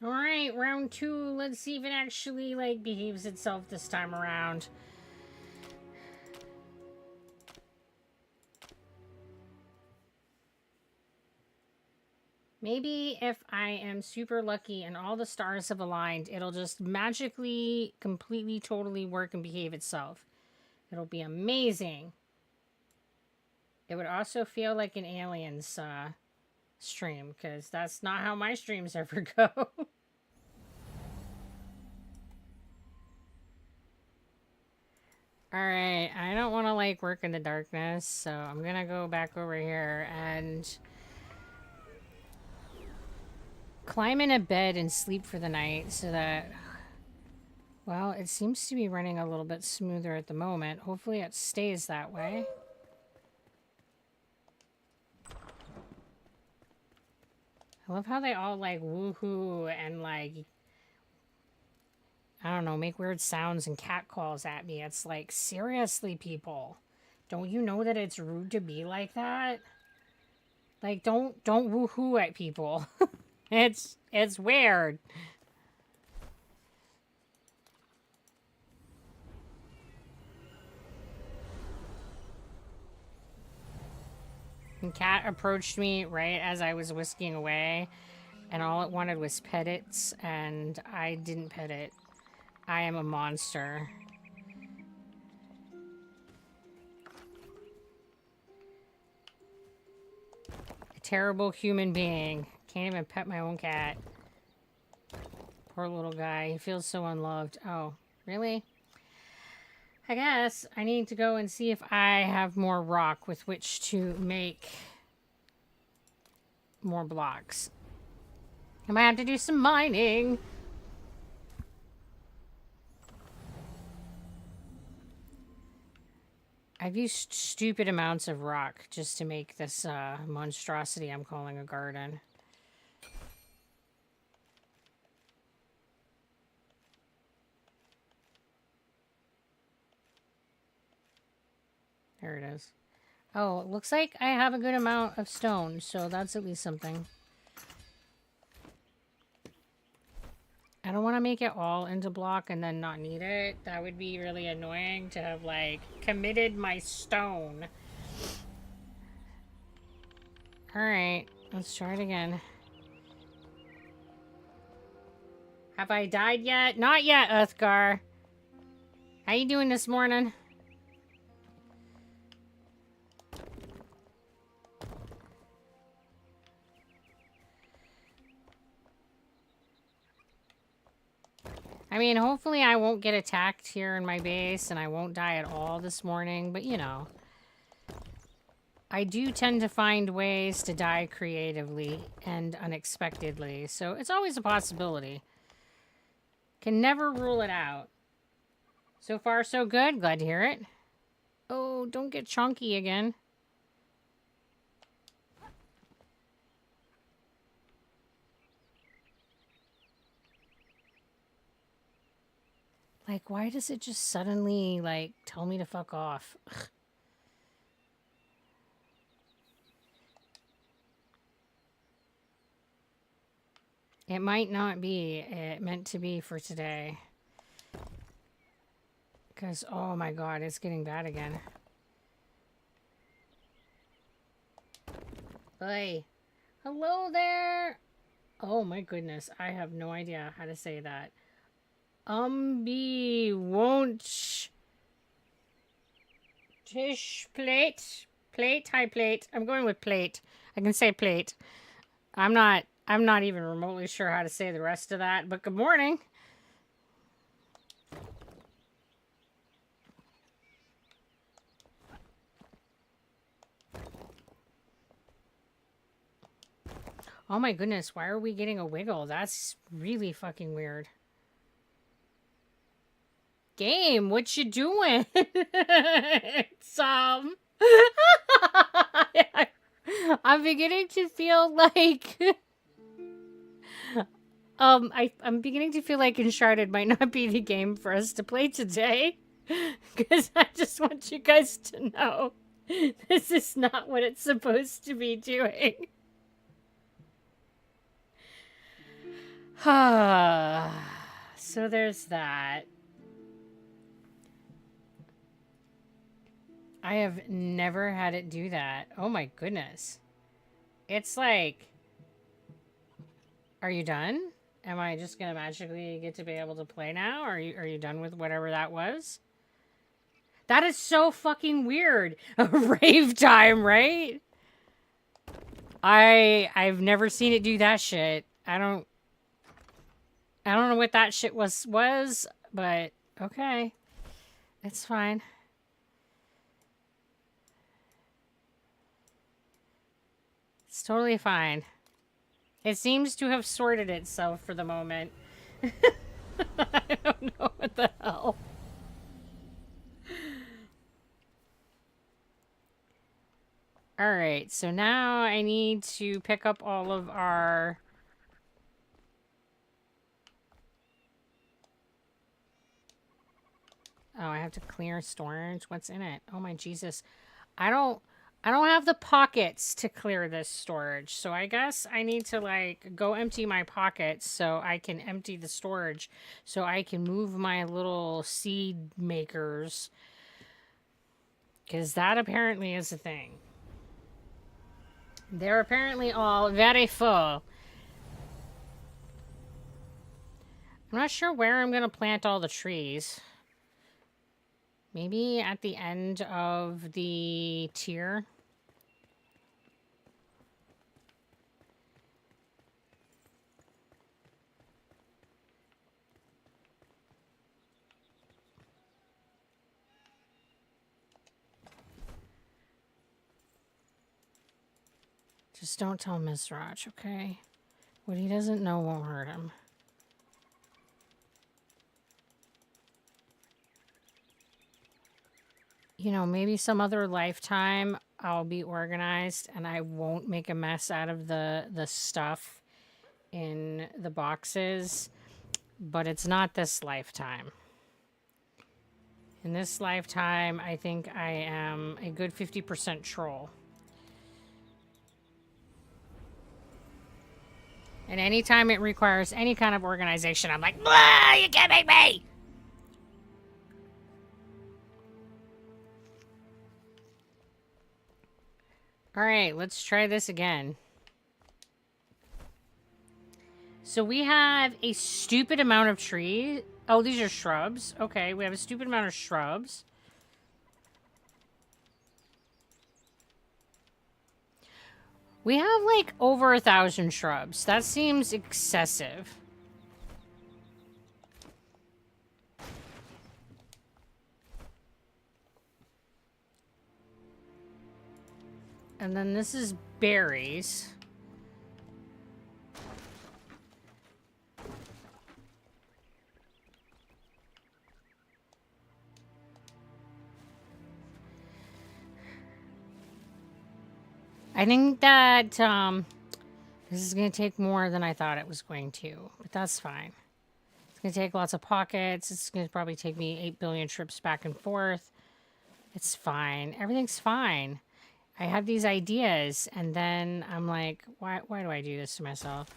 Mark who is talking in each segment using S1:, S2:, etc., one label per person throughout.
S1: Alright, round 2. Let's see if it actually, like, behaves itself this time around. Maybe if I am super lucky and all the stars have aligned, it'll just magically, completely, totally work and behave itself. It'll be amazing. It would also feel like an Aliens stream, because that's not how my streams ever go. Alright, I don't want to, like, work in the darkness, so I'm gonna go back over here and climb in a bed and sleep for the night so that, well, it seems to be running a little bit smoother at the moment. Hopefully it stays that way. I love how they all, like, woohoo and, like, I don't know, make weird sounds and cat calls at me. It's like, seriously, people. Don't you know that it's rude to be like that? Like, don't woohoo at people. It's weird. And cat approached me right as I was whisking away, and all it wanted was pet it, and I didn't pet it. I am a monster. A terrible human being. Can't even pet my own cat. Poor little guy. He feels so unloved. Oh, really? I guess I need to go and see if I have more rock with which to make more blocks. I might have to do some mining. I've used stupid amounts of rock just to make this monstrosity I'm calling a garden. There it is. Oh, it looks like I have a good amount of stone, so that's at least something. I don't want to make it all into block and then not need it. That would be really annoying to have, like, committed my stone. Alright, let's try it again. Have I died yet? Not yet, Uthgar. How you doing this morning? I mean, hopefully I won't get attacked here in my base and I won't die at all this morning, but you know. I do tend to find ways to die creatively and unexpectedly, so it's always a possibility. Can never rule it out. So far, so good. Glad to hear it. Oh, don't get chunky again. Like, why does it just suddenly, like, tell me to fuck off? Ugh. It might not be meant to be for today. Because, oh my god, it's getting bad again. Hey. Hello there! Oh my goodness, I have no idea how to say that. Won't... Tish plate? Plate? Hi, plate. I'm going with plate. I can say plate. I'm not even remotely sure how to say the rest of that, but good morning. Oh my goodness, why are we getting a wiggle? That's really fucking weird. Game, what you doing? It's, I'm beginning to feel like... I'm beginning to feel like Uncharted might not be the game for us to play today. Because I just want you guys to know this is not what it's supposed to be doing. So there's that. I have never had it do that. Oh my goodness. It's like, are you done? Am I just gonna magically get to be able to play now? Are you done with whatever that was? That is so fucking weird. A rave time, right? I've never seen it do that shit. I don't know what that shit was, but okay. It's fine. It's totally fine. It seems to have sorted itself for the moment. I don't know what the hell. All right, so now I need to pick up all of our... Oh, I have to clear storage. What's in it? Oh my Jesus. I don't I don't have the pockets to clear this storage. So I guess I need to like go empty my pockets so I can empty the storage so I can move my little seed makers, cuz that apparently is a thing. They're apparently all very full. I'm not sure where I'm going to plant all the trees. Maybe at the end of the tier. Just don't tell Mizrach, okay? What he doesn't know won't hurt him. You know, maybe some other lifetime I'll be organized and I won't make a mess out of the stuff in the boxes, but it's not this lifetime. In this lifetime, I think I am a good 50% troll. And anytime it requires any kind of organization, I'm like, blah, you can't make me! All right, let's try this again. So we have a stupid amount of trees. Oh, these are shrubs. Okay, we have a stupid amount of shrubs. We have like over 1,000 shrubs. That seems excessive. And then this is berries. I think that this is going to take more than I thought it was going to, but that's fine. It's going to take lots of pockets. It's going to probably take me 8 billion trips back and forth. It's fine. Everything's fine. I have these ideas, and then I'm like, why do I do this to myself?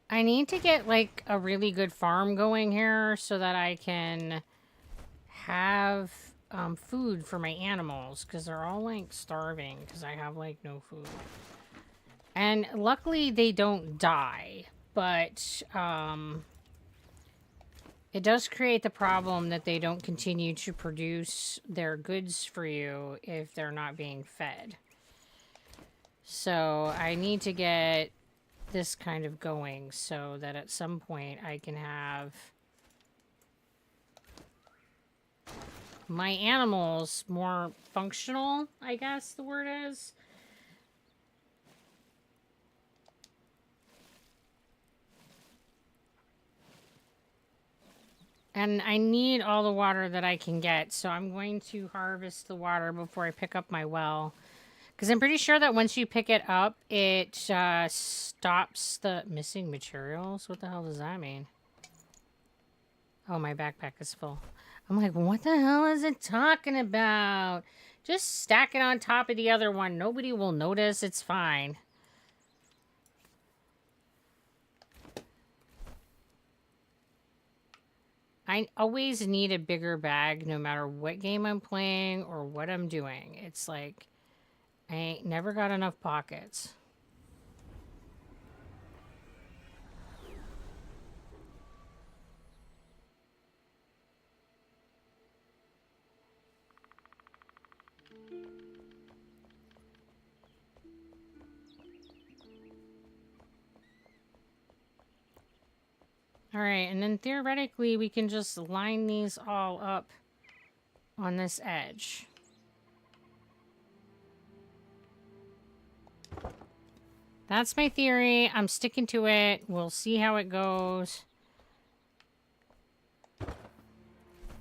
S1: I need to get like a really good farm going here so that I can have food for my animals, because they're all like starving because I have like no food. And luckily they don't die, but it does create the problem that they don't continue to produce their goods for you if they're not being fed. So I need to get this kind of going so that at some point I can have my animals more functional, I guess the word is. And I need all the water that I can get, so I'm going to harvest the water before I pick up my well. Because I'm pretty sure that once you pick it up, it stops the missing materials. What the hell does that mean? Oh, my backpack is full. I'm like, what the hell is it talking about? Just stack it on top of the other one. Nobody will notice. It's fine. I always need a bigger bag no matter what game I'm playing or what I'm doing. It's like, I ain't never got enough pockets. All right, and then theoretically we can just line these all up on this edge. That's my theory. I'm sticking to it. We'll see how it goes.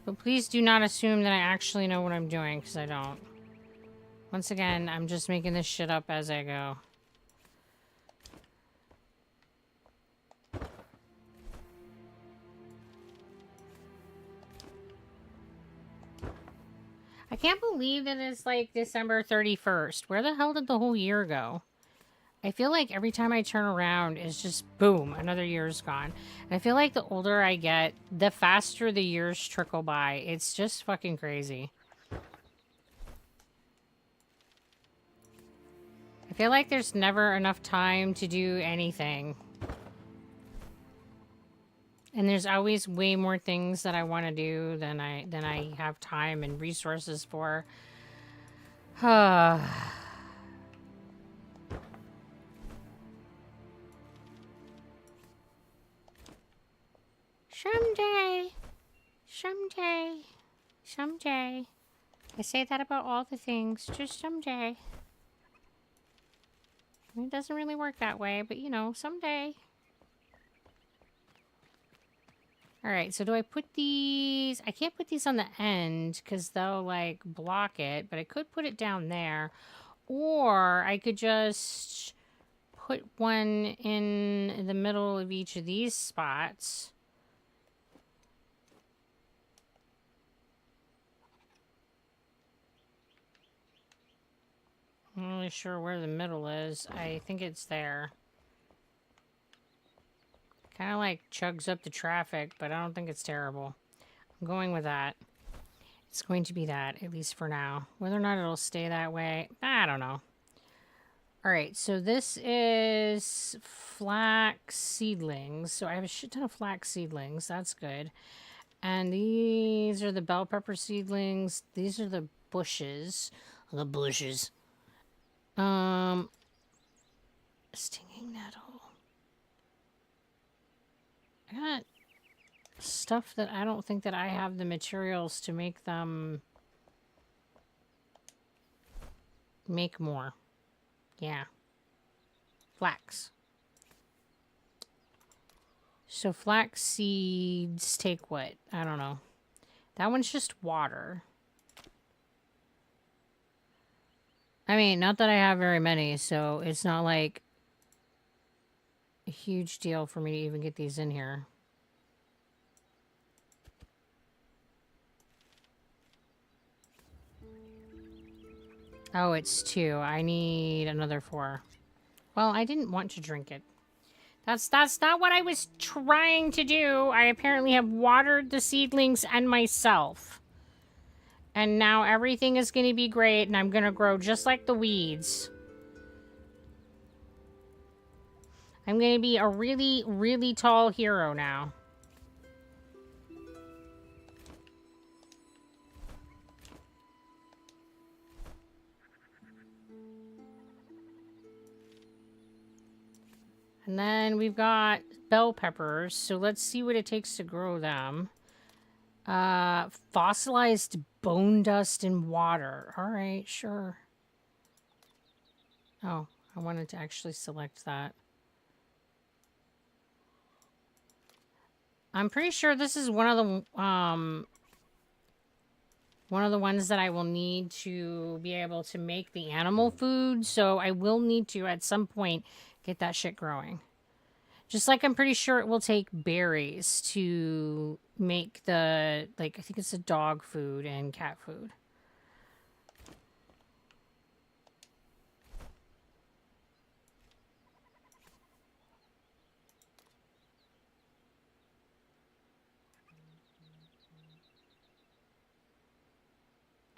S1: But please do not assume that I actually know what I'm doing, because I don't. Once again, I'm just making this shit up as I go. I can't believe that it's like December 31st. Where the hell did the whole year go? I feel like every time I turn around, it's just boom, another year's gone. And I feel like the older I get, the faster the years trickle by. It's just fucking crazy. I feel like there's never enough time to do anything. And there's always way more things that I want to do than I have time and resources for. Someday. Someday. Someday. I say that about all the things. Just someday. It doesn't really work that way, but you know, someday. Alright, so do I put these... I can't put these on the end because they'll, like, block it. But I could put it down there. Or I could just put one in the middle of each of these spots. I'm not really sure where the middle is. I think it's there. Kind of like chugs up the traffic, but I don't think it's terrible. I'm going with that. It's going to be that, at least for now. Whether or not it'll stay that way, I don't know. Alright, so this is flax seedlings. So I have a shit ton of flax seedlings. That's good. And these are the bell pepper seedlings. These are the bushes. The bushes. Stinging nettle. I got stuff that I don't think that I have the materials to make them make more. Yeah. Flax. So flax seeds take what? I don't know. That one's just water. I mean, not that I have very many, so it's not like a huge deal for me to even get these in here. Oh, it's 2. I need another 4. Well, I didn't want to drink it. That's not what I was trying to do. I apparently have watered the seedlings and myself. And now everything is going to be great, and I'm going to grow just like the weeds. I'm going to be a really, really tall hero now. And then we've got bell peppers, so let's see what it takes to grow them. Fossilized bone dust and water. All right, sure. Oh, I wanted to actually select that. I'm pretty sure this is one of the, One of the ones that I will need to be able to make the animal food. So I will need to, at some point, get that shit growing. Just like I'm pretty sure it will take berries to make the, like, I think it's the dog food and cat food.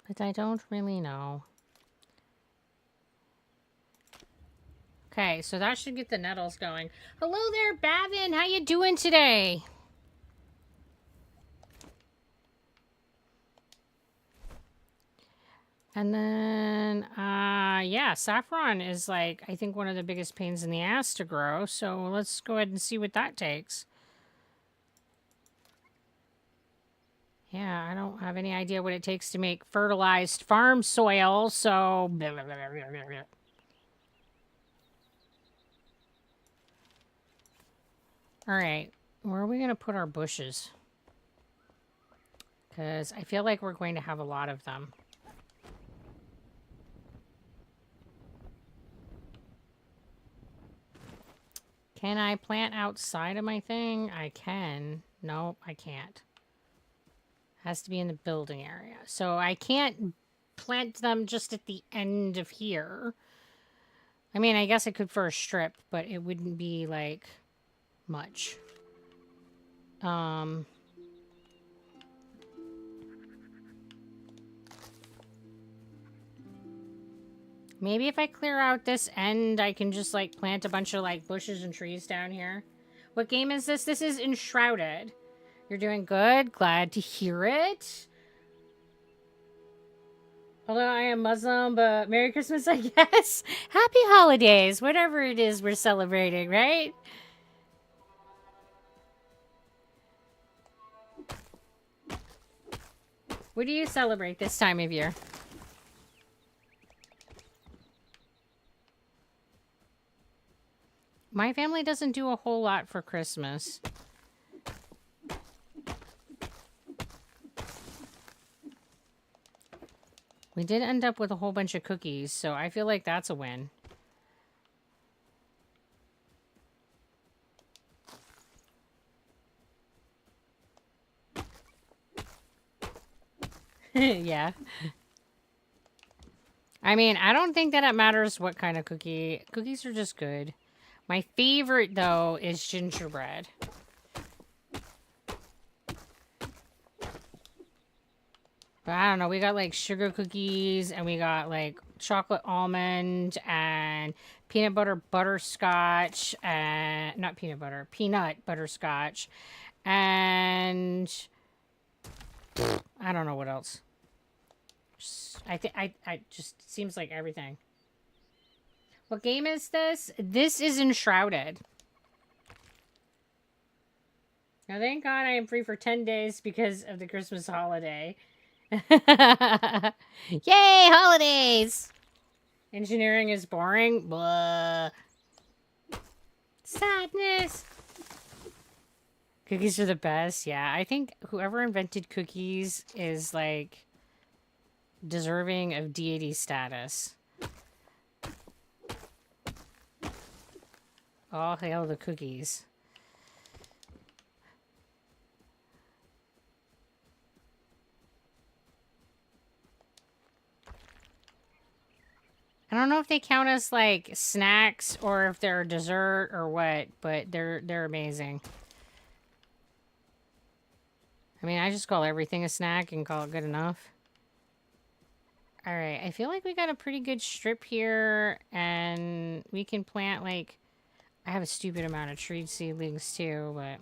S1: But I don't really know. Okay, so that should get the nettles going. Hello there, Bavin. How you doing today? And then, yeah, saffron is like, I think one of the biggest pains in the ass to grow. So let's go ahead and see what that takes. Yeah, I don't have any idea what it takes to make fertilized farm soil, so... Alright, where are we going to put our bushes? Because I feel like we're going to have a lot of them. Can I plant outside of my thing? I can. Nope, I can't. Has to be in the building area. So I can't plant them just at the end of here. I mean, I guess I could for a strip, but it wouldn't be, like, much. Maybe if I clear out this end, I can just, like, plant a bunch of, like, bushes and trees down here. What game is this? This is Enshrouded. You're doing good. Glad to hear it. Although I am Muslim, but Merry Christmas, I guess. Happy holidays, whatever it is we're celebrating, right? What do you celebrate this time of year? My family doesn't do a whole lot for Christmas. We did end up with a whole bunch of cookies, so I feel like that's a win. Yeah. I mean, I don't think that it matters what kind of cookie. Cookies are just good. My favorite, though, is gingerbread. But I don't know. We got, like, sugar cookies, and we got, like, chocolate almond, and peanut butter butterscotch, and... Not peanut butter. Peanut butterscotch. And... I don't know what else. I just seems like everything. What game is this? This is Enshrouded. Now, thank God I am free for 10 days because of the Christmas holiday. Yay, holidays! Engineering is boring. Blah. Sadness. Cookies are the best. Yeah, I think whoever invented cookies is, like, deserving of deity status. All hail the cookies. I don't know if they count as, like, snacks or if they're a dessert or what, but they're amazing. I mean, I just call everything a snack and call it good enough. Alright, I feel like we got a pretty good strip here, and we can plant, like... I have a stupid amount of tree seedlings, too, but...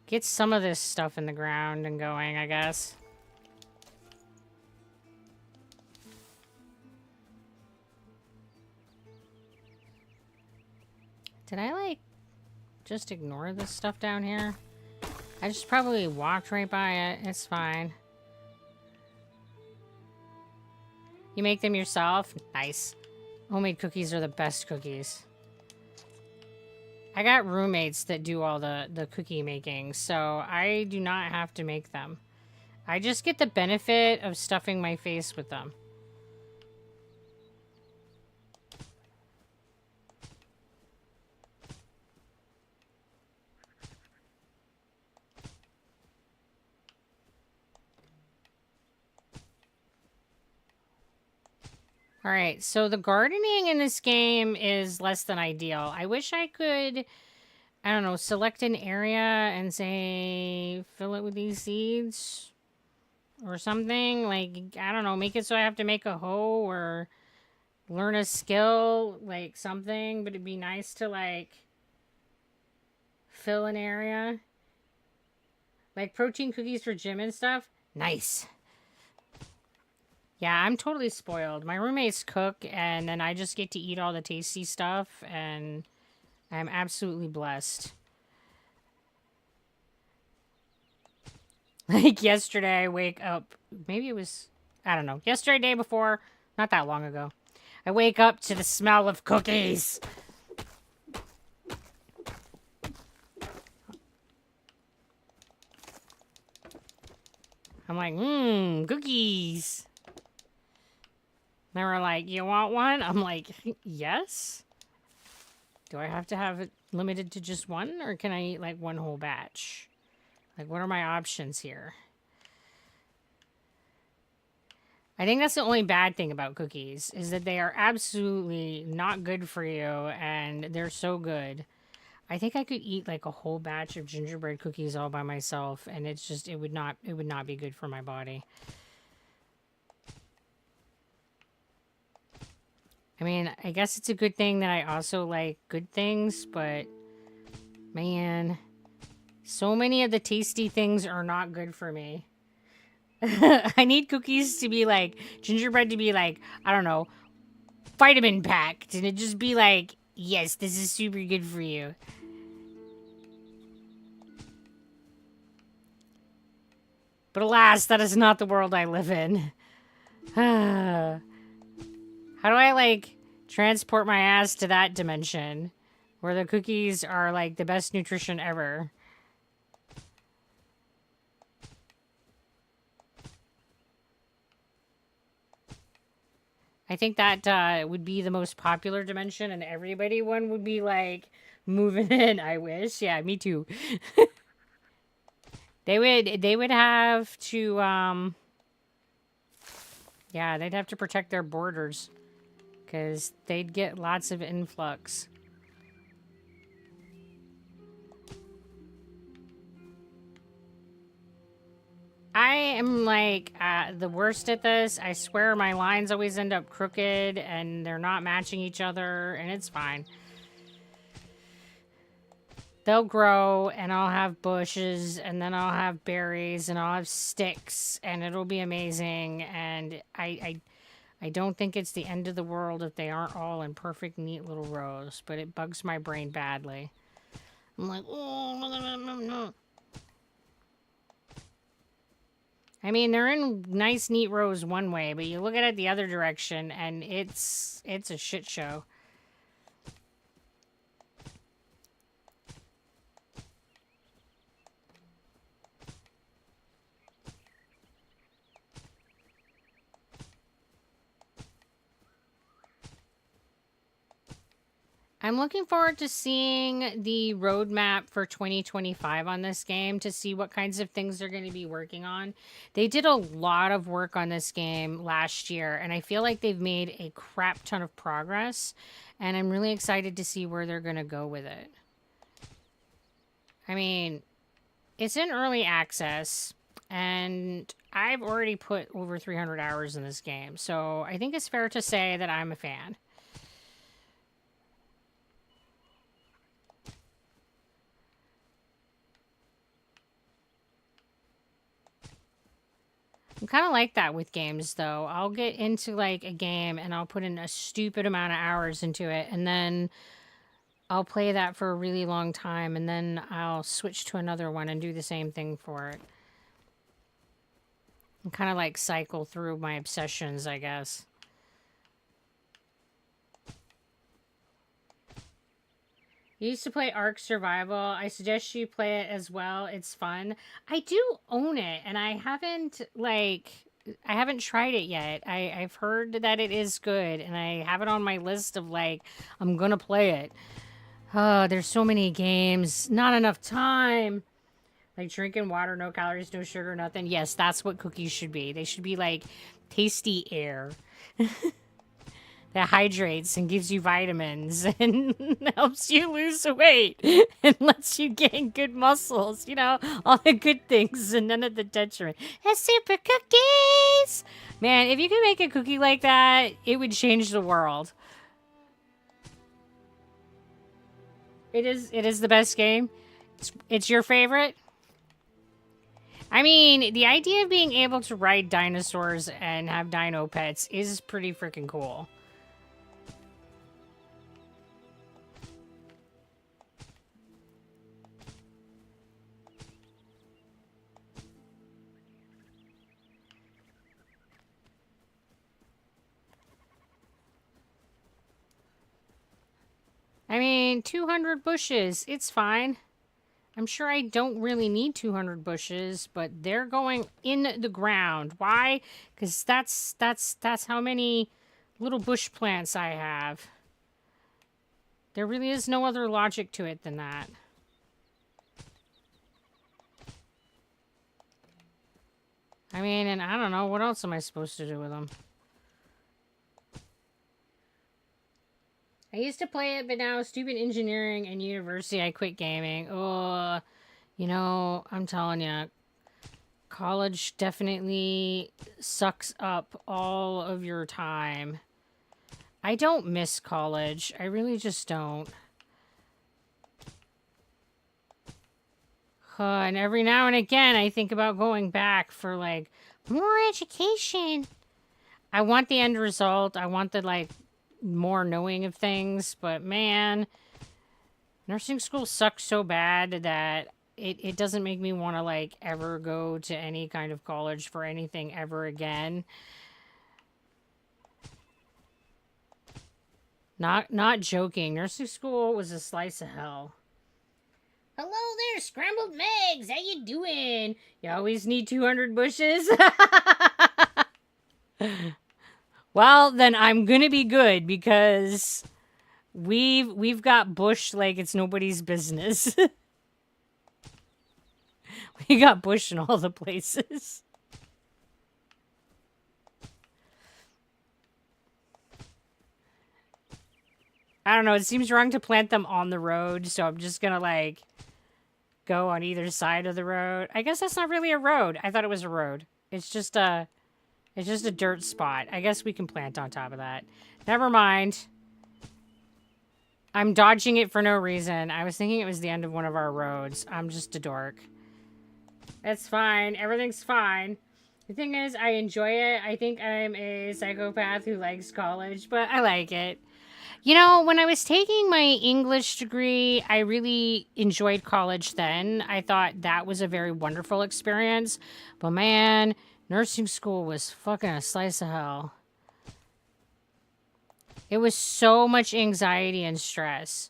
S1: Get some of this stuff in the ground and going, I guess. Did I, like, just ignore this stuff down here? I just probably walked right by it. It's fine. You make them yourself? Nice. Homemade cookies are the best cookies. I got roommates that do all the cookie making, so I do not have to make them. I just get the benefit of stuffing my face with them. All right, so the gardening in this game is less than ideal. I wish I could, I don't know, select an area and say fill it with these seeds or something. Like, I don't know, make it so I have to make a hoe or learn a skill, like something, but it'd be nice to like fill an area. Like protein cookies for gym and stuff. Nice. Yeah, I'm totally spoiled. My roommates cook, and then I just get to eat all the tasty stuff, and I'm absolutely blessed. Like yesterday, I wake up. Maybe it was, I don't know, yesterday, day before, not that long ago. I wake up to the smell of cookies. I'm like, cookies. They were like, you want one? I'm like, yes. Do I have to have it limited to just one, or can I eat like one whole batch? Like, what are my options here? I think that's the only bad thing about cookies, is that they are absolutely not good for you, and they're so good. I think I could eat like a whole batch of gingerbread cookies all by myself, and it's just, it would not be good for my body. I mean, I guess it's a good thing that I also like good things, but man, so many of the tasty things are not good for me. I need cookies to be like, gingerbread to be like, I don't know, vitamin packed, and it just be like, yes, this is super good for you. But alas, that is not the world I live in. How do I like transport my ass to that dimension where the cookies are like the best nutrition ever? I think that would be the most popular dimension, and everybody one would be like moving in. I wish. Yeah, me too. They would have to yeah, they'd have to protect their borders cuz they'd get lots of influx. I am like the worst at this. I swear my lines always end up crooked and they're not matching each other, and it's fine. They'll grow, and I'll have bushes, and then I'll have berries, and I'll have sticks, and it'll be amazing. And I don't think it's the end of the world if they aren't all in perfect, neat little rows, but it bugs my brain badly. I'm like, oh, I mean, they're in nice, neat rows one way, but you look at it the other direction, and it's a shit show. I'm looking forward to seeing the roadmap for 2025 on this game to see what kinds of things they're going to be working on. They did a lot of work on this game last year, and I feel like they've made a crap ton of progress, and I'm really excited to see where they're going to go with it. I mean, it's in early access, and I've already put over 300 hours in this game, so I think it's fair to say that I'm a fan. I'm kind of like that with games, though. I'll get into like a game and I'll put in a stupid amount of hours into it, and then I'll play that for a really long time, and then I'll switch to another one and do the same thing for it. And kind of like cycle through my obsessions, I guess. I used to play Ark Survival. I suggest you play it as well. It's fun. I do own it, and I haven't tried it yet. I've heard that it is good, and I have it on my list of like I'm gonna play it. There's so many games, not enough time. Like drinking water, no calories, no sugar, nothing. Yes, that's what cookies should be. They should be like tasty air that hydrates and gives you vitamins and helps you lose weight and lets you gain good muscles. You know, all the good things and none of the detriment. And super cookies! Man, if you could make a cookie like that, it would change the world. It is the best game. It's your favorite? I mean, the idea of being able to ride dinosaurs and have dino pets is pretty freaking cool. I mean, 200 bushes, it's fine. I'm sure I don't really need 200 bushes, but they're going in the ground. Why? Because that's how many little bush plants I have. There really is no other logic to it than that. I mean, and I don't know, what else am I supposed to do with them? I used to play it, but now stupid engineering and university, I quit gaming. Oh, you know, I'm telling you, college definitely sucks up all of your time. I don't miss college. I really just don't. And every now and again, I think about going back for, like, more education. I want the end result. I want the, like, more knowing of things. But, man, nursing school sucks so bad that it doesn't make me want to, like, ever go to any kind of college for anything ever again. Not joking. Nursing school was a slice of hell. Hello there, Scrambled Megs. How you doing? You always need 200 bushes? Well, then I'm gonna be good because we've got bush like it's nobody's business. We got bush in all the places. I don't know. It seems wrong to plant them on the road, so I'm just gonna like go on either side of the road. I guess that's not really a road. I thought it was a road. It's just a dirt spot. I guess we can plant on top of that. Never mind. I'm dodging it for no reason. I was thinking it was the end of one of our roads. I'm just a dork. It's fine. Everything's fine. The thing is, I enjoy it. I think I'm a psychopath who likes college, but I like it. You know, when I was taking my English degree, I really enjoyed college then. I thought that was a very wonderful experience. But man, nursing school was fucking a slice of hell. It was so much anxiety and stress.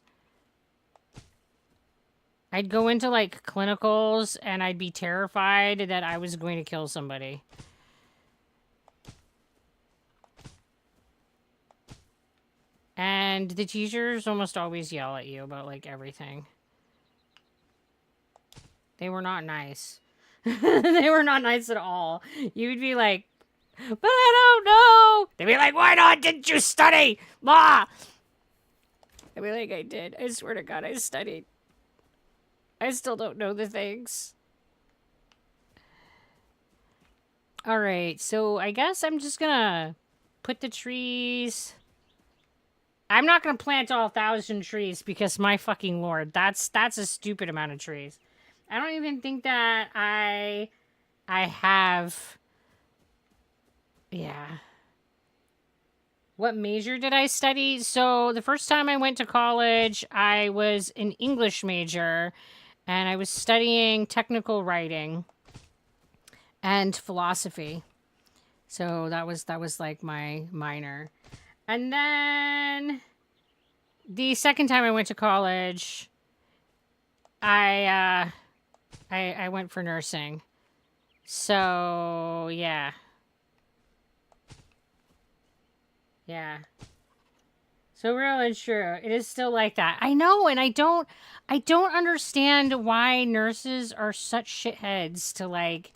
S1: I'd go into like clinicals and I'd be terrified that I was going to kill somebody. And the teachers almost always yell at you about, like, everything. They were not nice. They were not nice at all. You would be like, but I don't know. They'd be like, why not? Didn't you study? Ma! I'd be like, I did. I swear to God, I studied. I still don't know the things. Alright, so I guess I'm just gonna put the trees... I'm not gonna plant all 1,000 trees because my fucking lord, that's a stupid amount of trees. I don't even think that I have. Yeah. What major did I study? So the first time I went to college, I was an English major, and I was studying technical writing and philosophy. So that was like my minor. And then the second time I went to college, I went for nursing. So, yeah. Yeah. So real and true. It is still like that. I know, and I don't understand why nurses are such shitheads to like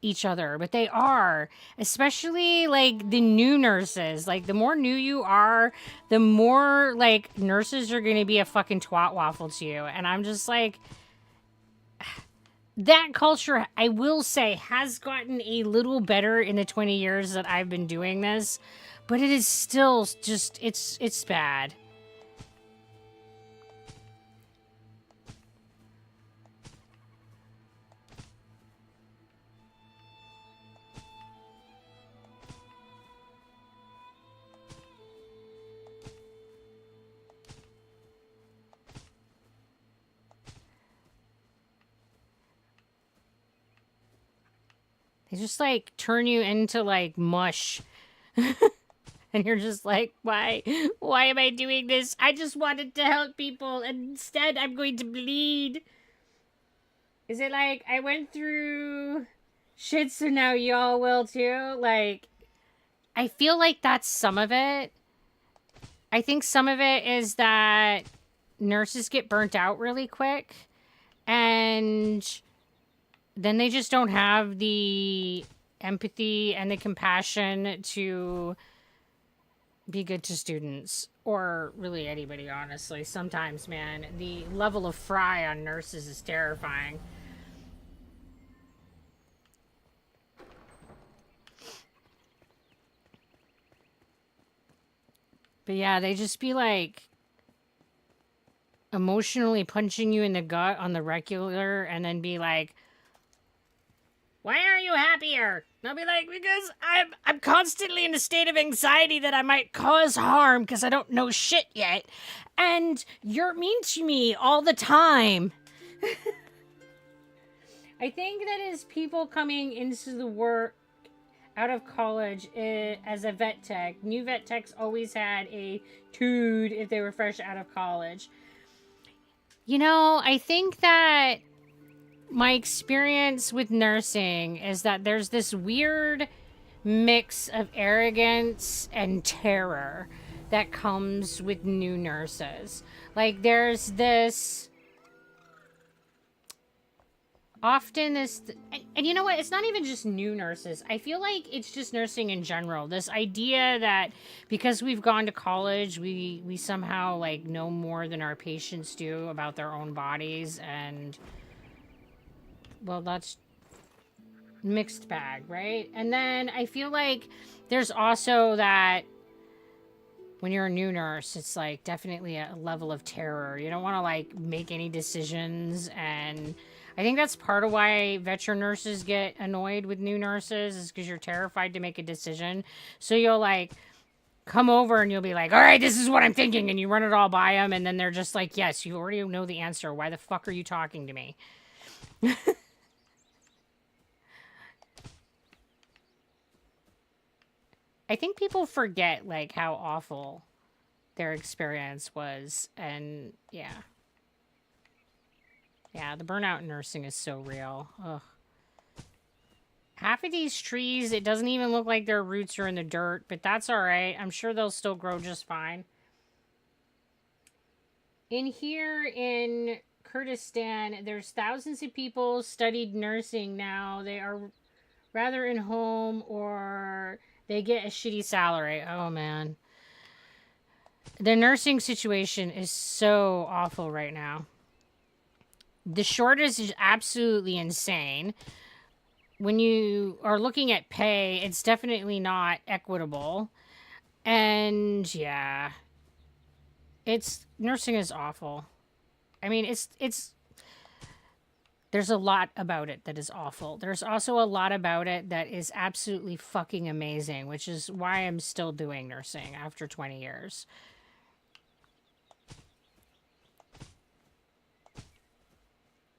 S1: each other, but they are. Especially like the new nurses. Like the more new you are, the more like nurses are gonna be a fucking twat waffle to you. And I'm just like, that culture, I will say, has gotten a little better in the 20 years that I've been doing this, but it is still just it's bad. They just like turn you into like mush. And you're just like, why? Why am I doing this? I just wanted to help people, and instead I'm going to bleed. Is it like I went through shit, so now y'all will too? Like, I feel like that's some of it. I think some of it is that nurses get burnt out really quick, and then they just don't have the empathy and the compassion to be good to students or really anybody, honestly. Sometimes, man, the level of fry on nurses is terrifying. But yeah, they just be like emotionally punching you in the gut on the regular and then be like, why aren't you happier? And I'll be like, because I'm constantly in a state of anxiety that I might cause harm because I don't know shit yet. And you're mean to me all the time. I think that as people coming into the work out of college as a vet tech, new vet techs always had a tood if they were fresh out of college. You know, I think that my experience with nursing is that there's this weird mix of arrogance and terror that comes with new nurses. Like, there's this often this and you know what, it's not even just new nurses. I feel like it's just nursing in general, this idea that because we've gone to college, we somehow like know more than our patients do about their own bodies. And well, that's mixed bag, right? And then I feel like there's also that when you're a new nurse, it's like definitely a level of terror. You don't want to like make any decisions. And I think that's part of why veteran nurses get annoyed with new nurses, is because you're terrified to make a decision. So you'll like come over and you'll be like, all right, this is what I'm thinking. And you run it all by them. And then they're just like, yes, you already know the answer. Why the fuck are you talking to me? I think people forget like how awful their experience was. And yeah. Yeah, the burnout in nursing is so real. Ugh. Half of these trees, it doesn't even look like their roots are in the dirt, but that's all right. I'm sure they'll still grow just fine. In here in Kurdistan, there's thousands of people studied nursing now. They are rather in home or they get a shitty salary. Oh man. The nursing situation is so awful right now. The shortage is absolutely insane. When you are looking at pay, it's definitely not equitable. And yeah, it's nursing is awful. I mean, it's there's a lot about it that is awful. There's also a lot about it that is absolutely fucking amazing, which is why I'm still doing nursing after 20 years.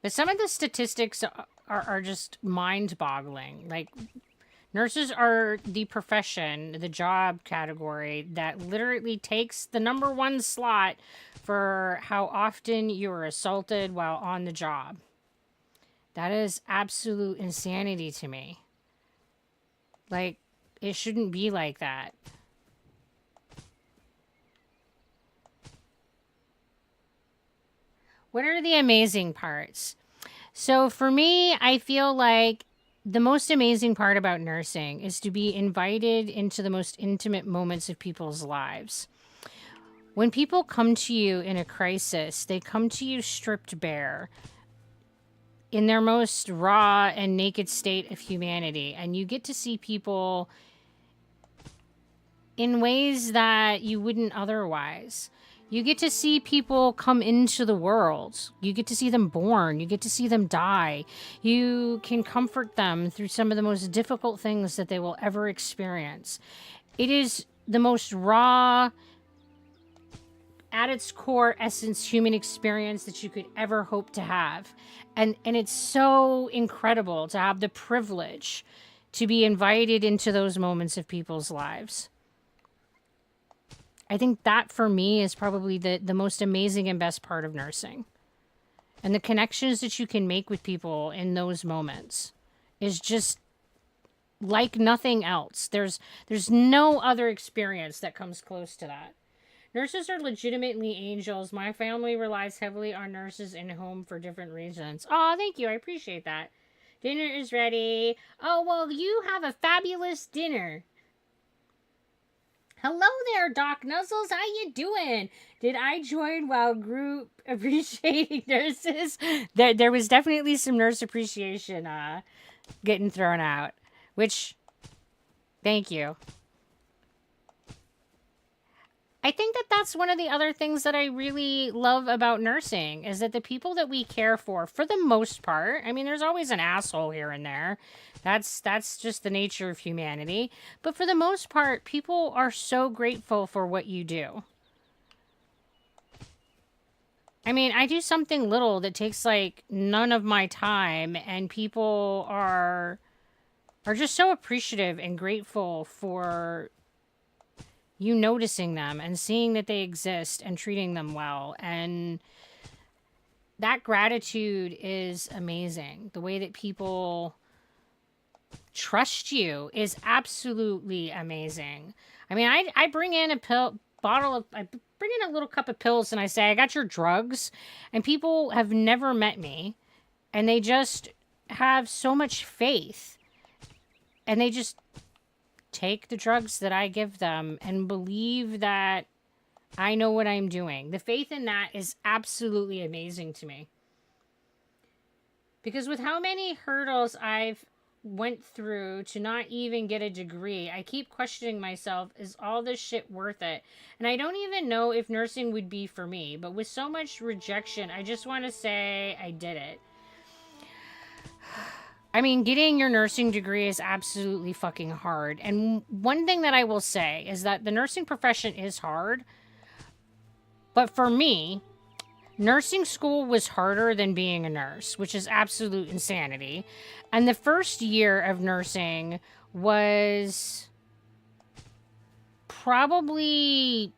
S1: But some of the statistics are just mind-boggling. Like, Nurses are the profession, the job category that literally takes the number one slot for how often you are assaulted while on the job. That is absolute insanity to me. Like, it shouldn't be like that. What are the amazing parts? So for me, I feel like the most amazing part about nursing is to be invited into the most intimate moments of people's lives. When people come to you in a crisis, they come to you stripped bare in their most raw and naked state of humanity. And you get to see people in ways that you wouldn't otherwise. You get to see people come into the world. You get to see them born. You get to see them die. You can comfort them through some of the most difficult things that they will ever experience. It is the most raw, at its core essence, human experience that you could ever hope to have. And it's so incredible to have the privilege to be invited into those moments of people's lives. I think that for me is probably the most amazing and best part of nursing. And the connections that you can make with people in those moments is just like nothing else. There's no other experience that comes close to that. Nurses are legitimately angels. My family relies heavily on nurses in home for different reasons. Oh, thank you. I appreciate that. Dinner is ready. Oh, well, you have a fabulous dinner. Hello there, Doc Nuzzles. How you doing? Did I join while group appreciating nurses? There was definitely some nurse appreciation getting thrown out, which, thank you. I think that that's one of the other things that I really love about nursing is that the people that we care for the most part, I mean, there's always an asshole here and there. That's just the nature of humanity. But for the most part, people are so grateful for what you do. I mean, I do something little that takes like none of my time, and people are just so appreciative and grateful for you noticing them and seeing that they exist and treating them well. And that gratitude is amazing. The way that people trust you is absolutely amazing. I mean, I bring in I bring in a little cup of pills and I say, I got your drugs. And people have never met me and they just have so much faith and they just take the drugs that I give them and believe that I know what I'm doing. The faith in that is absolutely amazing to me. Because with how many hurdles I've went through to not even get a degree, I keep questioning myself, is all this shit worth it? And I don't even know if nursing would be for me. But with so much rejection, I just want to say I did it. I mean, getting your nursing degree is absolutely fucking hard. And one thing that I will say is that the nursing profession is hard. But for me, nursing school was harder than being a nurse, which is absolute insanity. And the first year of nursing was probably,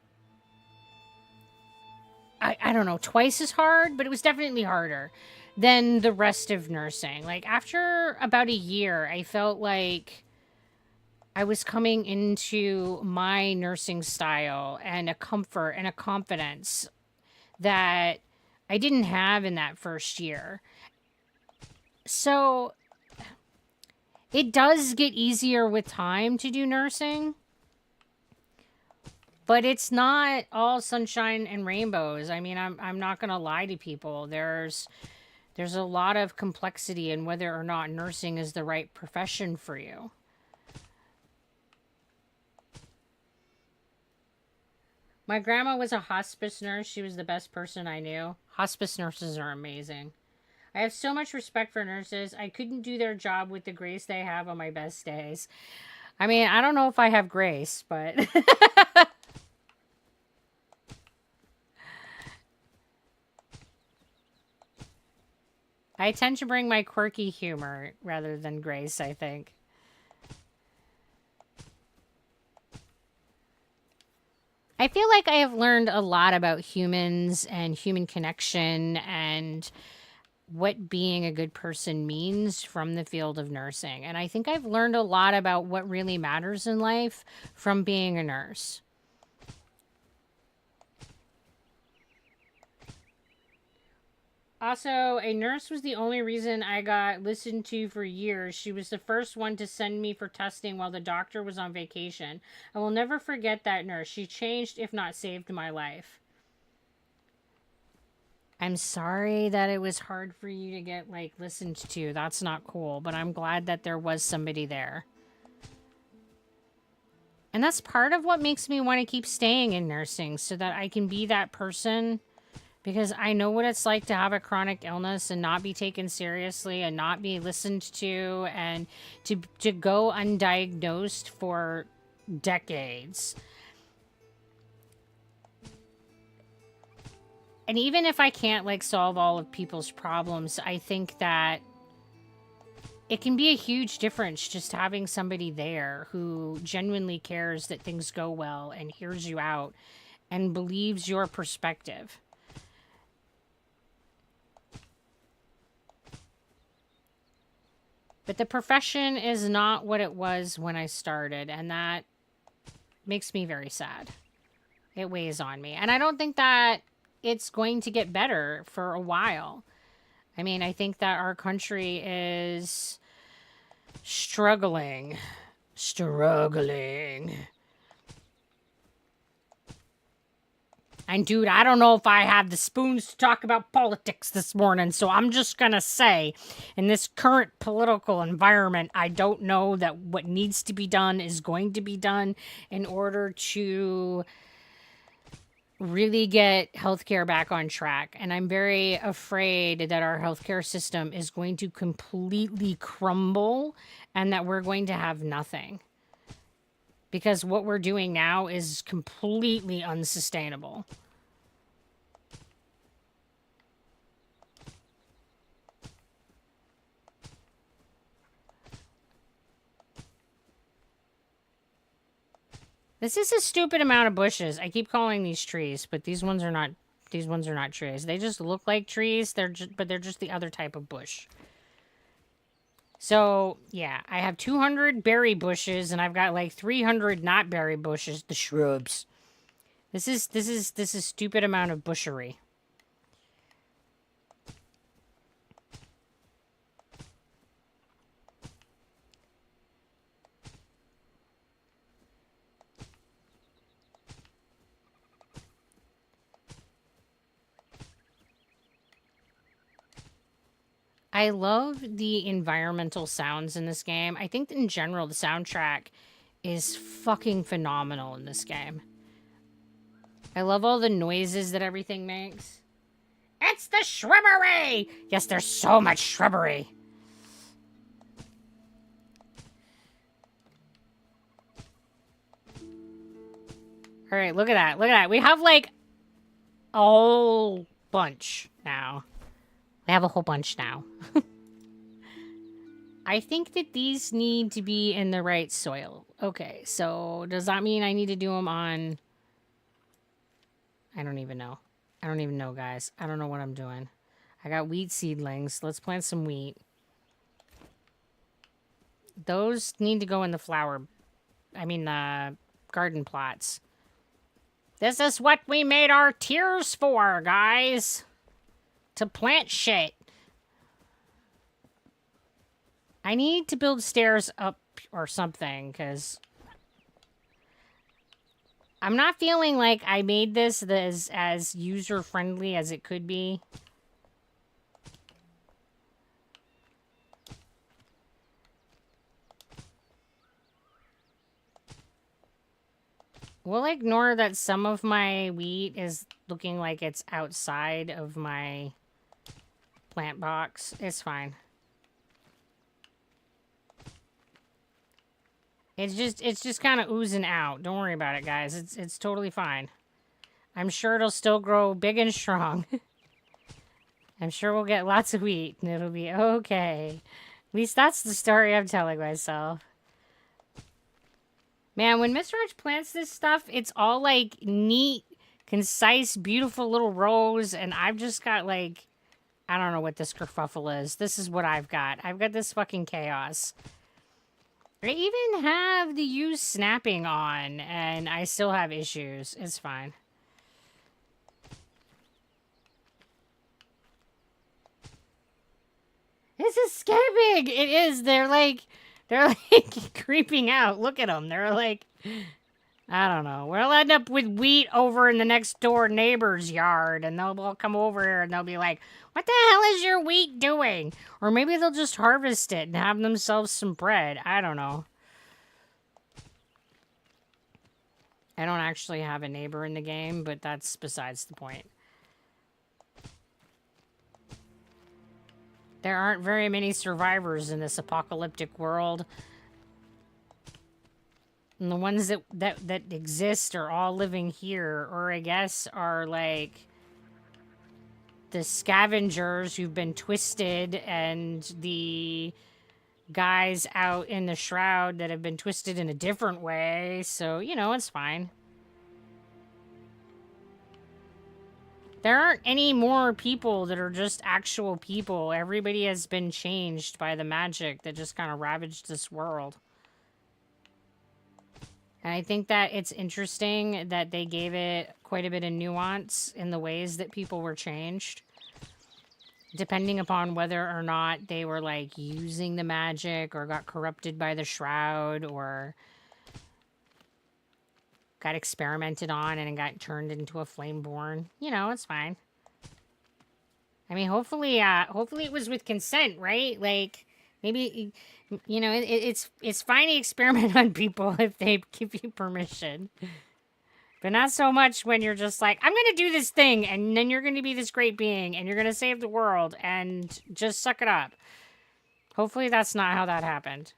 S1: I don't know, twice as hard, but it was definitely harder than the rest of nursing. Like, after about a year, I felt like I was coming into my nursing style and a comfort and a confidence that I didn't have in that first year. So it does get easier with time to do nursing, but it's not all sunshine and rainbows. I mean, I'm not going to lie to people. There's a lot of complexity in whether or not nursing is the right profession for you. My grandma was a hospice nurse. She was the best person I knew. Hospice nurses are amazing. I have so much respect for nurses. I couldn't do their job with the grace they have on my best days. I mean, I don't know if I have grace, but I tend to bring my quirky humor rather than grace, I think. I feel like I have learned a lot about humans and human connection and what being a good person means from the field of nursing. And I think I've learned a lot about what really matters in life from being a nurse. Also, a nurse was the only reason I got listened to for years. She was the first one to send me for testing while the doctor was on vacation. I will never forget that nurse. She changed, if not saved, my life. I'm sorry that it was hard for you to get, like, listened to. That's not cool, but I'm glad that there was somebody there. And that's part of what makes me want to keep staying in nursing, so that I can be that person, because I know what it's like to have a chronic illness and not be taken seriously and not be listened to and to go undiagnosed for decades. And even if I can't, like, solve all of people's problems, I think that it can be a huge difference just having somebody there who genuinely cares that things go well and hears you out and believes your perspective. But the profession is not what it was when I started, and that makes me very sad. It weighs on me. And I don't think that it's going to get better for a while. I mean, I think that our country is struggling. And dude, I don't know if I have the spoons to talk about politics this morning, so I'm just gonna say, in this current political environment, I don't know that what needs to be done is going to be done in order to really get healthcare back on track. And I'm very afraid that our healthcare system is going to completely crumble and that we're going to have nothing. Because what we're doing now is completely unsustainable. This is a stupid amount of bushes. I keep calling these trees, but these ones are not trees. They just look like trees. But they're just the other type of bush. So, yeah, I have 200 berry bushes and I've got like 300 not berry bushes, the shrubs. This is stupid amount of bushery. I love the environmental sounds in this game. I think in general, the soundtrack is fucking phenomenal in this game. I love all the noises that everything makes. It's the shrubbery! Yes, there's so much shrubbery. All right, look at that. Look at that. We have like a whole bunch now. We have a whole bunch now. I think that these need to be in the right soil. Okay, so does that mean I need to do them on... I don't even know. I don't even know, guys. I don't know what I'm doing. I got wheat seedlings. Let's plant some wheat. Those need to go in the garden plots. This is what we made our tiers for, guys. To plant shit. I need to build stairs up or something, because I'm not feeling like I made this as user-friendly as it could be. We'll ignore that some of my wheat is looking like it's outside of my plant box. It's fine. It's just kind of oozing out. Don't worry about it, guys. It's totally fine. I'm sure it'll still grow big and strong. I'm sure we'll get lots of wheat and it'll be okay. At least that's the story I'm telling myself. Man, when Mr. Arch plants this stuff, it's all like neat, concise, beautiful little rows, and I've just got like I don't know what this kerfuffle is. This is what I've got. I've got this fucking chaos. I even have the use snapping on, and I still have issues. It's fine. It's escaping! It is. They're like creeping out. Look at them. They're like, I don't know. We'll end up with wheat over in the next door neighbor's yard, and they'll all come over here and they'll be like, what the hell is your wheat doing? Or maybe they'll just harvest it and have themselves some bread. I don't know. I don't actually have a neighbor in the game, but that's besides the point. There aren't very many survivors in this apocalyptic world. And the ones that exist are all living here, or I guess are like the scavengers who've been twisted and the guys out in the shroud that have been twisted in a different way. So, you know, it's fine. There aren't any more people that are just actual people. Everybody has been changed by the magic that just kind of ravaged this world. And I think that it's interesting that they gave it quite a bit of nuance in the ways that people were changed. Depending upon whether or not they were, like, using the magic or got corrupted by the shroud or got experimented on and got turned into a flameborn. You know, it's fine. I mean, hopefully it was with consent, right? Like, maybe, you know, it's fine to experiment on people if they give you permission. But not so much when you're just like, I'm going to do this thing, and then you're going to be this great being, and you're going to save the world, and just suck it up. Hopefully that's not how that happened.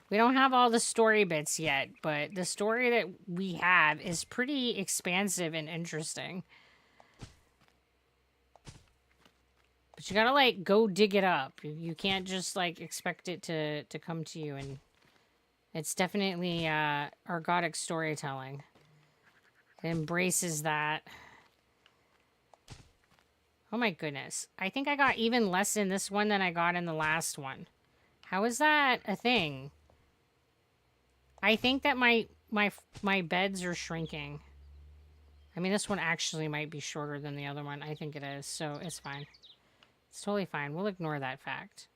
S1: We don't have all the story bits yet, but the story that we have is pretty expansive and interesting. But you gotta, like, go dig it up. You can't just, like, expect it to come to you. And it's definitely ergodic storytelling. It embraces that. Oh my goodness. I think I got even less in this one than I got in the last one. How is that a thing? I think that my beds are shrinking. I mean, this one actually might be shorter than the other one. I think it is, so it's fine. It's totally fine. We'll ignore that fact.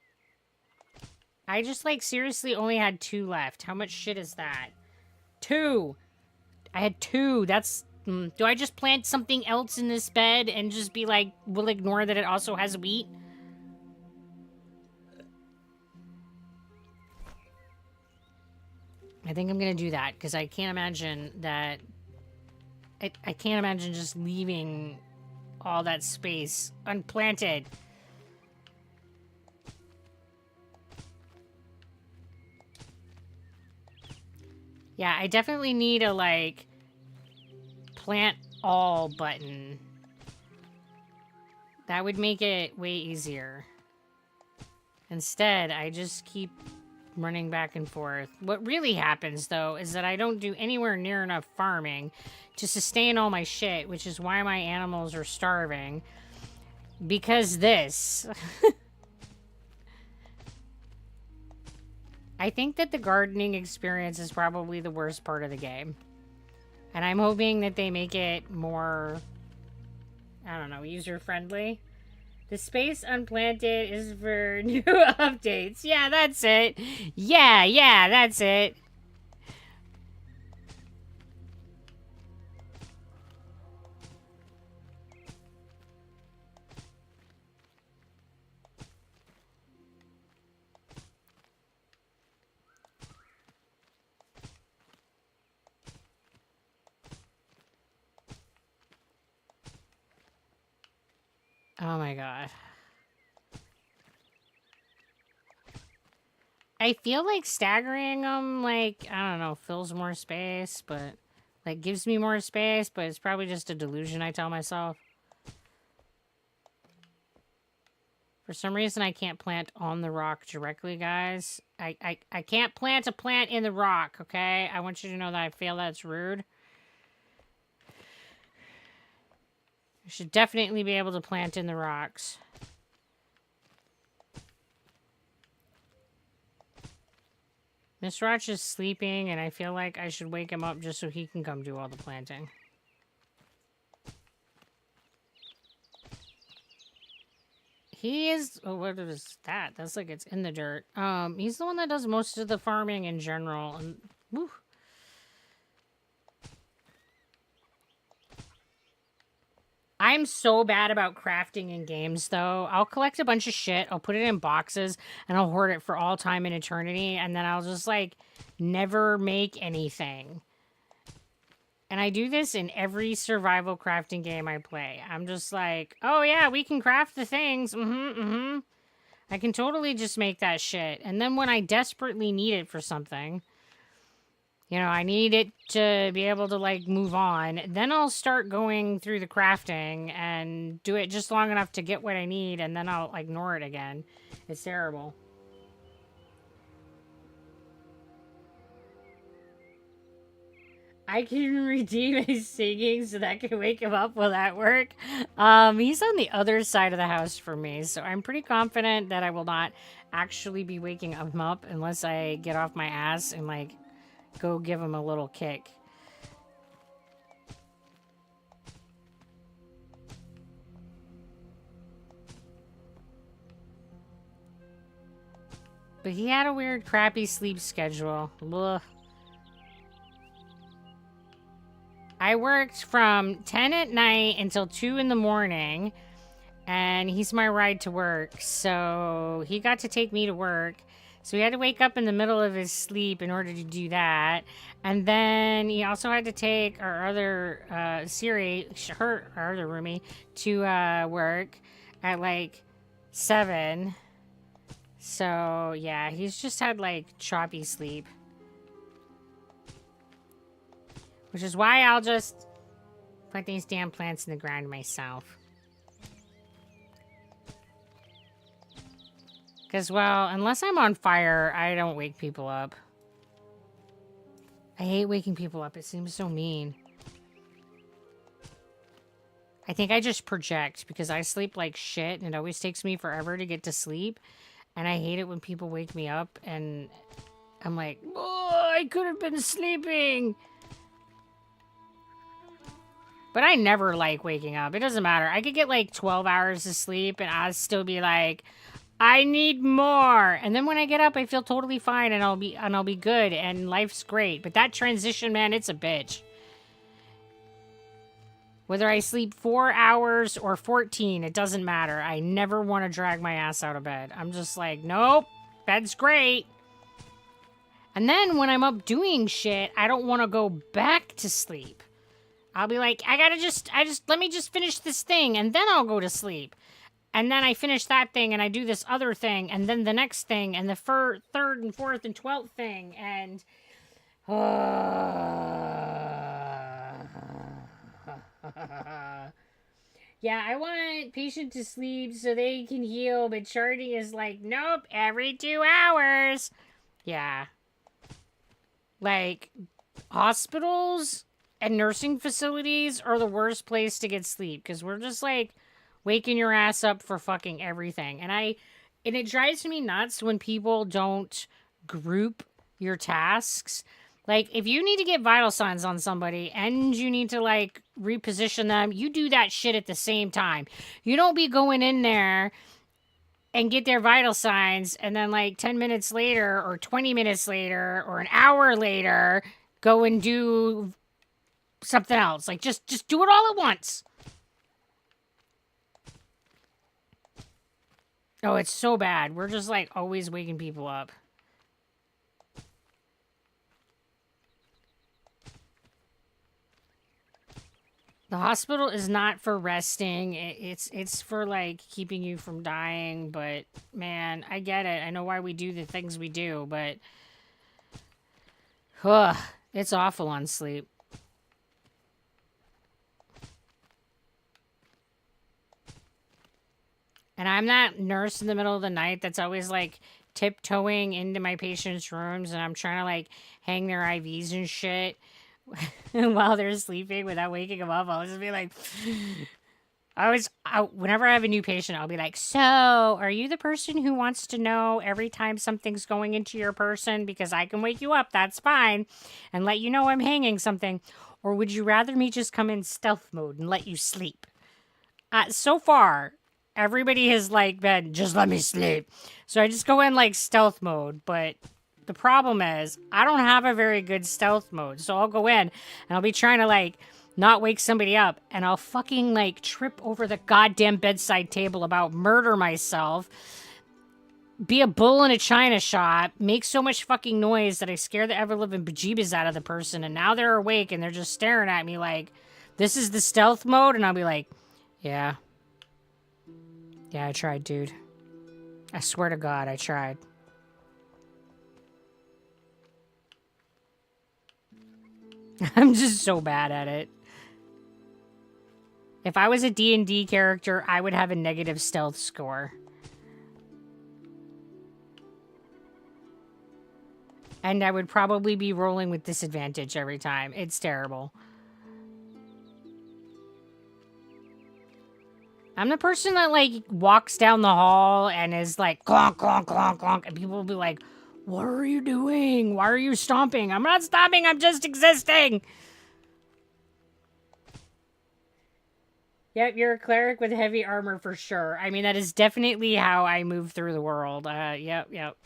S1: I just, like, seriously only had 2 left. How much shit is that? 2! I had 2. That's... do I just plant something else in this bed and just be like, we'll ignore that it also has wheat? I think I'm gonna do that, because I can't imagine that... I can't imagine just leaving all that space unplanted. Yeah, I definitely need a, like, plant all button. That would make it way easier. Instead, I just keep running back and forth. What really happens, though, is that I don't do anywhere near enough farming to sustain all my shit, which is why my animals are starving. Because this... I think that the gardening experience is probably the worst part of the game. And I'm hoping that they make it more, I don't know, user-friendly. The space unplanted is for new updates. Yeah, that's it. Yeah, that's it. Oh my god. I feel like staggering them, like, I don't know, fills more space, but, like, gives me more space, but it's probably just a delusion I tell myself. For some reason, I can't plant on the rock directly, guys. I can't plant a plant in the rock, okay? I want you to know that I feel that's rude. I should definitely be able to plant in the rocks. Miss Roch is sleeping, and I feel like I should wake him up just so he can come do all the planting. He is... Oh, what is that? That's like it's in the dirt. He's the one that does most of the farming in general. And, woo. I'm so bad about crafting in games, though. I'll collect a bunch of shit, I'll put it in boxes, and I'll hoard it for all time and eternity, and then I'll just, like, never make anything. And I do this in every survival crafting game I play. I'm just like, oh yeah, we can craft the things. I can totally just make that shit. And then when I desperately need it for something, you know, I need it to be able to, like, move on. Then I'll start going through the crafting and do it just long enough to get what I need, and then I'll ignore it again. It's terrible. I can redeem his singing so that can wake him up. Will that work? He's on the other side of the house from me, so I'm pretty confident that I will not actually be waking him up unless I get off my ass and, like, go give him a little kick. But he had a weird, crappy sleep schedule. Ugh. I worked from 10 at night until 2 in the morning, and he's my ride to work, so he got to take me to work. So he had to wake up in the middle of his sleep in order to do that. And then he also had to take our other, Siri, our other roomie, to work at like 7. So yeah, he's just had like choppy sleep. Which is why I'll just put these damn plants in the ground myself. Because, well, unless I'm on fire, I don't wake people up. I hate waking people up. It seems so mean. I think I just project because I sleep like shit and it always takes me forever to get to sleep. And I hate it when people wake me up and I'm like, oh, I could have been sleeping. But I never like waking up. It doesn't matter. I could get like 12 hours of sleep and I'll still be like, I need more. And then when I get up, I feel totally fine and I'll be good and life's great. But that transition, man, it's a bitch. Whether I sleep 4 hours or 14, it doesn't matter. I never want to drag my ass out of bed. I'm just like, nope, bed's great. And then when I'm up doing shit, I don't want to go back to sleep. I'll be like, let me just finish this thing and then I'll go to sleep. And then I finish that thing and I do this other thing and then the next thing and the third and fourth and 12th thing and... Yeah, I want patient to sleep so they can heal, but charting is like, nope, every 2 hours. Yeah. Like, hospitals and nursing facilities are the worst place to get sleep because we're just like waking your ass up for fucking everything. And it drives me nuts when people don't group your tasks. Like, if you need to get vital signs on somebody and you need to, like, reposition them, you do that shit at the same time. You don't be going in there and get their vital signs and then, like, 10 minutes later or 20 minutes later or an hour later go and do something else. Like, just do it all at once. Oh, it's so bad. We're just, like, always waking people up. The hospital is not for resting. It's for, like, keeping you from dying. But, man, I get it. I know why we do the things we do, but... it's awful on sleep. And I'm that nurse in the middle of the night that's always like tiptoeing into my patients' rooms and I'm trying to like hang their IVs and shit while they're sleeping without waking them up. I'll just be like, whenever I have a new patient, I'll be like, so are you the person who wants to know every time something's going into your person? Because I can wake you up, that's fine, and let you know I'm hanging something. Or would you rather me just come in stealth mode and let you sleep? So far, everybody has like been, just let me sleep. So I just go in like stealth mode, but the problem is I don't have a very good stealth mode. So I'll go in and I'll be trying to like not wake somebody up and I'll fucking like trip over the goddamn bedside table, about murder myself, be a bull in a china shop, make so much fucking noise that I scare the ever living bejeebus out of the person, and now they're awake and they're just staring at me like, this is the stealth mode? And I'll be like, yeah. Yeah, I tried, dude. I swear to God, I tried. I'm just so bad at it. If I was a D&D character, I would have a negative stealth score. And I would probably be rolling with disadvantage every time. It's terrible. I'm the person that, like, walks down the hall and is like, clonk, clonk, clonk, clonk. And people will be like, what are you doing? Why are you stomping? I'm not stomping, I'm just existing. Yep, you're a cleric with heavy armor for sure. I mean, that is definitely how I move through the world. Yep.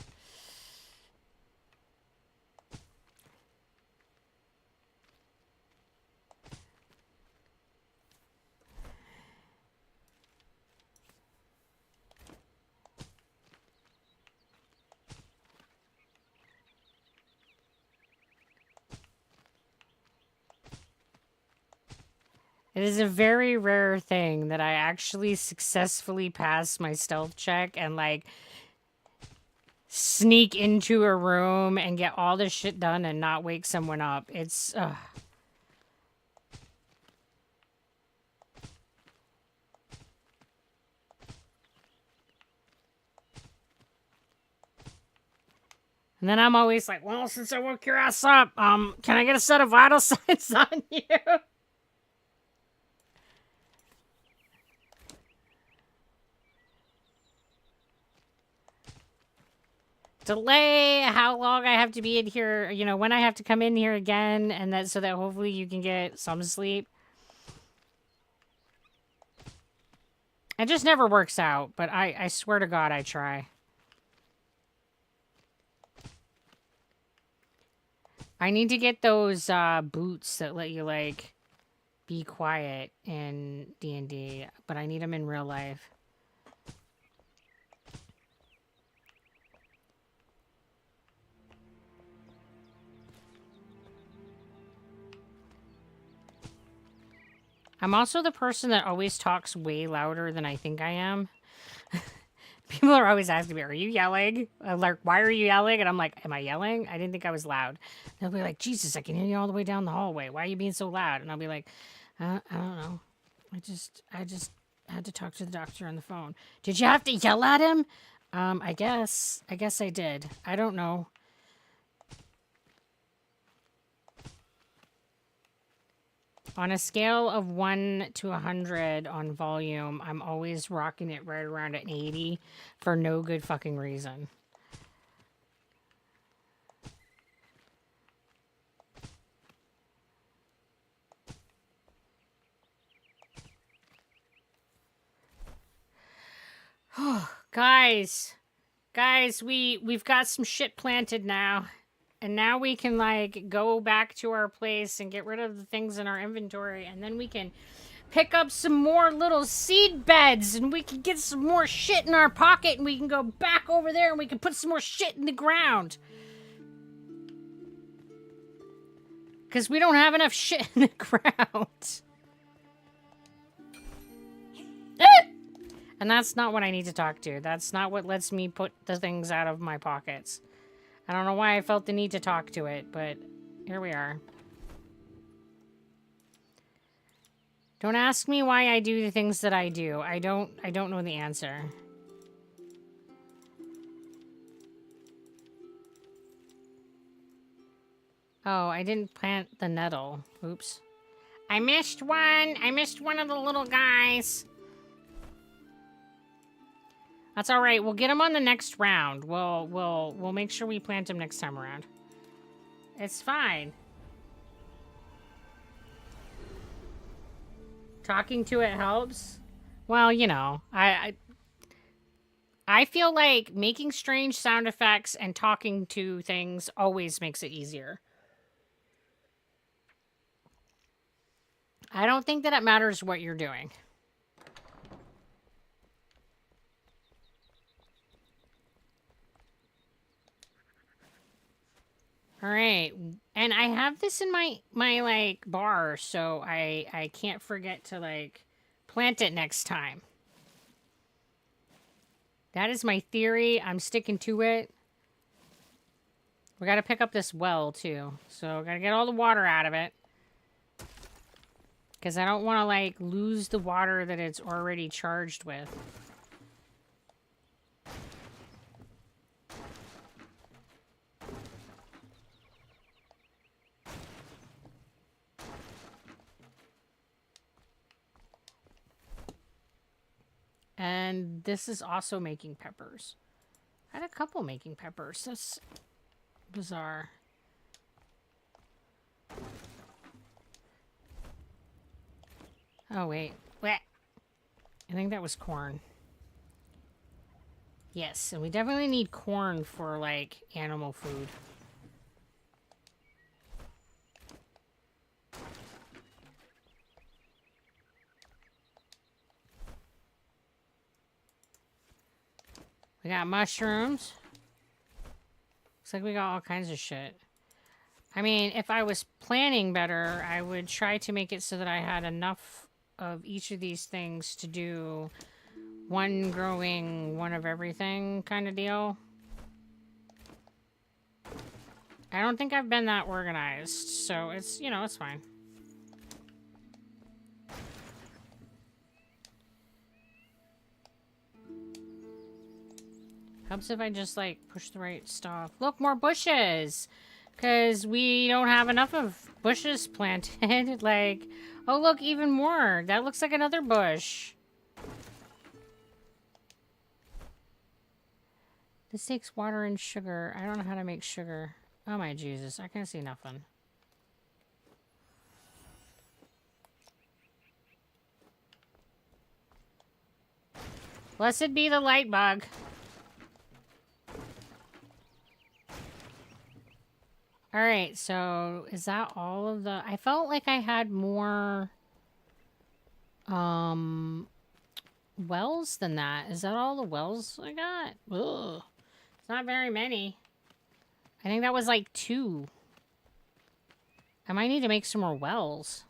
S1: It is a very rare thing that I actually successfully pass my stealth check and, like, sneak into a room and get all this shit done and not wake someone up. It's, And then I'm always like, well, since I woke your ass up, can I get a set of vital signs on you? Delay how long I have to be in here, you know, when I have to come in here again, and that so that hopefully you can get some sleep. It just never works out, but I swear to God I try. I need to get those boots that let you, like, be quiet in D&D, but I need them in real life. I'm also the person that always talks way louder than I think I am. People are always asking me, are you yelling? I'm like, why are you yelling? And I'm like, am I yelling? I didn't think I was loud. They'll be like, Jesus, I can hear you all the way down the hallway. Why are you being so loud? And I'll be like, I don't know. I just had to talk to the doctor on the phone. Did you have to yell at him? I guess I did. I don't know. On a scale of 1 to 100 on volume, I'm always rocking it right around an 80 for no good fucking reason. Guys, we've got some shit planted now. And now we can, like, go back to our place and get rid of the things in our inventory. And then we can pick up some more little seed beds. And we can get some more shit in our pocket. And we can go back over there and we can put some more shit in the ground. Because we don't have enough shit in the ground. And that's not what I need to talk to. That's not what lets me put the things out of my pockets. I don't know why I felt the need to talk to it, but here we are. Don't ask me why I do the things that I do. I don't know the answer. Oh, I didn't plant the nettle. Oops. I missed one. I missed one of the little guys. That's all right. We'll get him on the next round. We'll make sure we plant him next time around. It's fine. Talking to it helps. Well, you know, I feel like making strange sound effects and talking to things always makes it easier. I don't think that it matters what you're doing. All right. And I have this in my like bar, so I can't forget to like plant it next time. That is my theory. I'm sticking to it. We got to pick up this well too. So got to get all the water out of it. Cuz I don't want to like lose the water that it's already charged with. And this is also making peppers. I had a couple making peppers. That's bizarre. Oh, wait. Blech. I think that was corn. Yes, and we definitely need corn for, like, animal food. We got mushrooms. Looks like we got all kinds of shit. I mean, if I was planning better, I would try to make it so that I had enough of each of these things to do one growing, one of everything kind of deal. I don't think I've been that organized, so it's, you know, it's fine. Helps if I just, like, push the right stuff. Look, more bushes! Because we don't have enough of bushes planted. Like, oh, look, even more. That looks like another bush. This takes water and sugar. I don't know how to make sugar. Oh, my Jesus. I can't see nothing. Blessed be the light bug. All right, so is that all of the... I felt like I had more wells than that. Is that all the wells I got? Ugh. It's not very many. I think that was like 2. I might need to make some more wells.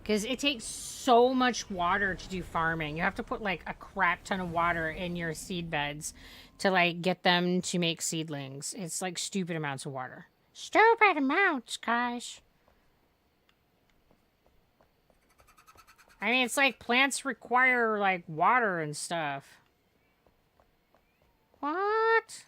S1: Because it takes so much water to do farming. You have to put like a crap ton of water in your seed beds to like get them to make seedlings. It's like stupid amounts of water. Stupid amounts, guys. I mean, it's like plants require like water and stuff. What?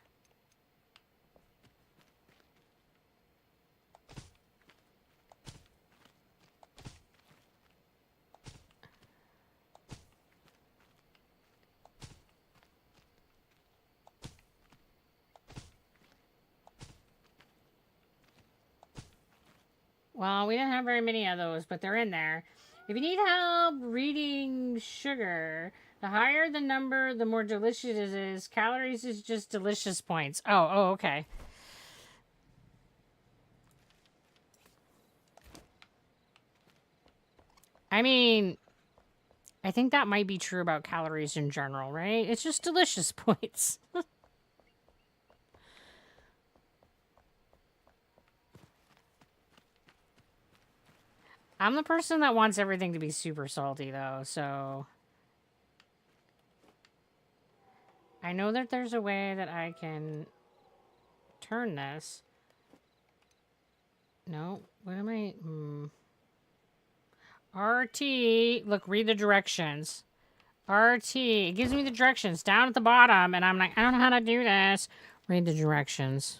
S1: Well, we didn't have very many of those, but they're in there. If you need help reading sugar, the higher the number, the more delicious it is. Calories is just delicious points. Oh, okay. I mean, I think that might be true about calories in general, right? It's just delicious points. I'm the person that wants everything to be super salty, though, so... I know that there's a way that I can turn this. No, what am I... RT. Look, read the directions. RT. It gives me the directions down at the bottom, and I'm like, I don't know how to do this. Read the directions.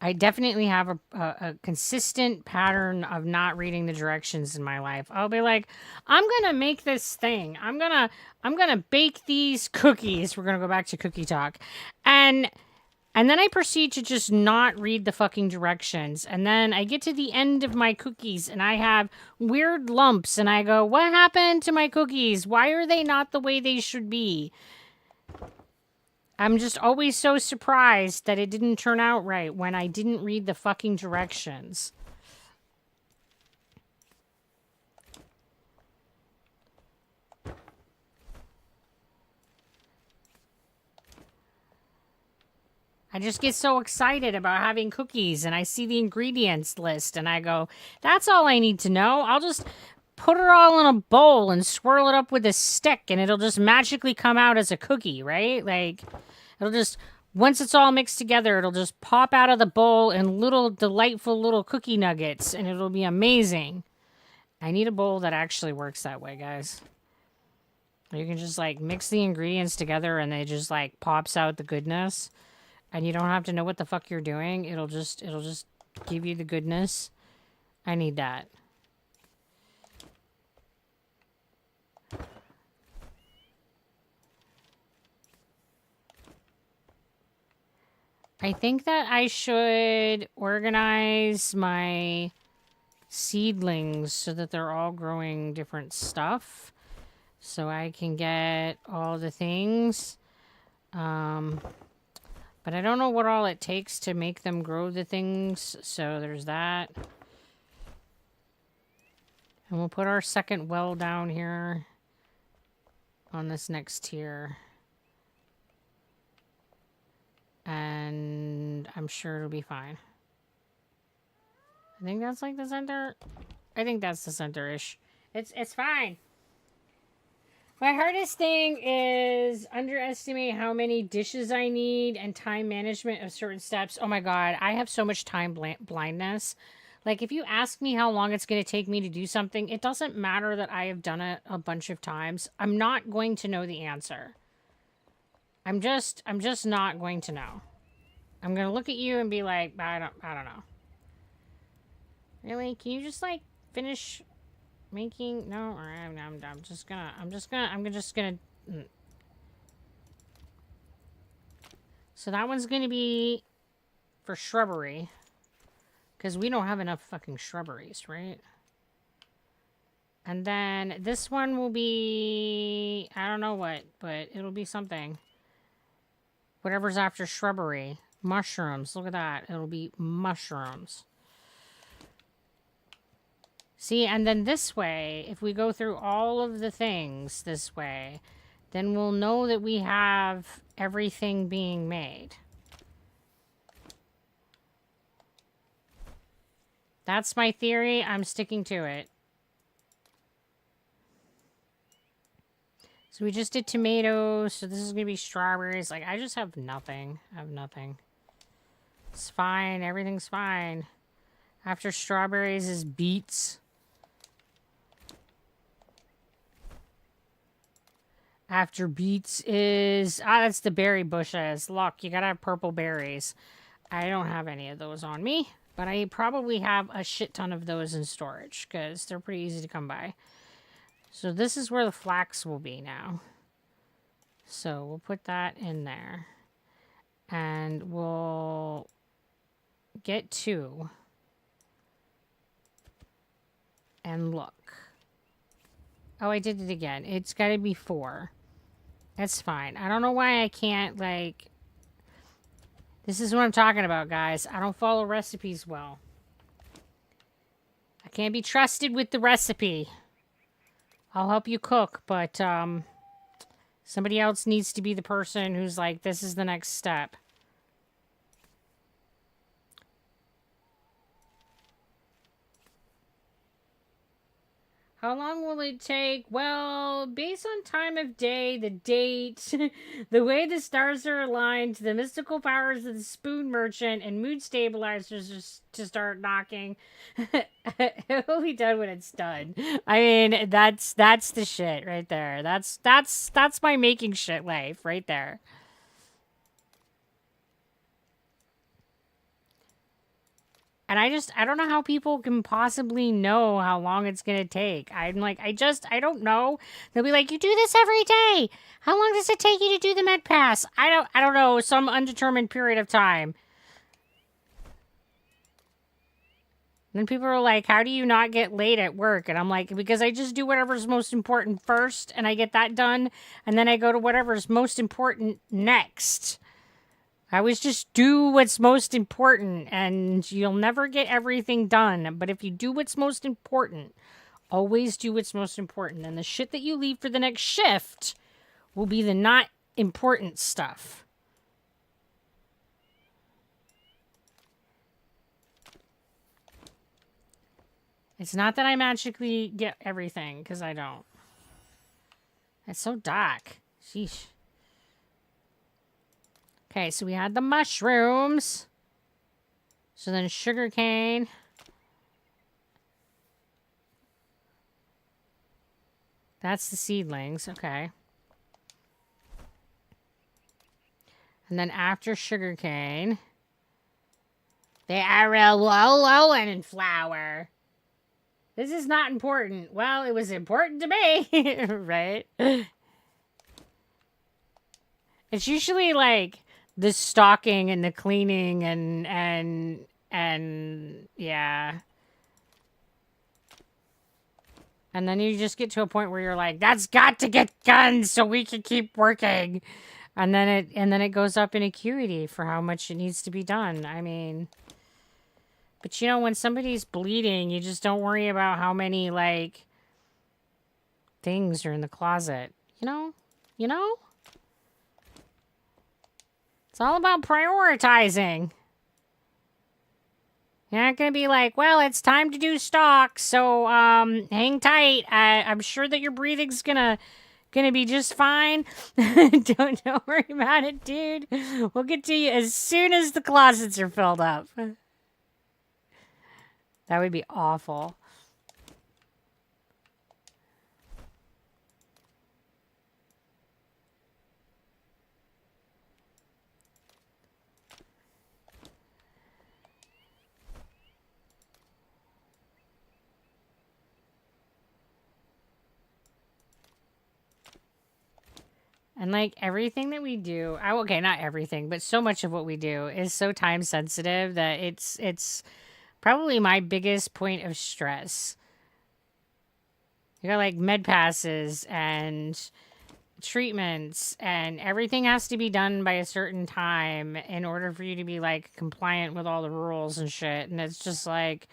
S1: I definitely have a consistent pattern of not reading the directions in my life. I'll be like, I'm gonna make this thing. I'm gonna bake these cookies. We're gonna go back to cookie talk, and then I proceed to just not read the fucking directions. And then I get to the end of my cookies and I have weird lumps, and I go, what happened to my cookies? Why are they not the way they should be? I'm just always so surprised that it didn't turn out right when I didn't read the fucking directions. I just get so excited about having cookies, and I see the ingredients list and I go, that's all I need to know. I'll just put it all in a bowl and swirl it up with a stick, and it'll just magically come out as a cookie, right? Like, it'll just, once it's all mixed together, it'll just pop out of the bowl in little delightful little cookie nuggets, and it'll be amazing. I need a bowl that actually works that way, guys. You can just like mix the ingredients together and they just like pops out the goodness. And you don't have to know what the fuck you're doing. It'll just give you the goodness. I need that. I think that I should organize my seedlings so that they're all growing different stuff. So I can get all the things. But I don't know what all it takes to make them grow the things. So there's that. And we'll put our second well down here on this next tier. And I'm sure it'll be fine. I think that's like the center. I think that's the center-ish. It's fine. My hardest thing is underestimate how many dishes I need and time management of certain steps. Oh my god, I have so much time blindness. Like, if you ask me how long it's going to take me to do something, it doesn't matter that I have done it a bunch of times. I'm not going to know the answer. I'm just not going to know. I'm going to look at you and be like, I don't know. Really? Can you just like finish making? No, or I'm just gonna. So that one's gonna be for shrubbery, because we don't have enough fucking shrubberies, right? And then this one will be, I don't know what, but it'll be something. Whatever's after shrubbery. Mushrooms. Look at that. It'll be mushrooms. See, and then this way, if we go through all of the things this way, then we'll know that we have everything being made. That's my theory. I'm sticking to it. So we just did tomatoes, so this is going to be strawberries. Like, I just have nothing. I have nothing. It's fine. Everything's fine. After strawberries is beets. After beets is... that's the berry bushes. Look, you gotta have purple berries. I don't have any of those on me, but I probably have a shit ton of those in storage, because they're pretty easy to come by. So this is where the flax will be now. So we'll put that in there. And we'll get 2. And look. Oh, I did it again. It's got to be 4. That's fine. I don't know why I can't, like... This is what I'm talking about, guys. I don't follow recipes well. I can't be trusted with the recipe. I'll help you cook, but, somebody else needs to be the person who's like, this is the next step. How long will it take? Well, based on time of day, the date, the way the stars are aligned, the mystical powers of the spoon merchant, and mood stabilizers just to start knocking, it'll be done when it's done. I mean, that's the shit right there. That's my making shit life right there. And I don't know how people can possibly know how long it's going to take. I'm like, I don't know. They'll be like, you do this every day. How long does it take you to do the med pass? I don't know. Some undetermined period of time. And then people are like, how do you not get late at work? And I'm like, because I just do whatever's most important first and I get that done. And then I go to whatever's most important next. I always just do what's most important, and you'll never get everything done. But if you do what's most important, always do what's most important. And the shit that you leave for the next shift will be the not important stuff. It's not that I magically get everything, because I don't. It's so dark. Sheesh. Okay, so we had the mushrooms. So then sugarcane. That's the seedlings. Okay. And then after sugarcane, the arrow and flour. This is not important. Well, it was important to me, right? It's usually like the stocking and the cleaning and yeah. And then you just get to a point where you're like, that's got to get done so we can keep working. And then it goes up in acuity for how much it needs to be done. I mean, but you know, when somebody's bleeding, you just don't worry about how many like things are in the closet. You know? You know? It's all about prioritizing. You're not going to be like, well, it's time to do stock, so hang tight. I'm sure that your breathing's gonna be just fine. Don't worry about it, dude. We'll get to you as soon as the closets are filled up. That would be awful. And like everything that we do, okay, not everything, but so much of what we do is so time sensitive that it's probably my biggest point of stress. You got like med passes and treatments, and everything has to be done by a certain time in order for you to be like compliant with all the rules and shit. And it's just like,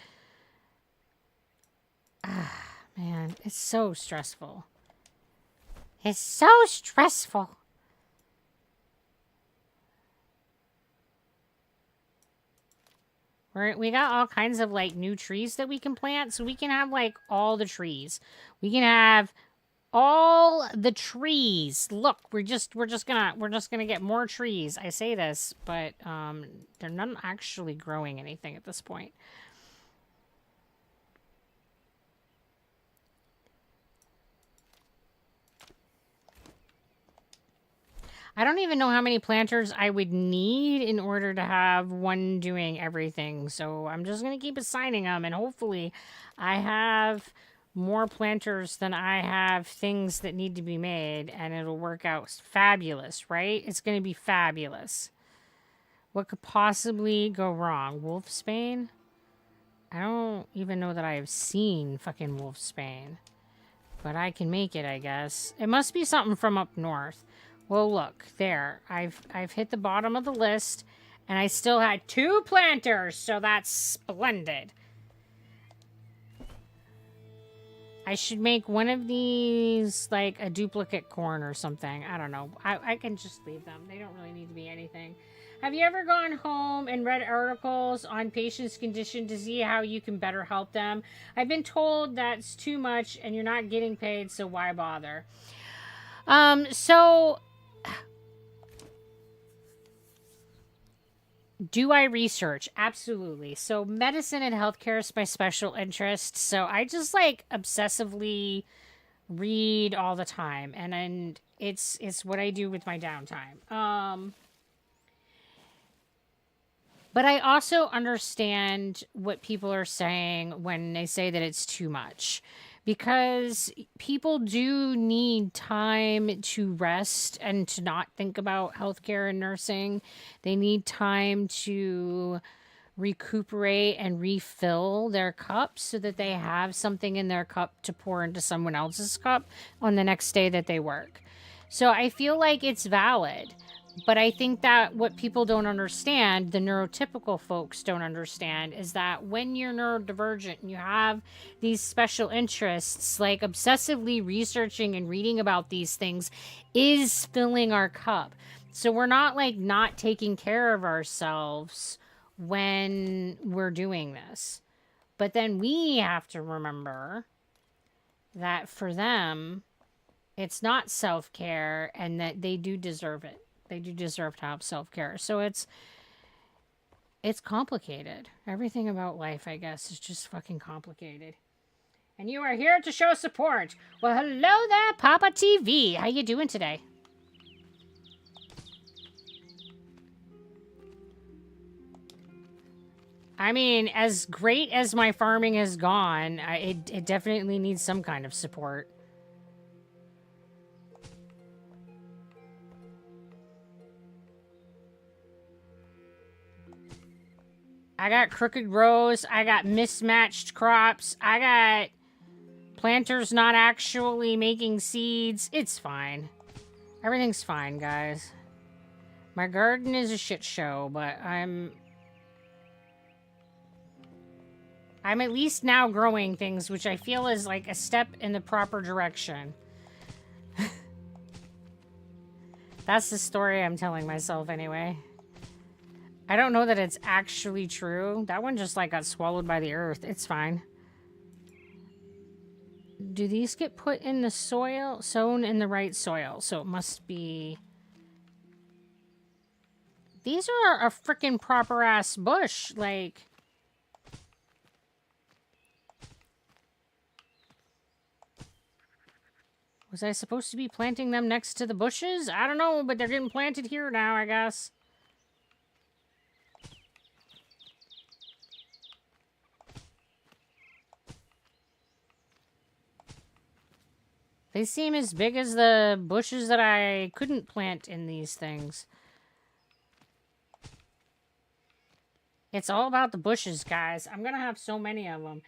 S1: man, it's so stressful. It's so stressful. We got all kinds of like new trees that we can plant, so we can have like all the trees. We can have all the trees. Look, we're just gonna get more trees. I say this, but they're not actually growing anything at this point. I don't even know how many planters I would need in order to have one doing everything. So I'm just going to keep assigning them, and hopefully I have more planters than I have things that need to be made, and it'll work out fabulous, right? It's going to be fabulous. What could possibly go wrong? Wolfsbane? I don't even know that I have seen fucking Wolfsbane. But I can make it, I guess. It must be something from up north. Well, look, there. I've hit the bottom of the list, and I still had 2 planters, so that's splendid. I should make one of these, like, a duplicate corn or something. I don't know. I can just leave them. They don't really need to be anything. Have you ever gone home and read articles on patients' condition to see how you can better help them? I've been told that's too much and you're not getting paid, so why bother? So do I research? Absolutely. So medicine and healthcare is my special interest. So I just like obsessively read all the time, and it's what I do with my downtime. But I also understand what people are saying when they say that it's too much, because people do need time to rest and to not think about healthcare and nursing. They need time to recuperate and refill their cup so that they have something in their cup to pour into someone else's cup on the next day that they work. So I feel like it's valid. But I think that what people don't understand, the neurotypical folks don't understand, is that when you're neurodivergent and you have these special interests, like obsessively researching and reading about these things is filling our cup. So we're not like not taking care of ourselves when we're doing this. But then we have to remember that for them, it's not self-care and that they do deserve it. They do deserve to have self-care. So it's complicated. Everything about life, I guess, is just fucking complicated. And you are here to show support. Well, hello there, Papa TV. How you doing today? I mean, as great as my farming has gone, it definitely needs some kind of support. I got crooked rows. I got mismatched crops. I got planters not actually making seeds. It's fine. Everything's fine, guys. My garden is a shit show, but I'm at least now growing things, which I feel is like a step in the proper direction. That's the story I'm telling myself anyway. I don't know that it's actually true. That one just like got swallowed by the earth. It's fine. Do these get put in the soil? Sown in the right soil. So it must be... These are a freaking proper ass bush. Like... Was I supposed to be planting them next to the bushes? I don't know, but they're getting planted here now, I guess. They seem as big as the bushes that I couldn't plant in these things. It's all about the bushes, guys. I'm gonna have so many of them.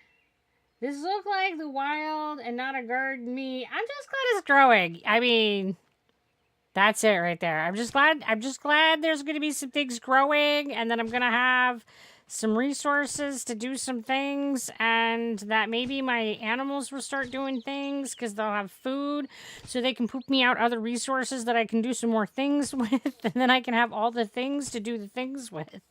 S1: This look like the wild and not a garden me. I'm just glad it's growing. I mean, that's it right there. I'm just glad there's gonna be some things growing, and then I'm gonna have some resources to do some things, and that maybe my animals will start doing things because they'll have food, so they can poop me out other resources that I can do some more things with, and then I can have all the things to do the things with.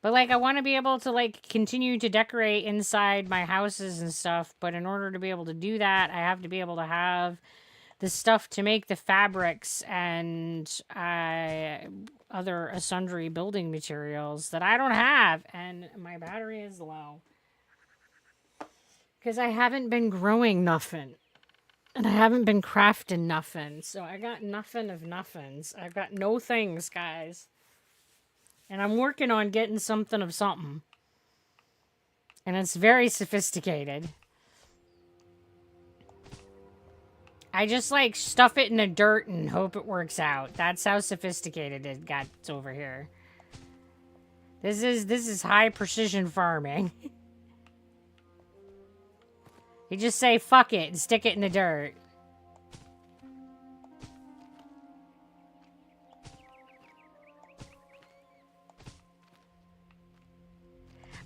S1: But, like, I want to be able to, like, continue to decorate inside my houses and stuff. But in order to be able to do that, I have to be able to have the stuff to make the fabrics and other sundry building materials that I don't have. And my battery is low. Because I haven't been growing nothing. And I haven't been crafting nothing. So I got nothing of nothings. I've got no things, guys. And I'm working on getting something of something. And it's very sophisticated. I just like stuff it in the dirt and hope it works out. That's how sophisticated it got over here. This is high precision farming. You just say fuck it and stick it in the dirt.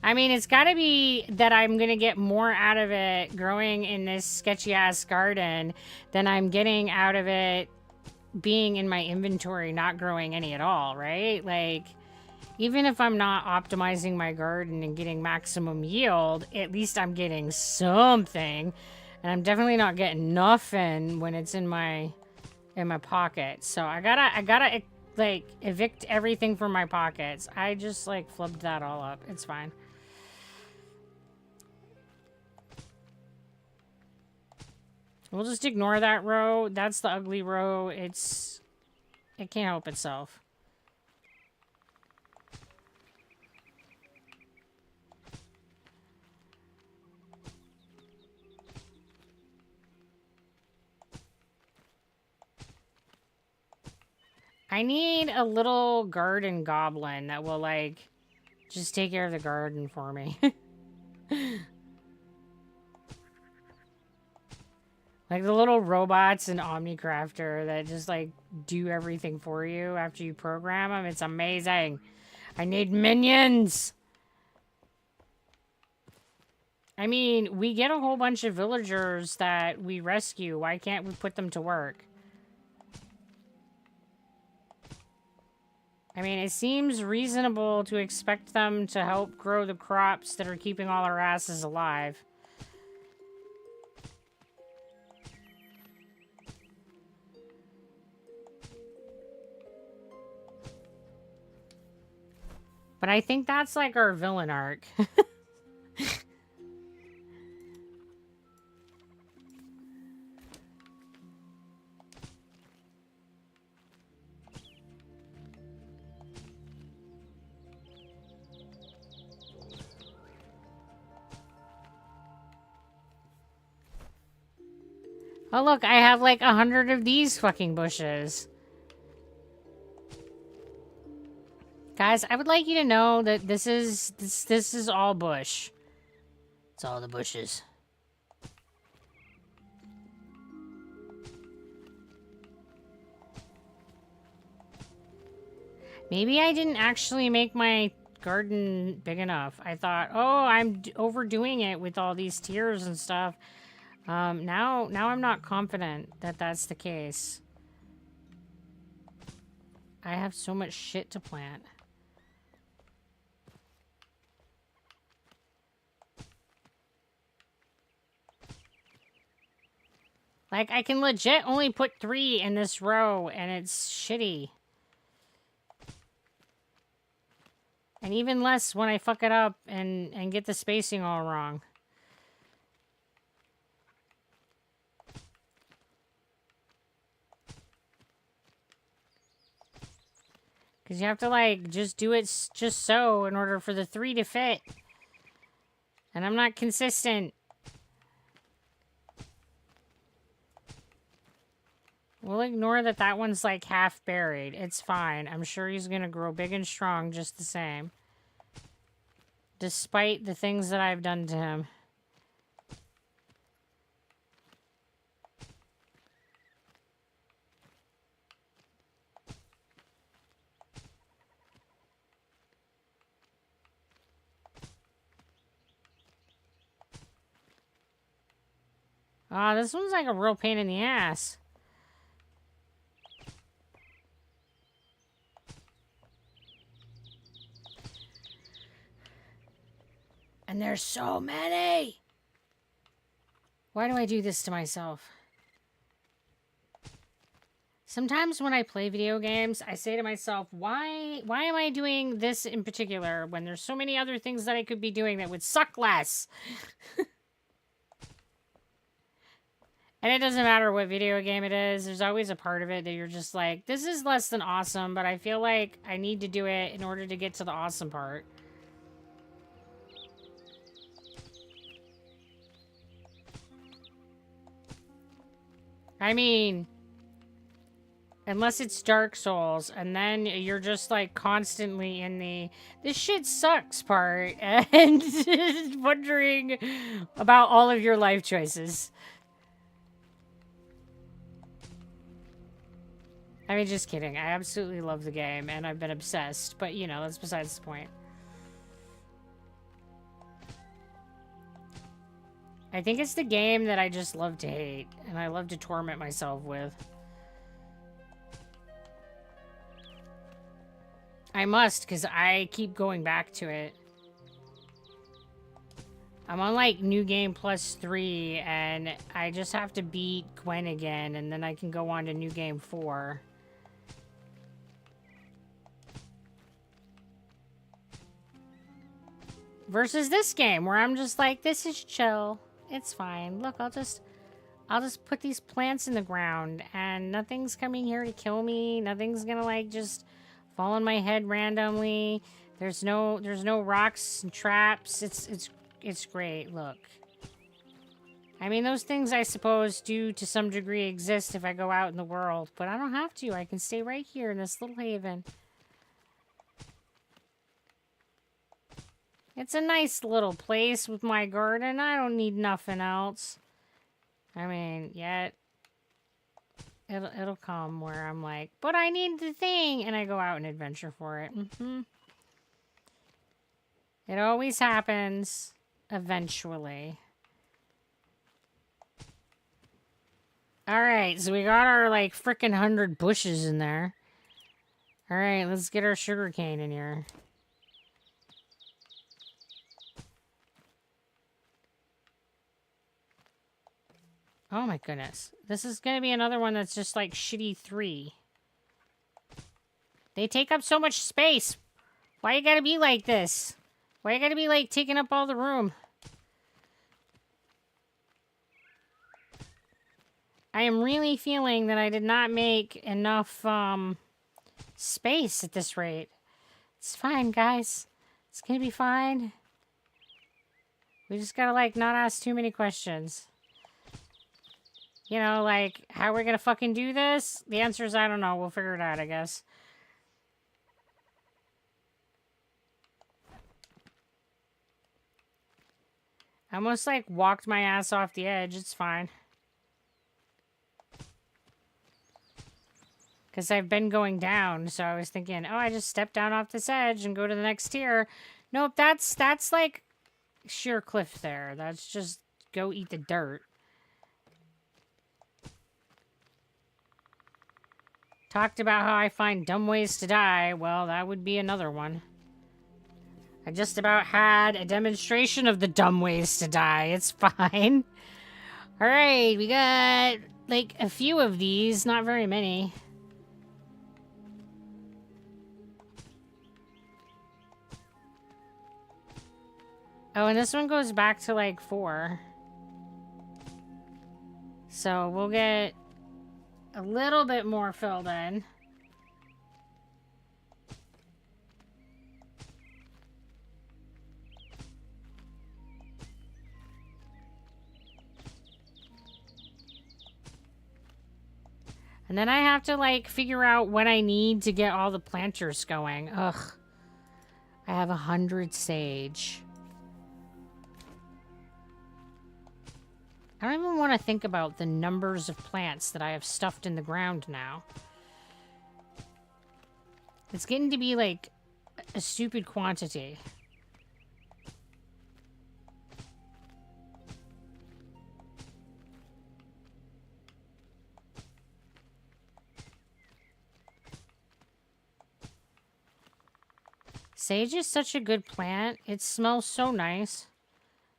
S1: I mean, it's got to be that I'm going to get more out of it growing in this sketchy-ass garden than I'm getting out of it being in my inventory not growing any at all, right? Like, even if I'm not optimizing my garden and getting maximum yield, at least I'm getting something. And I'm definitely not getting nothing when it's in my pocket. So I gotta like evict everything from my pockets. I just like flipped that all up. It's fine. We'll just ignore that row. That's the ugly row. It can't help itself. I need a little garden goblin that will, like, just take care of the garden for me. Like the little robots in Omnicrafter that just, like, do everything for you after you program them. It's amazing. I need minions! I mean, we get a whole bunch of villagers that we rescue. Why can't we put them to work? I mean, it seems reasonable to expect them to help grow the crops that are keeping all our asses alive. But I think that's like our villain arc. Oh, look, I have like 100 of these fucking bushes. Guys, I would like you to know that this is all bush. It's all the bushes. Maybe I didn't actually make my garden big enough. I thought, oh, I'm overdoing it with all these tiers and stuff. Now I'm not confident that that's the case. I have so much shit to plant. Like, I can legit only put 3 in this row, and it's shitty. And even less when I fuck it up and get the spacing all wrong. Because you have to, like, just do it just so in order for the 3 to fit. And I'm not consistent. We'll ignore that that one's, like, half buried. It's fine. I'm sure he's going to grow big and strong just the same. Despite the things that I've done to him. Ah, this one's like a real pain in the ass. And there's so many! Why do I do this to myself? Sometimes when I play video games, I say to myself, why am I doing this in particular when there's so many other things that I could be doing that would suck less? And it doesn't matter what video game it is, there's always a part of it that you're just like, this is less than awesome, but I feel like I need to do it in order to get to the awesome part. I mean, unless it's Dark Souls, and then you're just like constantly in the this shit sucks part and wondering about all of your life choices. I mean, just kidding. I absolutely love the game and I've been obsessed, but you know, that's besides the point. I think it's the game that I just love to hate and I love to torment myself with. I must, because I keep going back to it. I'm on, like, New Game Plus 3, and I just have to beat Gwen again, and then I can go on to New Game 4. Versus this game, where I'm just like, this is chill. It's fine. Look, I'll just put these plants in the ground, and nothing's coming here to kill me. Nothing's gonna, like, just fall on my head randomly. There's no rocks and traps. It's great. Look. I mean, those things, I suppose, do to some degree exist if I go out in the world, but I don't have to. I can stay right here in this little haven. It's a nice little place with my garden. I don't need nothing else. I mean, yet it'll come where I'm like, but I need the thing, and I go out and adventure for it. It always happens eventually. Alright, so we got our, like, frickin' 100 bushes in there. Alright, let's get our sugarcane in here. Oh my goodness. This is gonna be another one that's just, like, shitty 3. They take up so much space. Why you gotta be like this? Why you gotta be, like, taking up all the room? I am really feeling that I did not make enough, space at this rate. It's fine, guys. It's gonna be fine. We just gotta, like, not ask too many questions. You know, like, how we're gonna fucking do this? The answer is, I don't know. We'll figure it out, I guess. I almost, like, walked my ass off the edge. It's fine. Because I've been going down, so I was thinking, oh, I just step down off this edge and go to the next tier. Nope, that's like sheer cliff there. That's just go eat the dirt. Talked about how I find dumb ways to die. Well, that would be another one. I just about had a demonstration of the dumb ways to die. It's fine. Alright, we got like a few of these, not very many. Oh, and this one goes back to like 4. So we'll get a little bit more filled in. And then I have to, like, figure out what I need to get all the planters going. Ugh. I have 100 sage. I don't even want to think about the numbers of plants that I have stuffed in the ground now. It's getting to be, like, a stupid quantity. Sage is such a good plant. It smells so nice.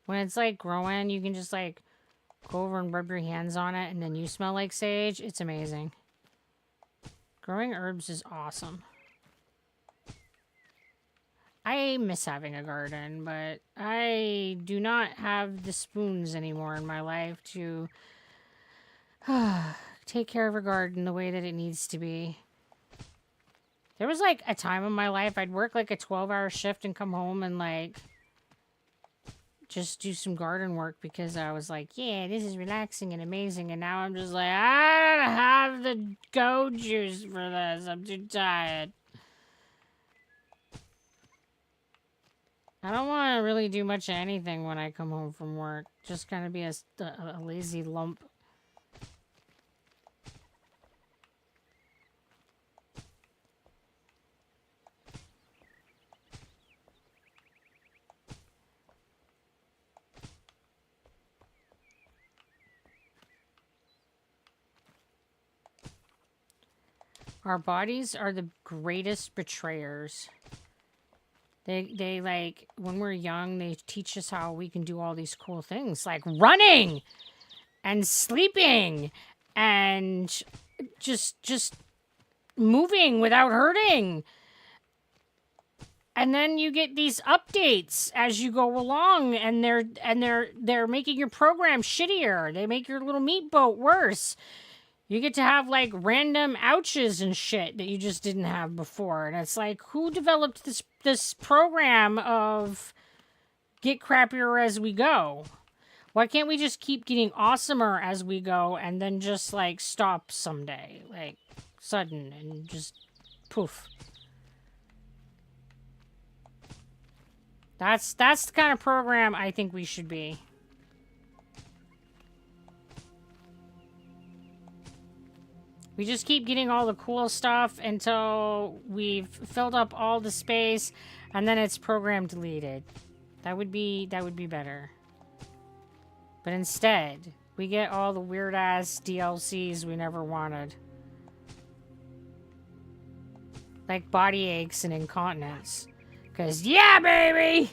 S1: When it's, like, growing, you can just, like, go over and rub your hands on it, and then you smell like sage. It's amazing. Growing herbs is awesome. I miss having a garden, but I do not have the spoons anymore in my life to take care of a garden the way that it needs to be. There was, like, a time in my life I'd work, like, a 12-hour shift and come home and, like, just do some garden work because I was like, yeah, this is relaxing and amazing. And now I'm just like, I don't have the go juice for this. I'm too tired. I don't want to really do much of anything when I come home from work. Just kind of be a lazy lump. Our bodies are the greatest betrayers. They like, when we're young, they teach us how we can do all these cool things, like running and sleeping and just moving without hurting. And then you get these updates as you go along, and they're making your program shittier. They make your little meat boat worse. You get to have like random ouches and shit that you just didn't have before. And it's like, who developed this program of get crappier as we go? Why can't we just keep getting awesomer as we go and then just like stop someday? Like sudden and just poof. That's the kind of program I think we should be. We just keep getting all the cool stuff until we've filled up all the space, and then it's program deleted. That would be better. But instead, we get all the weird-ass DLCs we never wanted. Like body aches and incontinence. 'Cause yeah, baby!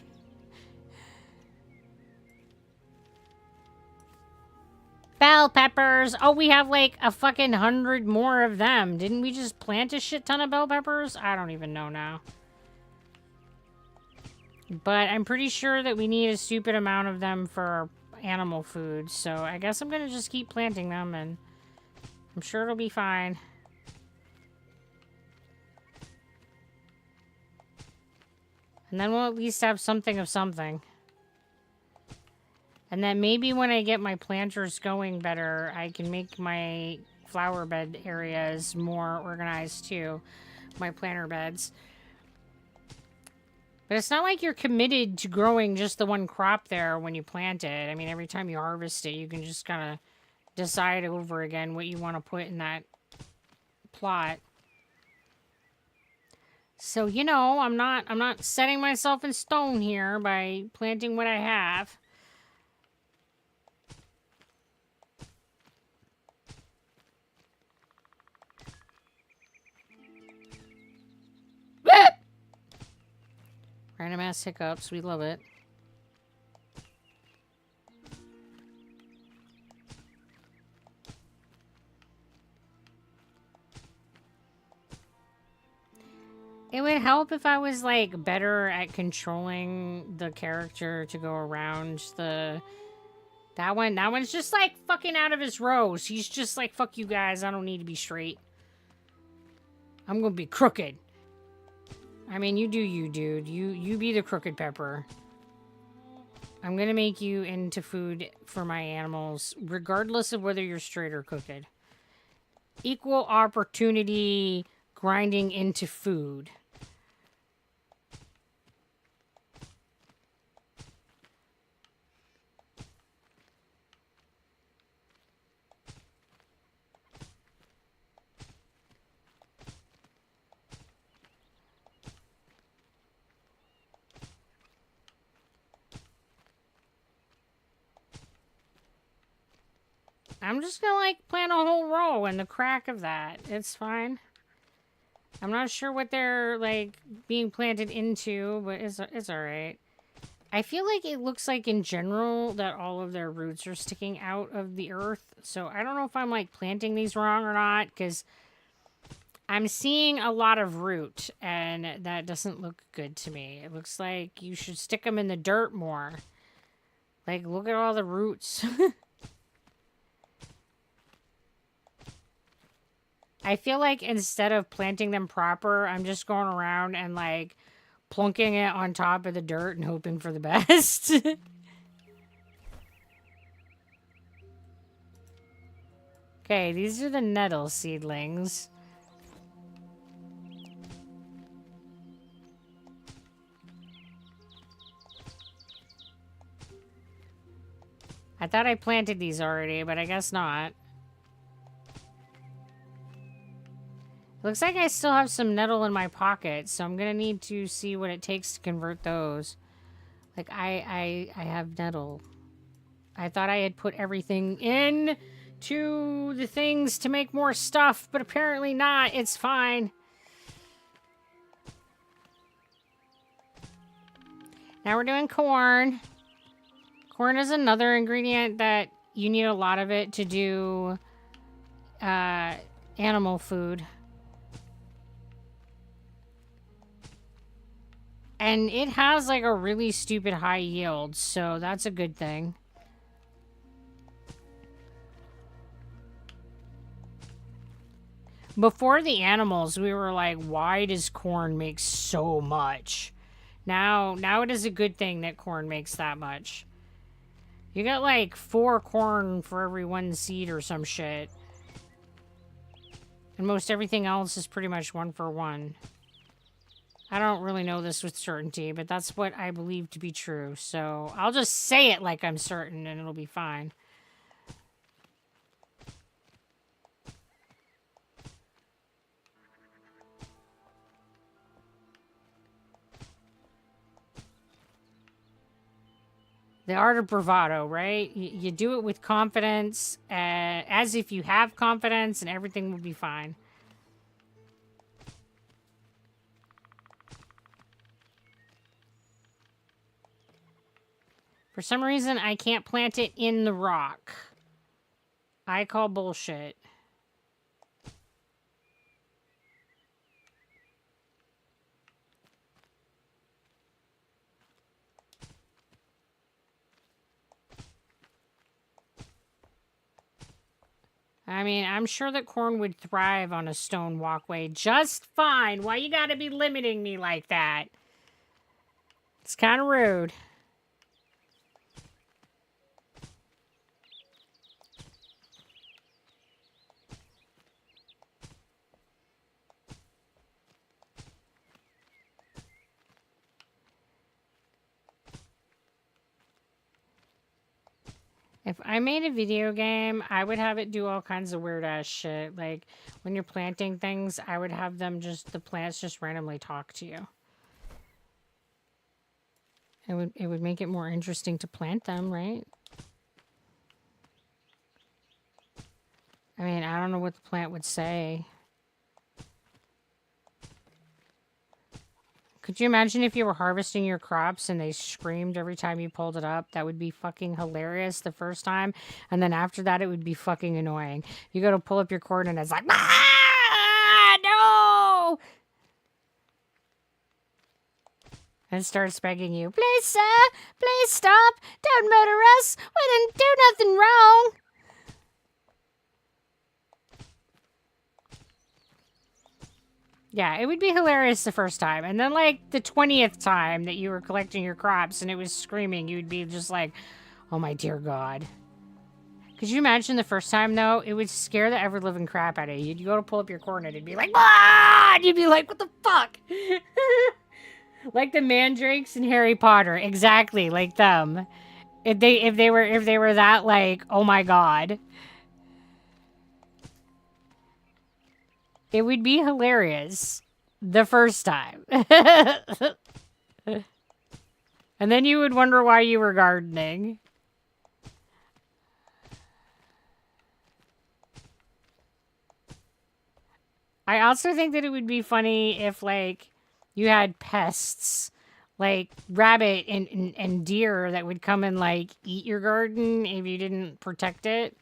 S1: Bell peppers. Oh, we have like a fucking 100 more of them. Didn't we just plant a shit ton of bell peppers? I don't even know now. But I'm pretty sure that we need a stupid amount of them for animal food. So I guess I'm gonna just keep planting them, and I'm sure it'll be fine. And then we'll at least have something of something. And then maybe when I get my planters going better, I can make my flower bed areas more organized too. My planter beds. But it's not like you're committed to growing just the one crop there when you plant it. I mean, every time you harvest it, you can just kind of decide over again what you want to put in that plot. So, you know, I'm not setting myself in stone here by planting what I have. Random ass hiccups, we love it. It would help if I was, like, better at controlling the character to go around the... That one's just, like, fucking out of his rows. He's just like, fuck you guys, I don't need to be straight. I'm gonna be crooked. I mean, you do you, dude. You be the crooked pepper. I'm gonna make you into food for my animals, regardless of whether you're straight or crooked. Equal opportunity grinding into food. I'm just gonna, like, plant a whole row in the crack of that. It's fine. I'm not sure what they're, like, being planted into, but it's alright. I feel like it looks like, in general, that all of their roots are sticking out of the earth. So I don't know if I'm, like, planting these wrong or not, because I'm seeing a lot of root, and that doesn't look good to me. It looks like you should stick them in the dirt more. Like, look at all the roots. I feel like instead of planting them proper, I'm just going around and, like, plunking it on top of the dirt and hoping for the best. Okay, these are the nettle seedlings. I thought I planted these already, but I guess not. Looks like I still have some nettle in my pocket, so I'm gonna need to see what it takes to convert those. Like, I have nettle. I thought I had put everything in. to the things to make more stuff, but apparently not. It's fine. Now we're doing corn. Corn is another ingredient that you need a lot of it to do animal food. And it has like a really stupid high yield, so that's a good thing. Before the animals, we were like, why does corn make so much? Now it is a good thing that corn makes that much. You got like 4 corn for every 1 seed or some shit. And most everything else is pretty much 1 for 1. I don't really know this with certainty, but that's what I believe to be true. So I'll just say it like I'm certain and it'll be fine. The art of bravado, right? You do it with confidence, as if you have confidence, and everything will be fine. For some reason, I can't plant it in the rock. I call bullshit. I mean, I'm sure that corn would thrive on a stone walkway just fine. Why you gotta be limiting me like that? It's kind of rude. If I made a video game, I would have it do all kinds of weird ass shit. Like when you're planting things, I would have them the plants just randomly talk to you. It would make it more interesting to plant them, right? I mean, I don't know what the plant would say. Could you imagine if you were harvesting your crops and they screamed every time you pulled it up? That would be fucking hilarious the first time. And then after that, it would be fucking annoying. You go to pull up your corn and it's like, ah, no! And starts begging you, please, sir, please stop. Don't murder us. We didn't do nothing wrong. Yeah, it would be hilarious the first time. And then, like, the 20th time that you were collecting your crops and it was screaming, you'd be just like, oh my dear God. Could you imagine the first time, though? It would scare the ever-living crap out of you. You'd go to pull up your corn and it'd be like, ah! And you'd be like, what the fuck? Like the mandrakes in Harry Potter. Exactly, like them. If they were that, like, oh my God. It would be hilarious the first time. And then you would wonder why you were gardening. I also think that it would be funny if, like, you had pests, like rabbit and deer that would come and, like, eat your garden if you didn't protect it.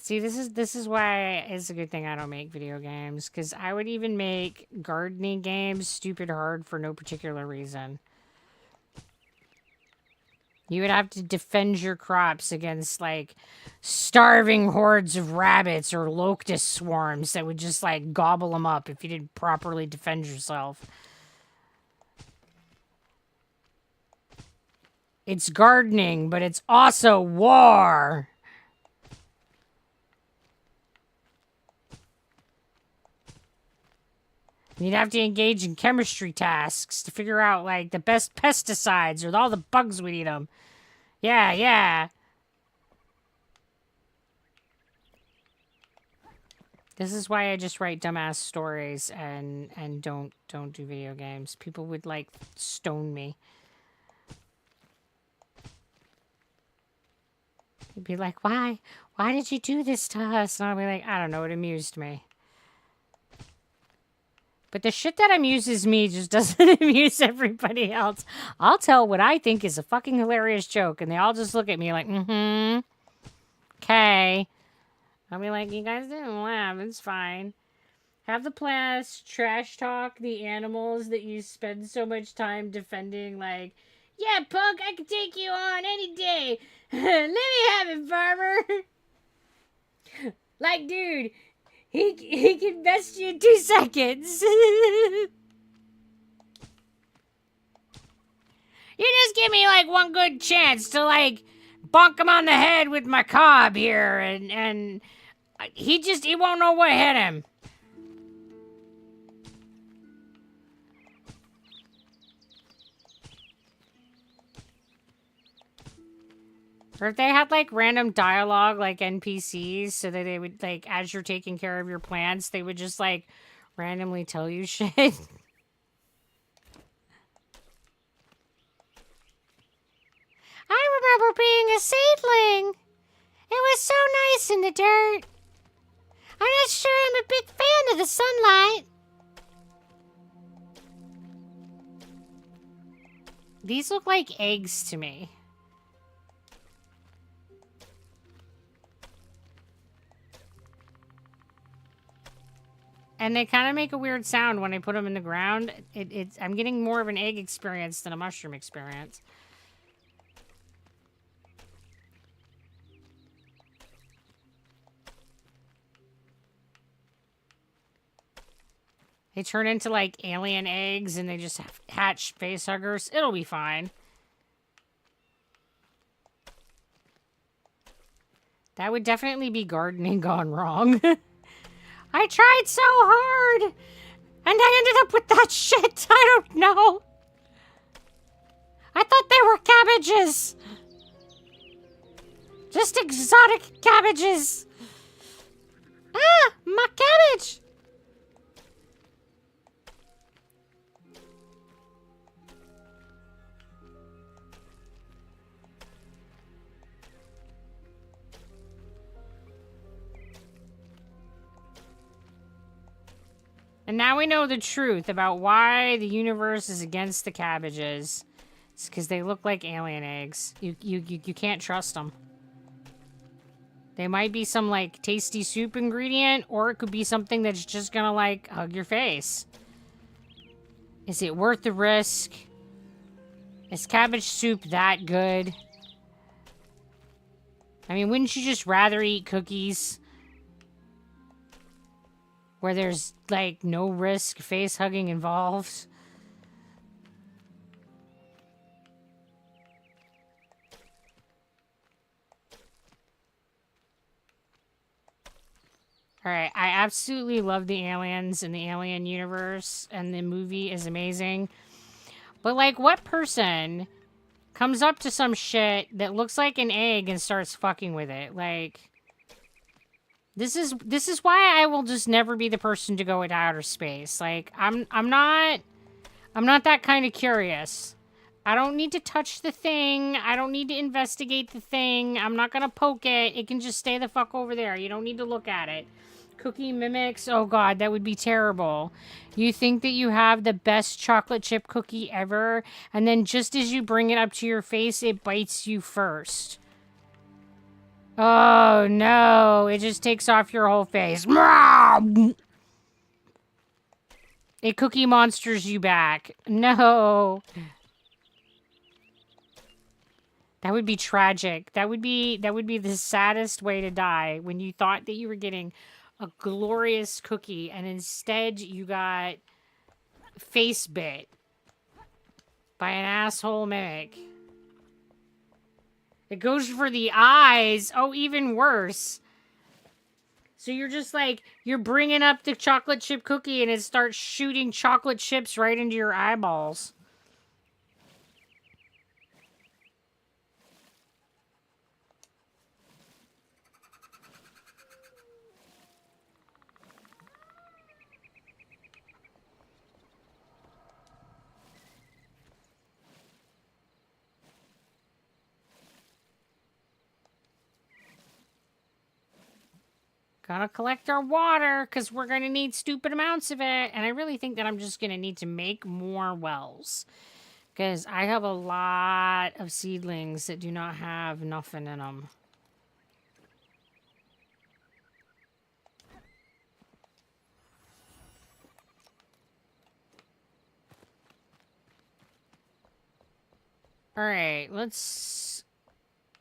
S1: See, this is why it's a good thing I don't make video games, because I would even make gardening games stupid hard for no particular reason. You would have to defend your crops against, like, starving hordes of rabbits or locust swarms that would just, like, gobble them up if you didn't properly defend yourself. It's gardening, but it's also war. You'd have to engage in chemistry tasks to figure out, like, the best pesticides or all the bugs would eat them. Yeah, yeah. This is why I just write dumbass stories and don't do video games. People would, like, stone me. He'd be like, why? Why did you do this to us? And I'll be like, I don't know. It amused me. But the shit that amuses me just doesn't amuse everybody else. I'll tell what I think is a fucking hilarious joke, and they all just look at me like, mm-hmm. Okay. I'll be like, you guys didn't laugh. It's fine. Have the plans trash talk the animals that you spend so much time defending, like, yeah, punk, I can take you on any day. Let me have it, farmer. Like, dude, he can best you in 2 seconds. You just give me, like, one good chance to, like, bonk him on the head with my cob here, and he won't know what hit him. Or if they had, like, random dialogue, like NPCs, so that they would, like, as you're taking care of your plants, they would just, like, randomly tell you shit. I remember being a seedling. It was so nice in the dirt. I'm not sure I'm a big fan of the sunlight. These look like eggs to me. And they kind of make a weird sound when I put them in the ground. I'm getting more of an egg experience than a mushroom experience. They turn into, like, alien eggs and they just hatch facehuggers. It'll be fine. That would definitely be gardening gone wrong. I tried so hard! And I ended up with that shit! I don't know! I thought they were cabbages! Just exotic cabbages! Ah! My cabbage! And now we know the truth about why the universe is against the cabbages. It's because they look like alien eggs. You can't trust them. They might be some, like, tasty soup ingredient, or it could be something that's just gonna, like, hug your face. Is it worth the risk? Is cabbage soup that good? I mean, wouldn't you just rather eat cookies? Where there's, like, no risk face hugging involved? Alright, I absolutely love the aliens in the Alien universe, and the movie is amazing. But, like, what person comes up to some shit that looks like an egg and starts fucking with it? Like, this is why I will just never be the person to go into outer space. Like, I'm not that kind of curious. I don't need to touch the thing. I don't need to investigate the thing. I'm not gonna poke it. It can just stay the fuck over there. You don't need to look at it. Cookie mimics? Oh god, that would be terrible. You think that you have the best chocolate chip cookie ever, and then just as you bring it up to your face, it bites you first. Oh no, it just takes off your whole face. It cookie monsters you back. No. That would be tragic. That would be the saddest way to die, when you thought that you were getting a glorious cookie and instead you got face bit by an asshole mimic. It goes for the eyes. Oh, even worse. So you're just like, you're bringing up the chocolate chip cookie and it starts shooting chocolate chips right into your eyeballs. Gotta collect our water because we're gonna need stupid amounts of it. And I really think that I'm just gonna need to make more wells because I have a lot of seedlings that do not have nothing in them. All right, let's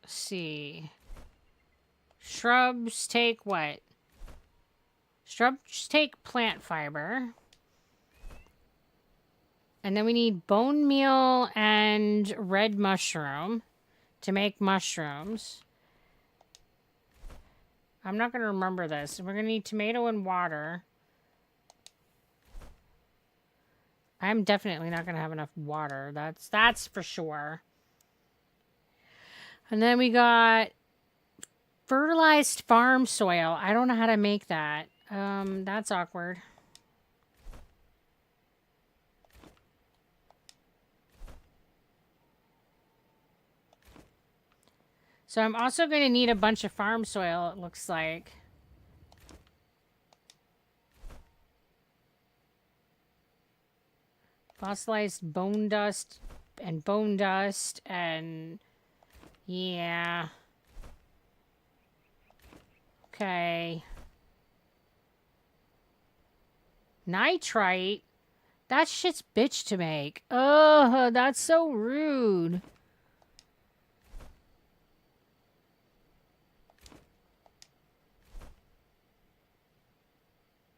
S1: see. Shrubs take what? Shrubs take plant fiber. And then we need bone meal and red mushroom to make mushrooms. I'm not going to remember this. We're going to need tomato and water. I'm definitely not going to have enough water. That's for sure. And then we got fertilized farm soil. I don't know how to make that. That's awkward. So I'm also going to need a bunch of farm soil, it looks like. Fossilized bone dust and yeah. Okay. Nitrite? That shit's bitch to make. Ugh, that's so rude.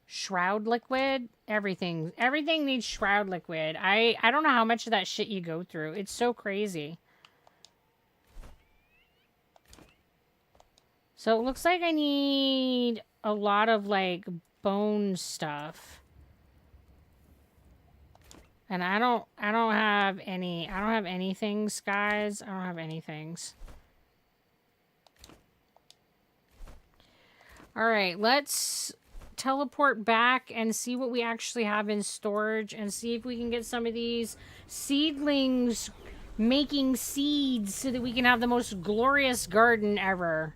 S1: Shroud liquid? Everything needs shroud liquid. I don't know how much of that shit you go through. It's so crazy. So it looks like I need a lot of like bone stuff. And I don't have anything, guys. I don't have anything. All right, let's teleport back and see what we actually have in storage and see if we can get some of these seedlings making seeds so that we can have the most glorious garden ever.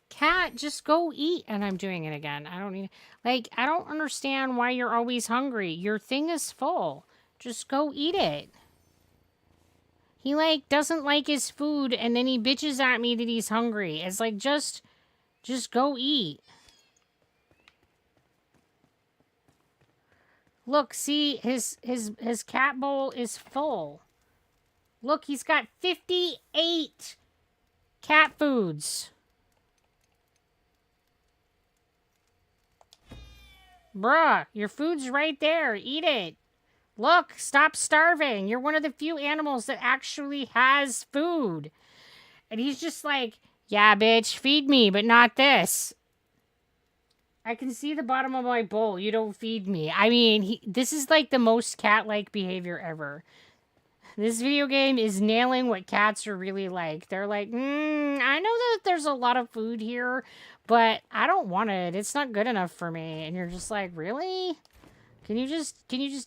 S1: Cat, just go eat. And I'm doing it again. I don't need... Like, I don't understand why you're always hungry. Your thing is full. Just go eat it. He, like, doesn't like his food, and then he bitches at me that he's hungry. It's like, just go eat. Look, see, his cat bowl is full. Look, he's got 58 cat foods. Bruh, your food's right there. Eat it. Look, stop starving. You're one of the few animals that actually has food. And he's just like, yeah, bitch, feed me, but not this. I can see the bottom of my bowl. You don't feed me. I mean, this is like the most cat-like behavior ever. This video game is nailing what cats are really like. They're like, I know that there's a lot of food here, but I don't want it. It's not good enough for me. And you're just like, really? Can you just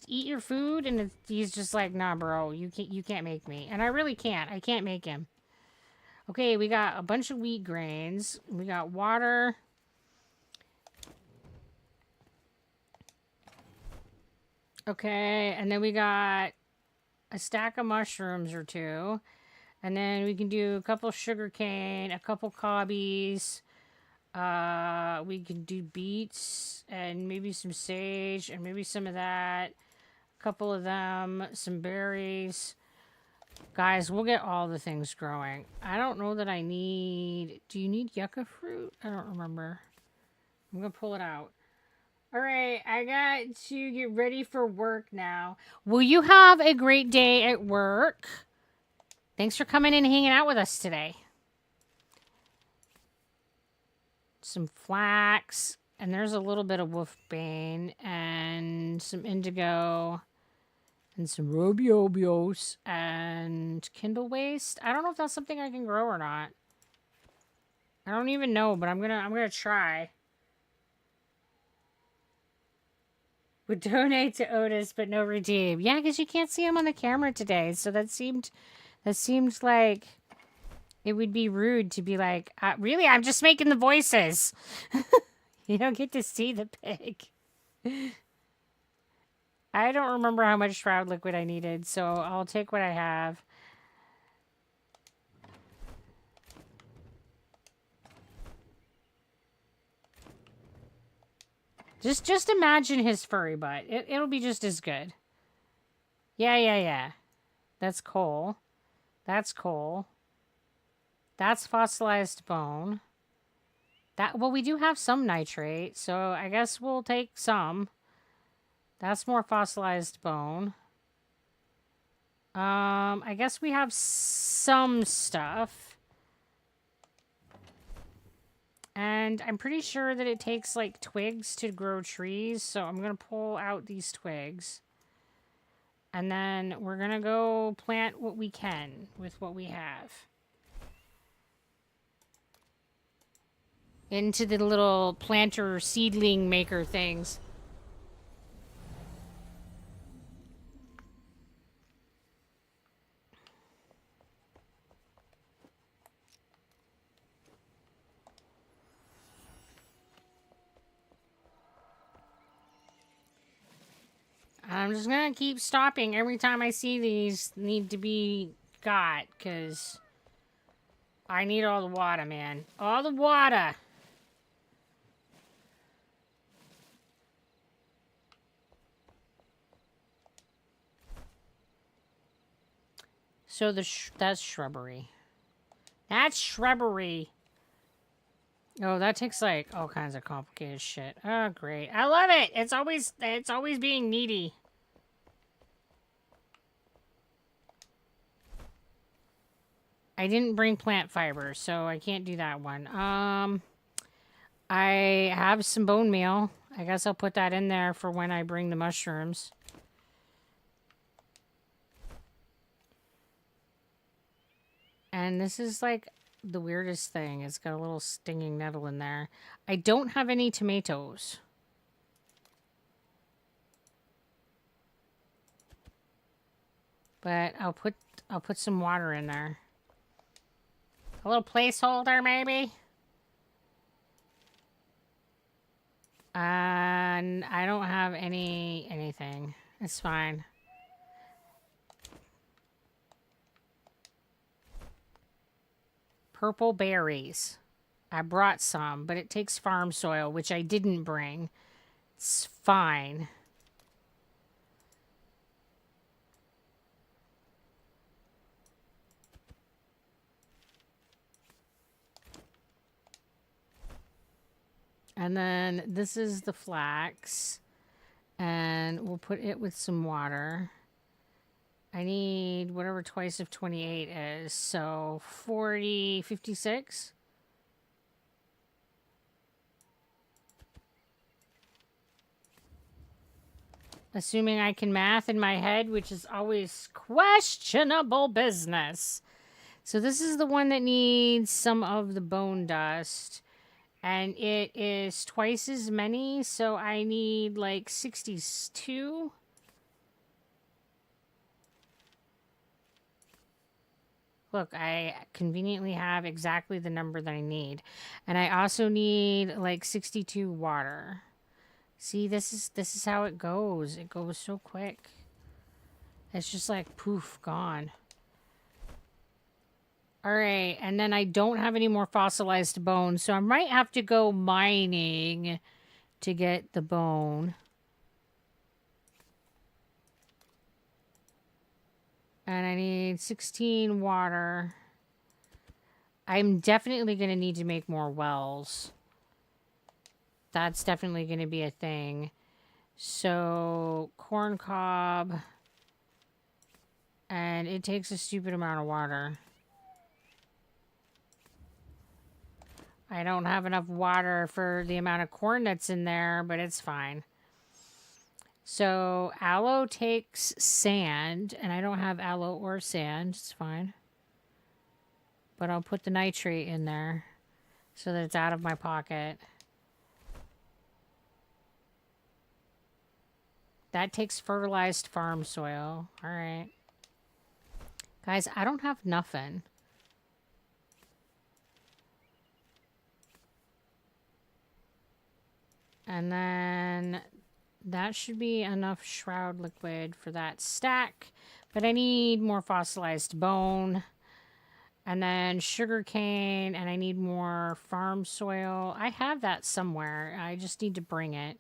S1: eat your food? And he's just like, nah, bro, you can't make me. And I really can't. I can't make him. Okay, we got a bunch of wheat grains. We got water. Okay, and then we got a stack of mushrooms or two. And then we can do a couple sugar cane, a couple cobbies. We can do beets and maybe some sage and maybe some of that. A couple of them, some berries. Guys, we'll get all the things growing. I don't know that I need... Do you need yucca fruit? I don't remember. I'm going to pull it out. All right, I got to get ready for work now. Will you have a great day at work? Thanks for coming in and hanging out with us today. Some flax, and there's a little bit of wolfbane, and some indigo, and some robiobios, and kindle waste. I don't know if that's something I can grow or not. I don't even know, but I'm gonna try. Would donate to Otis, but no redeem. Yeah, because you can't see him on the camera today, so that seemed That seems like it would be rude to be like, really? I'm just making the voices. You don't get to see the pig. I don't remember how much shroud liquid I needed, so I'll take what I have. Just imagine his furry butt. It'll be just as good. Yeah. That's coal. That's coal. That's fossilized bone. Well, we do have some nitrate, so I guess we'll take some. That's more fossilized bone. I guess we have some stuff. And I'm pretty sure that it takes like twigs to grow trees, so I'm gonna pull out these twigs. And then we're gonna go plant what we can with what we have. Into the little planter seedling maker things. I'm just gonna keep stopping every time I see these need to be got, because I need all the water, man. All the water! So that's shrubbery. That's shrubbery. Oh, that takes like all kinds of complicated shit. Oh, great. I love it. It's always being needy. I didn't bring plant fiber, so I can't do that one. I have some bone meal. I guess I'll put that in there for when I bring the mushrooms. And this is like the weirdest thing. It's got a little stinging nettle in there. I don't have any tomatoes. But I'll put some water in there. A little placeholder, maybe? And I don't have anything. It's fine. Purple berries. I brought some, but it takes farm soil, which I didn't bring. It's fine. And then this is the flax. And we'll put it with some water. I need whatever twice of 28 is. So 40, 56. Assuming I can math in my head, which is always questionable business. So this is the one that needs some of the bone dust. And it is twice as many, so I need like 62. Look, I conveniently have exactly the number that I need. And I also need like 62 water. See, this is how it goes. It goes so quick. It's just like poof, gone. All right, and then I don't have any more fossilized bone, so I might have to go mining to get the bone. And I need 16 water. I'm definitely going to need to make more wells. That's definitely going to be a thing. So, corn cob. And it takes a stupid amount of water. I don't have enough water for the amount of corn that's in there, but it's fine. So, aloe takes sand, and I don't have aloe or sand. It's fine. But I'll put the nitrate in there so that it's out of my pocket. That takes fertilized farm soil. All right. Guys, I don't have nothing. And then that should be enough shroud liquid for that stack. But I need more fossilized bone. And then sugar cane. And I need more farm soil. I have that somewhere. I just need to bring it.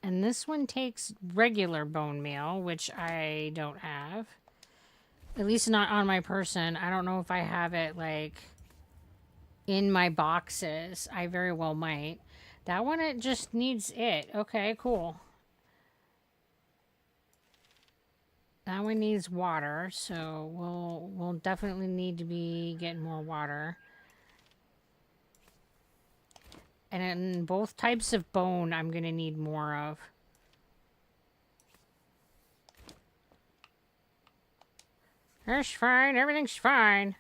S1: And this one takes regular bone meal, which I don't have. At least not on my person. I don't know if I have it, like, in my boxes. I very well might. That one, it just needs it. Okay, cool. That one needs water, so we'll definitely need to be getting more water. And then both types of bone I'm going to need more of. That's fine. Everything's fine.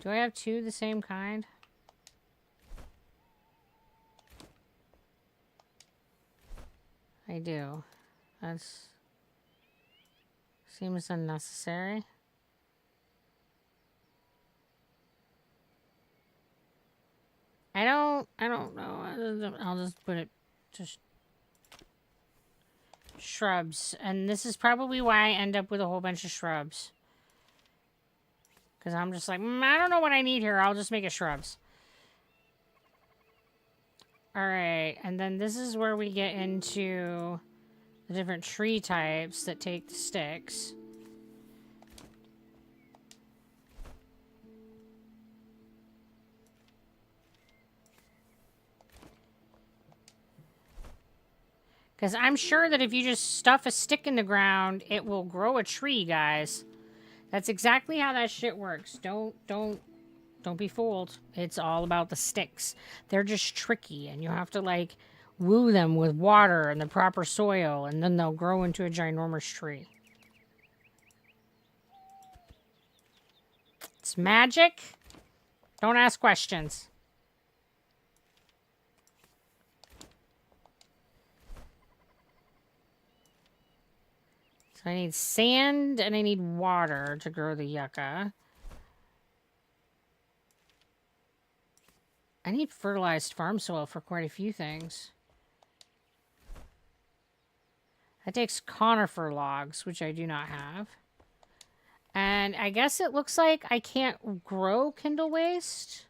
S1: Do I have two the same kind? I do. That's... seems unnecessary. I don't know. I'll just put it... just... shrubs. And this is probably why I end up with a whole bunch of shrubs. Because I'm just like, I don't know what I need here. I'll just make it shrubs. Alright, and then this is where we get into the different tree types that take the sticks. Because I'm sure that if you just stuff a stick in the ground, it will grow a tree, guys. That's exactly how that shit works. Don't be fooled. It's all about the sticks. They're just tricky, and you have to, like, woo them with water and the proper soil, and then they'll grow into a ginormous tree. It's magic. Don't ask questions. So I need sand and I need water to grow the yucca. I need fertilized farm soil for quite a few things. That takes conifer logs, which I do not have. And I guess it looks like I can't grow kindle waste.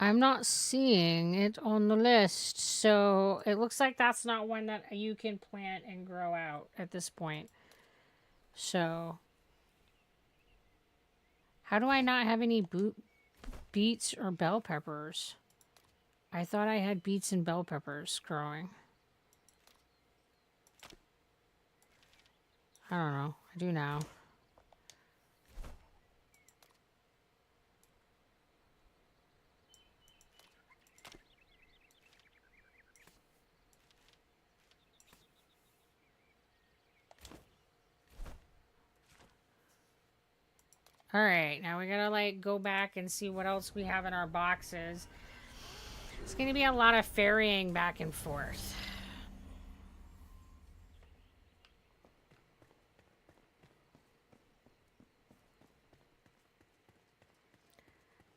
S1: I'm not seeing it on the list, so it looks like that's not one that you can plant and grow out at this point. So, how do I not have any beets or bell peppers? I thought I had beets and bell peppers growing. I don't know. I do now. Alright, now we gotta, like, go back and see what else we have in our boxes. It's gonna be a lot of ferrying back and forth.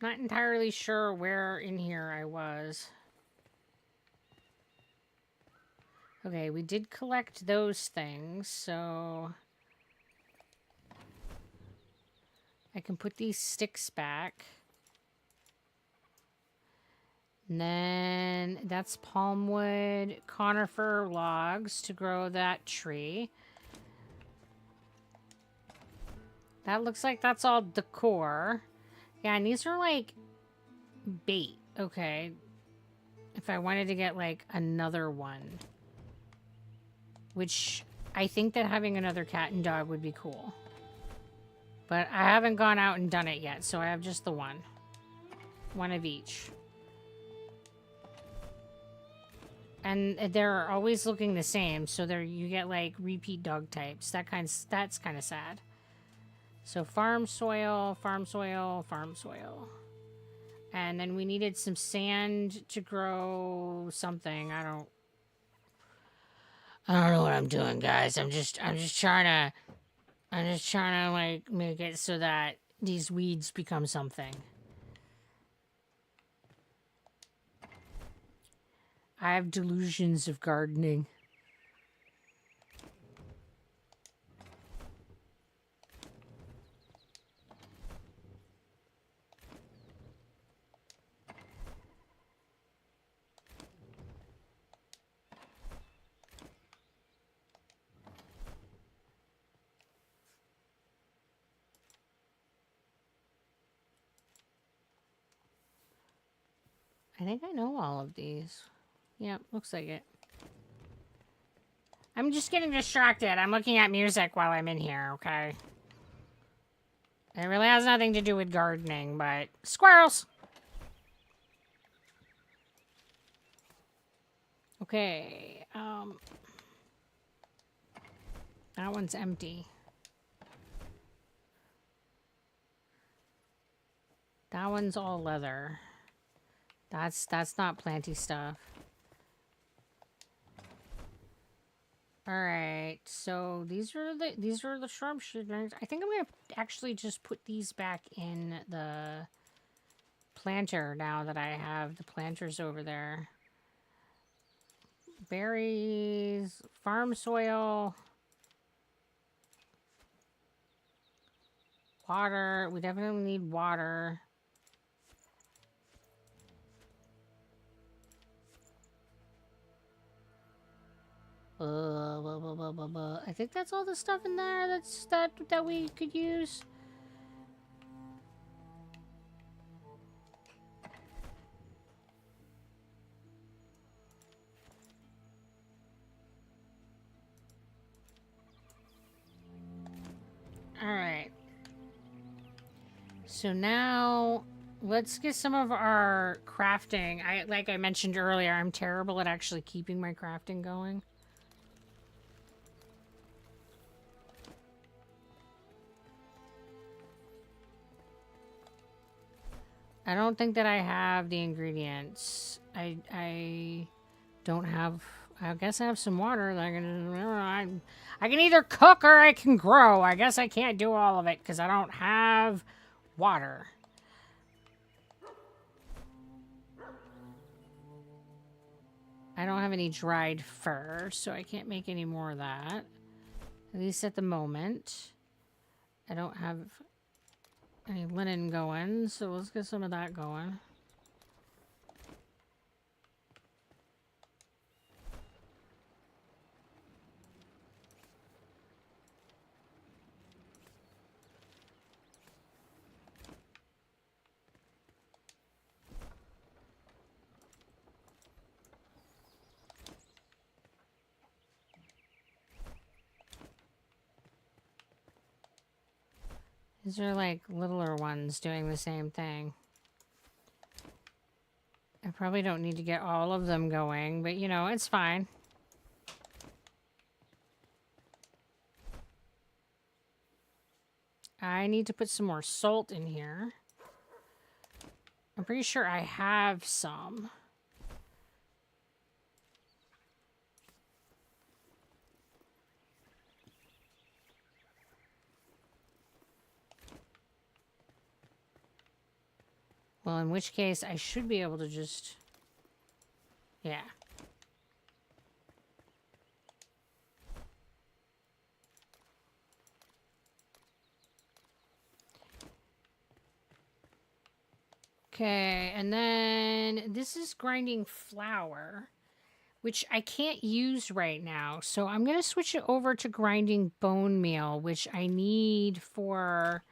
S1: Not entirely sure where in here I was. Okay, we did collect those things, so... I can put these sticks back. And then that's palm wood, conifer logs to grow that tree. That looks like that's all decor. Yeah, and these are like bait. Okay. If I wanted to get like another one. Which I think that having another cat and dog would be cool. But I haven't gone out and done it yet, so I have just the one. One of each. And they're always looking the same, so you get like repeat dog types. That's kind of sad. So farm soil, farm soil, farm soil. And then we needed some sand to grow something. I don't know what I'm doing, guys. I'm just trying to like make it so that these weeds become something. I have delusions of gardening. I think I know all of these. Yep, looks like it. I'm just getting distracted. I'm looking at music while I'm in here, okay? It really has nothing to do with gardening, but... Squirrels! Okay, that one's empty. That one's all leather. That's not planty stuff. Alright, so these are the sharpshooters. I think I'm gonna actually just put these back in the planter now that I have the planters over there. Berries, farm soil, water. We definitely need water. I think that's all the stuff in there that we could use. Alright. So now, let's get some of our crafting. Like I mentioned earlier, I'm terrible at actually keeping my crafting going. I don't think that I have the ingredients. I don't have... I guess I have some water that I can either cook or I can grow. I guess I can't do all of it because I don't have water. I don't have any dried fur, so I can't make any more of that. At least at the moment. I don't have any linen going, so let's get some of that going. These are like littler ones doing the same thing. I probably don't need to get all of them going, but you know, it's fine. I need to put some more salt in here. I'm pretty sure I have some. Well, in which case, I should be able to just... Yeah. Okay, and then this is grinding flour, which I can't use right now. So I'm going to switch it over to grinding bone meal, which I need for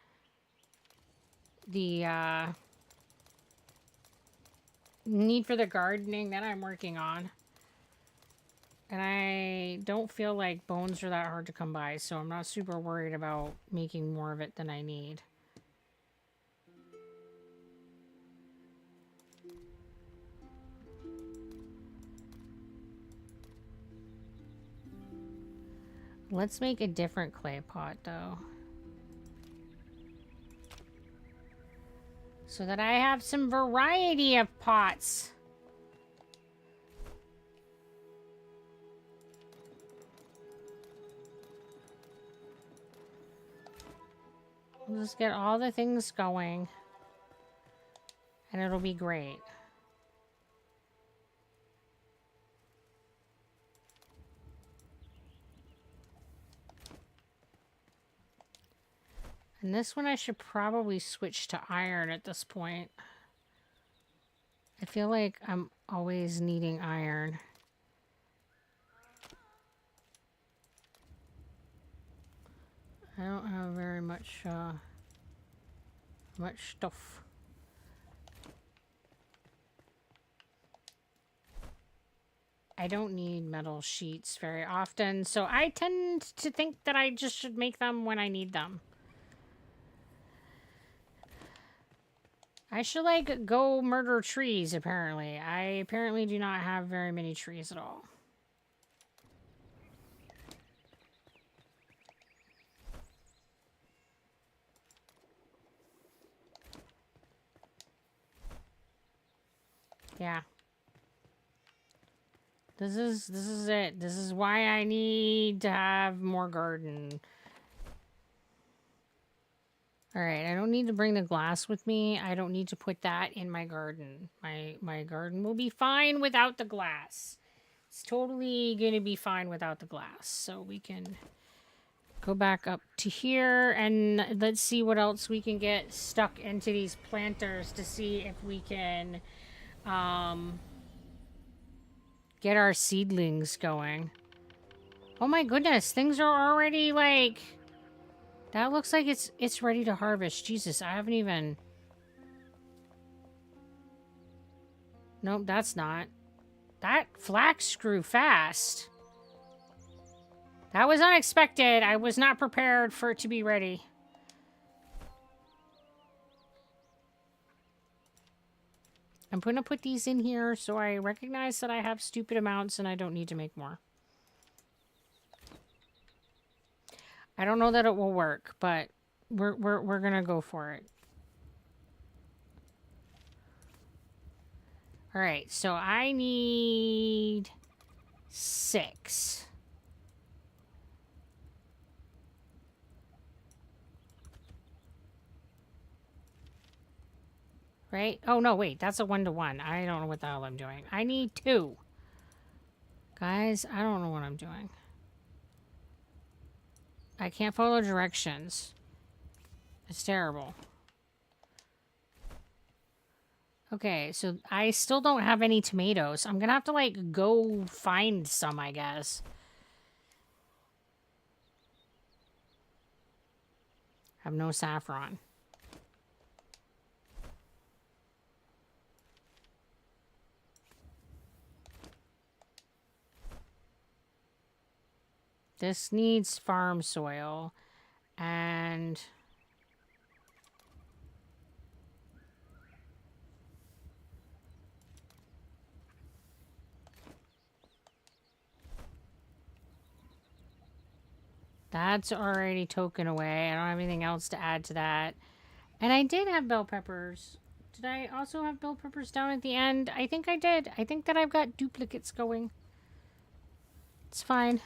S1: the gardening that I'm working on. And I don't feel like bones are that hard to come by, so I'm not super worried about making more of it than I need. Let's make a different clay pot, though. so that I have some variety of pots. We'll just get all the things going, and it'll be great. And this one I should probably switch to iron at this point. I feel like I'm always needing iron. I don't have very much stuff. I don't need metal sheets very often, so I tend to think that I just should make them when I need them. I should, like, go murder trees, apparently. I apparently do not have very many trees at all. Yeah. This is it. This is why I need to have more garden. Alright, I don't need to bring the glass with me. I don't need to put that in my garden. My garden will be fine without the glass. It's totally going to be fine without the glass. So we can go back up to here and let's see what else we can get stuck into these planters to see if we can get our seedlings going. Oh my goodness, things are already like... That looks like it's ready to harvest. Jesus, I haven't even... Nope, that's not. That flax grew fast. That was unexpected. I was not prepared for it to be ready. I'm going to put these in here so I recognize that I have stupid amounts and I don't need to make more. I don't know that it will work, but we're going to go for it. All right, so I need 6. Right? Oh, no, wait. That's a 1-to-1. I don't know what the hell I'm doing. I need 2. Guys, I don't know what I'm doing. I can't follow directions. It's terrible. Okay, so I still don't have any tomatoes. I'm gonna have to, like, go find some, I guess. I have no saffron. This needs farm soil, and... That's already taken away. I don't have anything else to add to that. And I did have bell peppers. Did I also have bell peppers down at the end? I think I did. I think that I've got duplicates going. It's fine.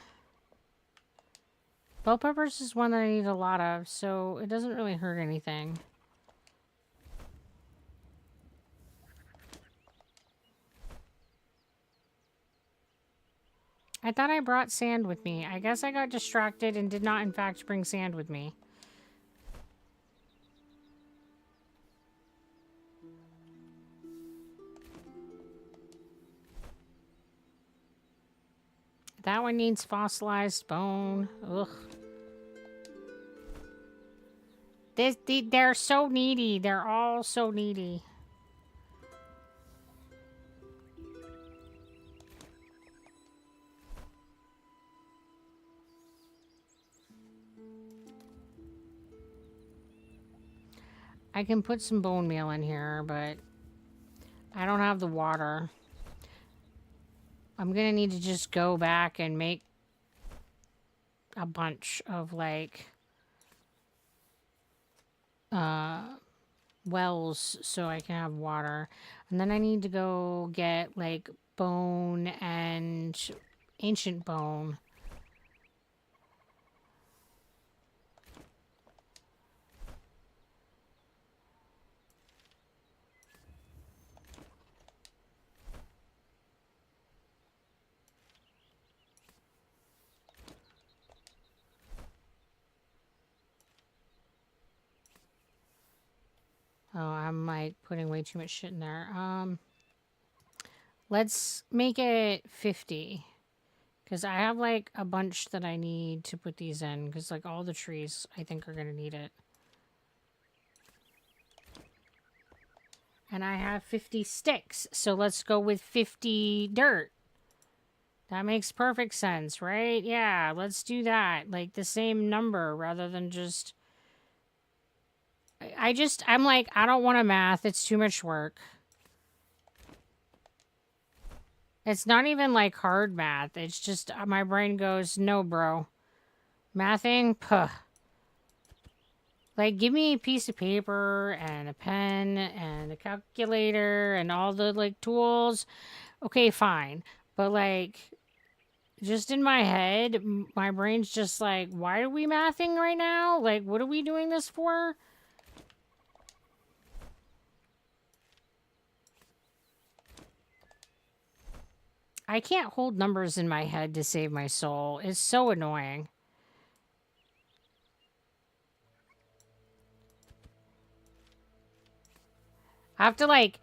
S1: Bell peppers is one that I need a lot of, so it doesn't really hurt anything. I thought I brought sand with me. I guess I got distracted and did not, in fact, bring sand with me. That one needs fossilized bone. Ugh. They're so needy. They're all so needy. I can put some bone meal in here, but I don't have the water. I'm gonna need to just go back and make a bunch of, like, wells so I can have water. And then I need to go get like bone and ancient bone. Oh, I'm like putting way too much shit in there. Let's make it 50. Because I have like a bunch that I need to put these in. Because like all the trees I think are going to need it. And I have 50 sticks. So let's go with 50 dirt. That makes perfect sense, right? Yeah, let's do that. Like the same number rather than just... I'm like, I don't want to math. It's too much work. It's not even like hard math. It's just my brain goes, no, bro. Mathing? Puh. Like, give me a piece of paper and a pen and a calculator and all the, like, tools. Okay, fine. But, like, just in my head, my brain's just like, why are we mathing right now? Like, what are we doing this for? I can't hold numbers in my head to save my soul. It's so annoying. I have to, like,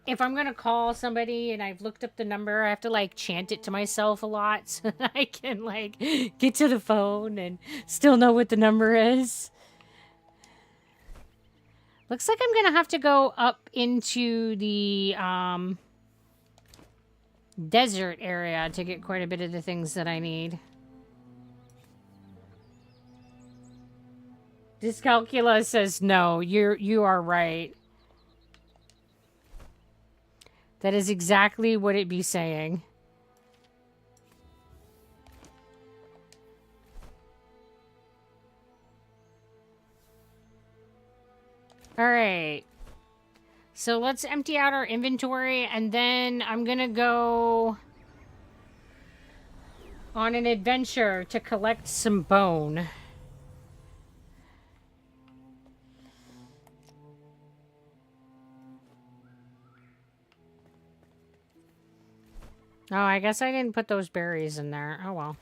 S1: if I'm going to call somebody and I've looked up the number, I have to, like, chant it to myself a lot so that I can, like, get to the phone and still know what the number is. Looks like I'm going to have to go up into the, desert area to get quite a bit of the things that I need. Dyscalculia says no, you are right. That is exactly what it be saying. All right. So let's empty out our inventory and then I'm going to go on an adventure to collect some bone. Oh, I guess I didn't put those berries in there. Oh, well.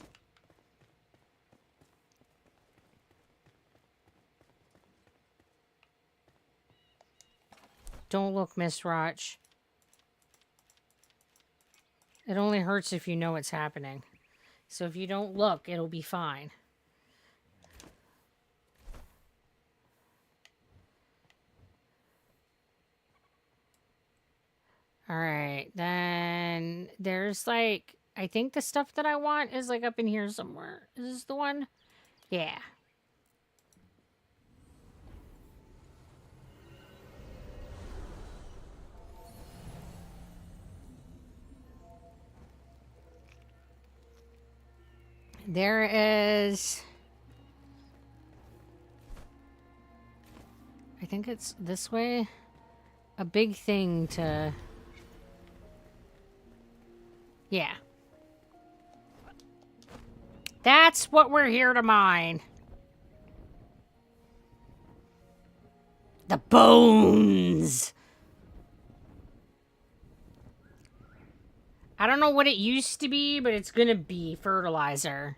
S1: Don't look, Miss Roch. It only hurts if you know what's happening. So if you don't look, it'll be fine. Alright, then there's like... I think the stuff that I want is like up in here somewhere. Is this the one? Yeah. There is... I think it's this way. A big thing to... Yeah. That's what we're here to mine. The bones! I don't know what it used to be, but it's gonna be fertilizer.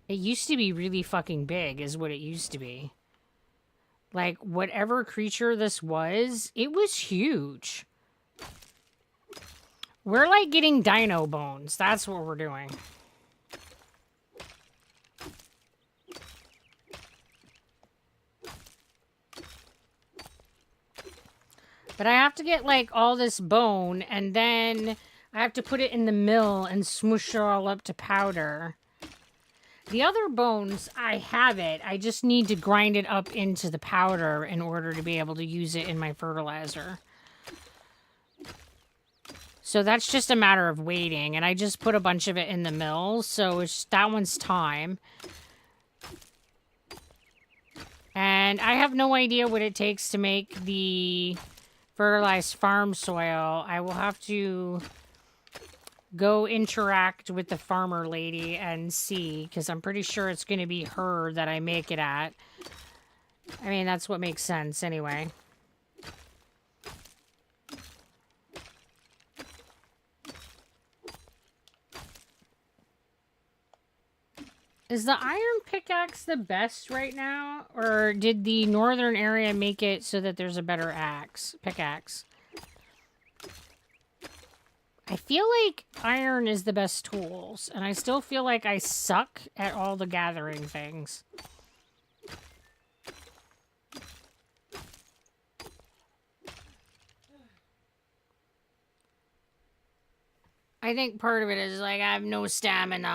S1: It used to be really fucking big, is what it used to be. Like, whatever creature this was, it was huge. We're, like, getting dino bones. That's what we're doing. But I have to get, like, all this bone, and then I have to put it in the mill and smoosh it all up to powder. The other bones, I have it. I just need to grind it up into the powder in order to be able to use it in my fertilizer. So that's just a matter of waiting, and I just put a bunch of it in the mill, so that one's time. And I have no idea what it takes to make the fertilized farm soil. I will have to go interact with the farmer lady and see, because I'm pretty sure it's going to be her that I make it at. I mean, that's what makes sense anyway. Is the iron pickaxe the best right now? Or did the northern area make it so that there's a better pickaxe? I feel like iron is the best tools, and I still feel like I suck at all the gathering things. I think part of it is like I have no stamina.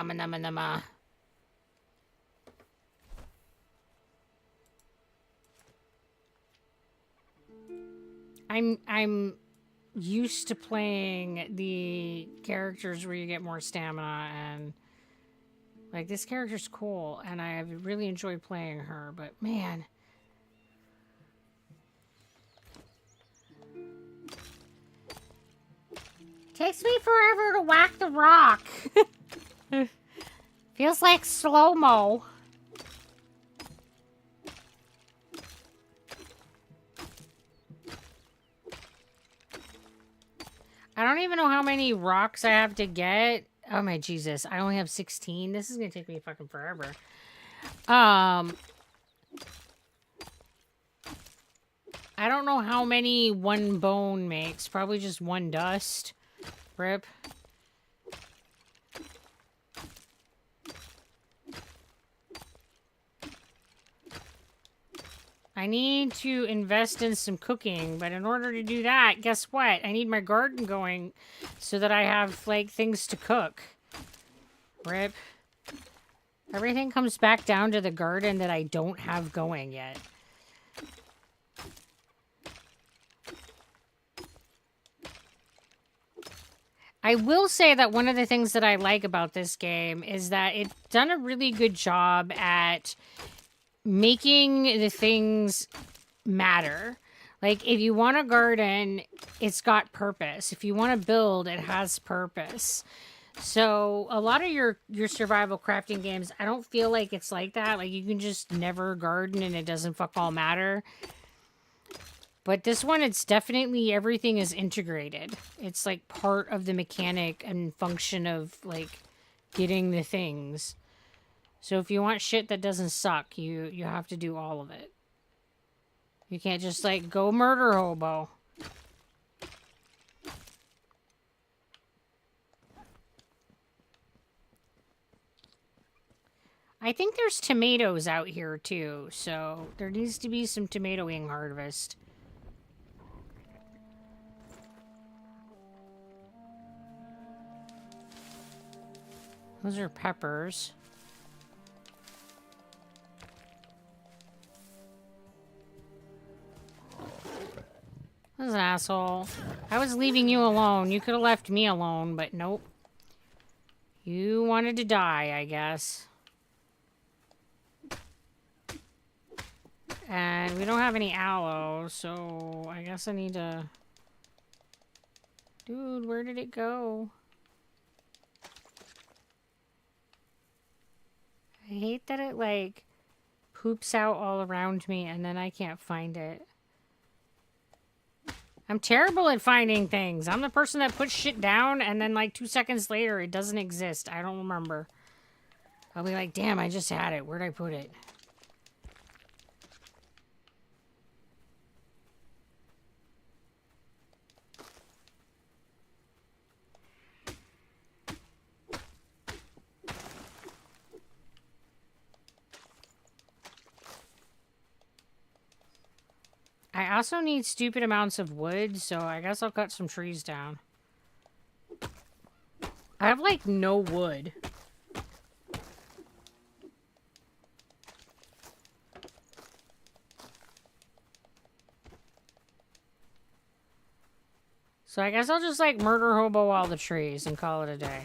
S1: I'm used to playing the characters where you get more stamina, and like this character's cool and I really enjoy playing her, but man, takes me forever to whack the rock. Feels like slow-mo. I don't even know how many rocks I have to get. Oh my Jesus, I only have 16. This is gonna take me fucking forever. I don't know how many one bone makes. Probably just one dust. Rip. I need to invest in some cooking, but in order to do that, guess what? I need my garden going so that I have, like, things to cook. Rip. Everything comes back down to the garden that I don't have going yet. I will say that one of the things that I like about this game is that it's done a really good job at making the things matter. Like, if you want a garden, it's got purpose. If you want to build, it has purpose. So, a lot of your survival crafting games, I don't feel like it's like that. Like, you can just never garden and it doesn't fuck all matter. But this one, it's definitely, everything is integrated. It's, like, part of the mechanic and function of, like, getting the things. So if you want shit that doesn't suck, you have to do all of it. You can't just, like, go murder hobo. I think there's tomatoes out here, too. So there needs to be some tomatoing harvest. Those are peppers. This is an asshole. I was leaving you alone. You could have left me alone, but nope. You wanted to die, I guess. And we don't have any aloe, so I guess I need to... Dude, where did it go? I hate that it, like, poops out all around me and then I can't find it. I'm terrible at finding things. I'm the person that puts shit down and then, like, 2 seconds later, it doesn't exist. I don't remember. I'll be like, damn, I just had it. Where'd I put it? I also need stupid amounts of wood, so I guess I'll cut some trees down. I have, like, no wood. So I guess I'll just, like, murder hobo all the trees and call it a day.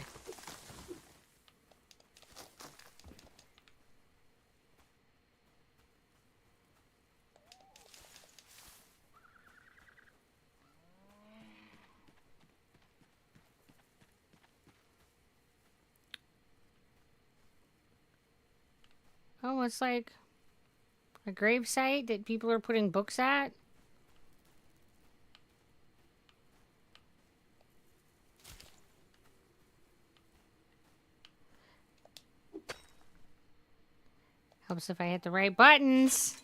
S1: Oh, it's like a grave site that people are putting books at. Helps if I hit the right buttons.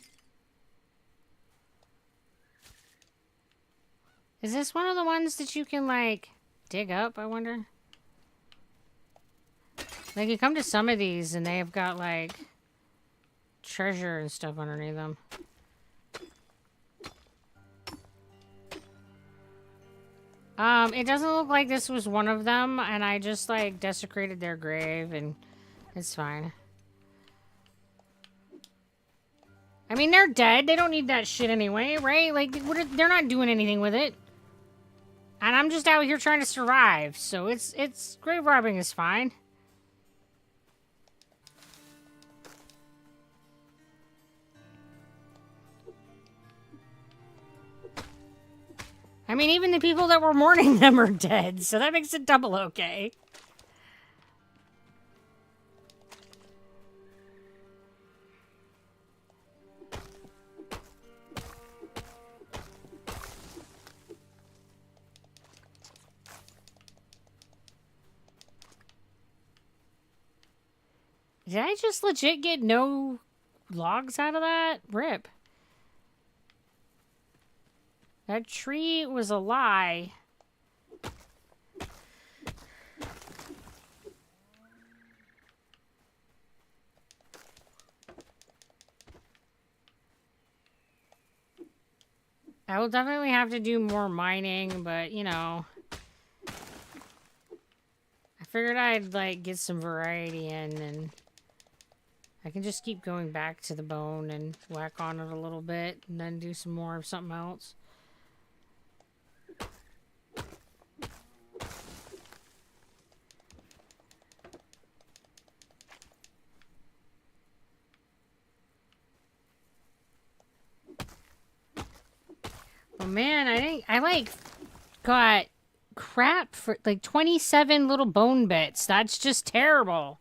S1: Is this one of the ones that you can, like, dig up, I wonder? Like, you come to some of these and they've got, like, treasure and stuff underneath them. It doesn't look like this was one of them, and I just, like, desecrated their grave, and it's fine. I mean, they're dead. They don't need that shit anyway, right? Like, they're not doing anything with it. And I'm just out here trying to survive, so it's grave robbing is fine. I mean, even the people that were mourning them are dead, so that makes it double okay. Did I just legit get no logs out of that? Rip. That tree was a lie. I will definitely have to do more mining, but, you know. I figured I'd, like, get some variety in, and I can just keep going back to the bone and whack on it a little bit, and then do some more of something else. Oh man, I like got crap for like 27 little bone bits. That's just terrible.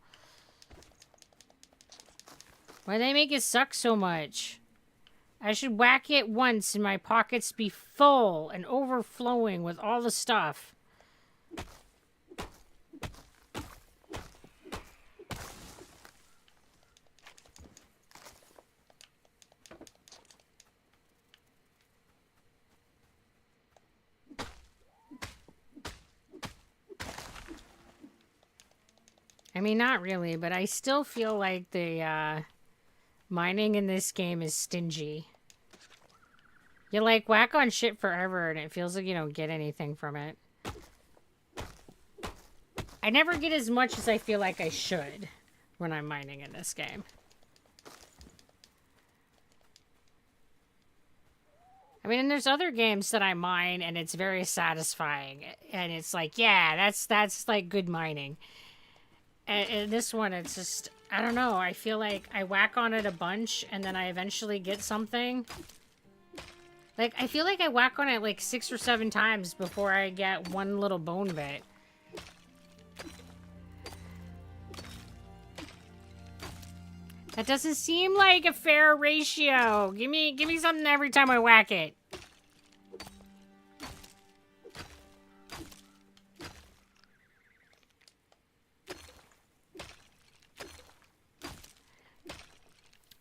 S1: Why they make it suck so much? I should whack it once and my pockets be full and overflowing with all the stuff. I mean, not really, but I still feel like the mining in this game is stingy. You like whack on shit forever and it feels like you don't get anything from it. I never get as much as I feel like I should when I'm mining in this game. I mean, and there's other games that I mine and it's very satisfying. And it's like, yeah, that's like good mining. And this one, it's just, I don't know. I feel like I whack on it a bunch and then I eventually get something. Like, I feel like I whack on it like 6 or 7 times before I get one little bone bit. That doesn't seem like a fair ratio. Give me something every time I whack it.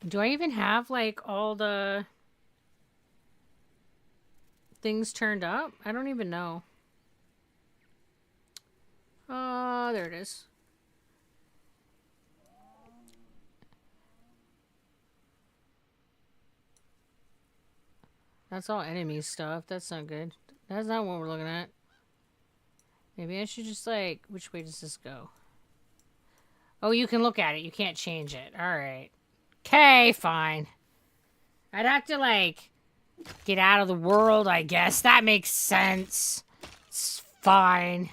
S1: Do I even have, like, all the things turned up? I don't even know. Oh, there it is. That's all enemy stuff. That's not good. That's not what we're looking at. Maybe I should just, like, which way does this go? Oh, you can look at it. You can't change it. Alright. Okay, fine. I'd have to, like, get out of the world, I guess. That makes sense. It's fine.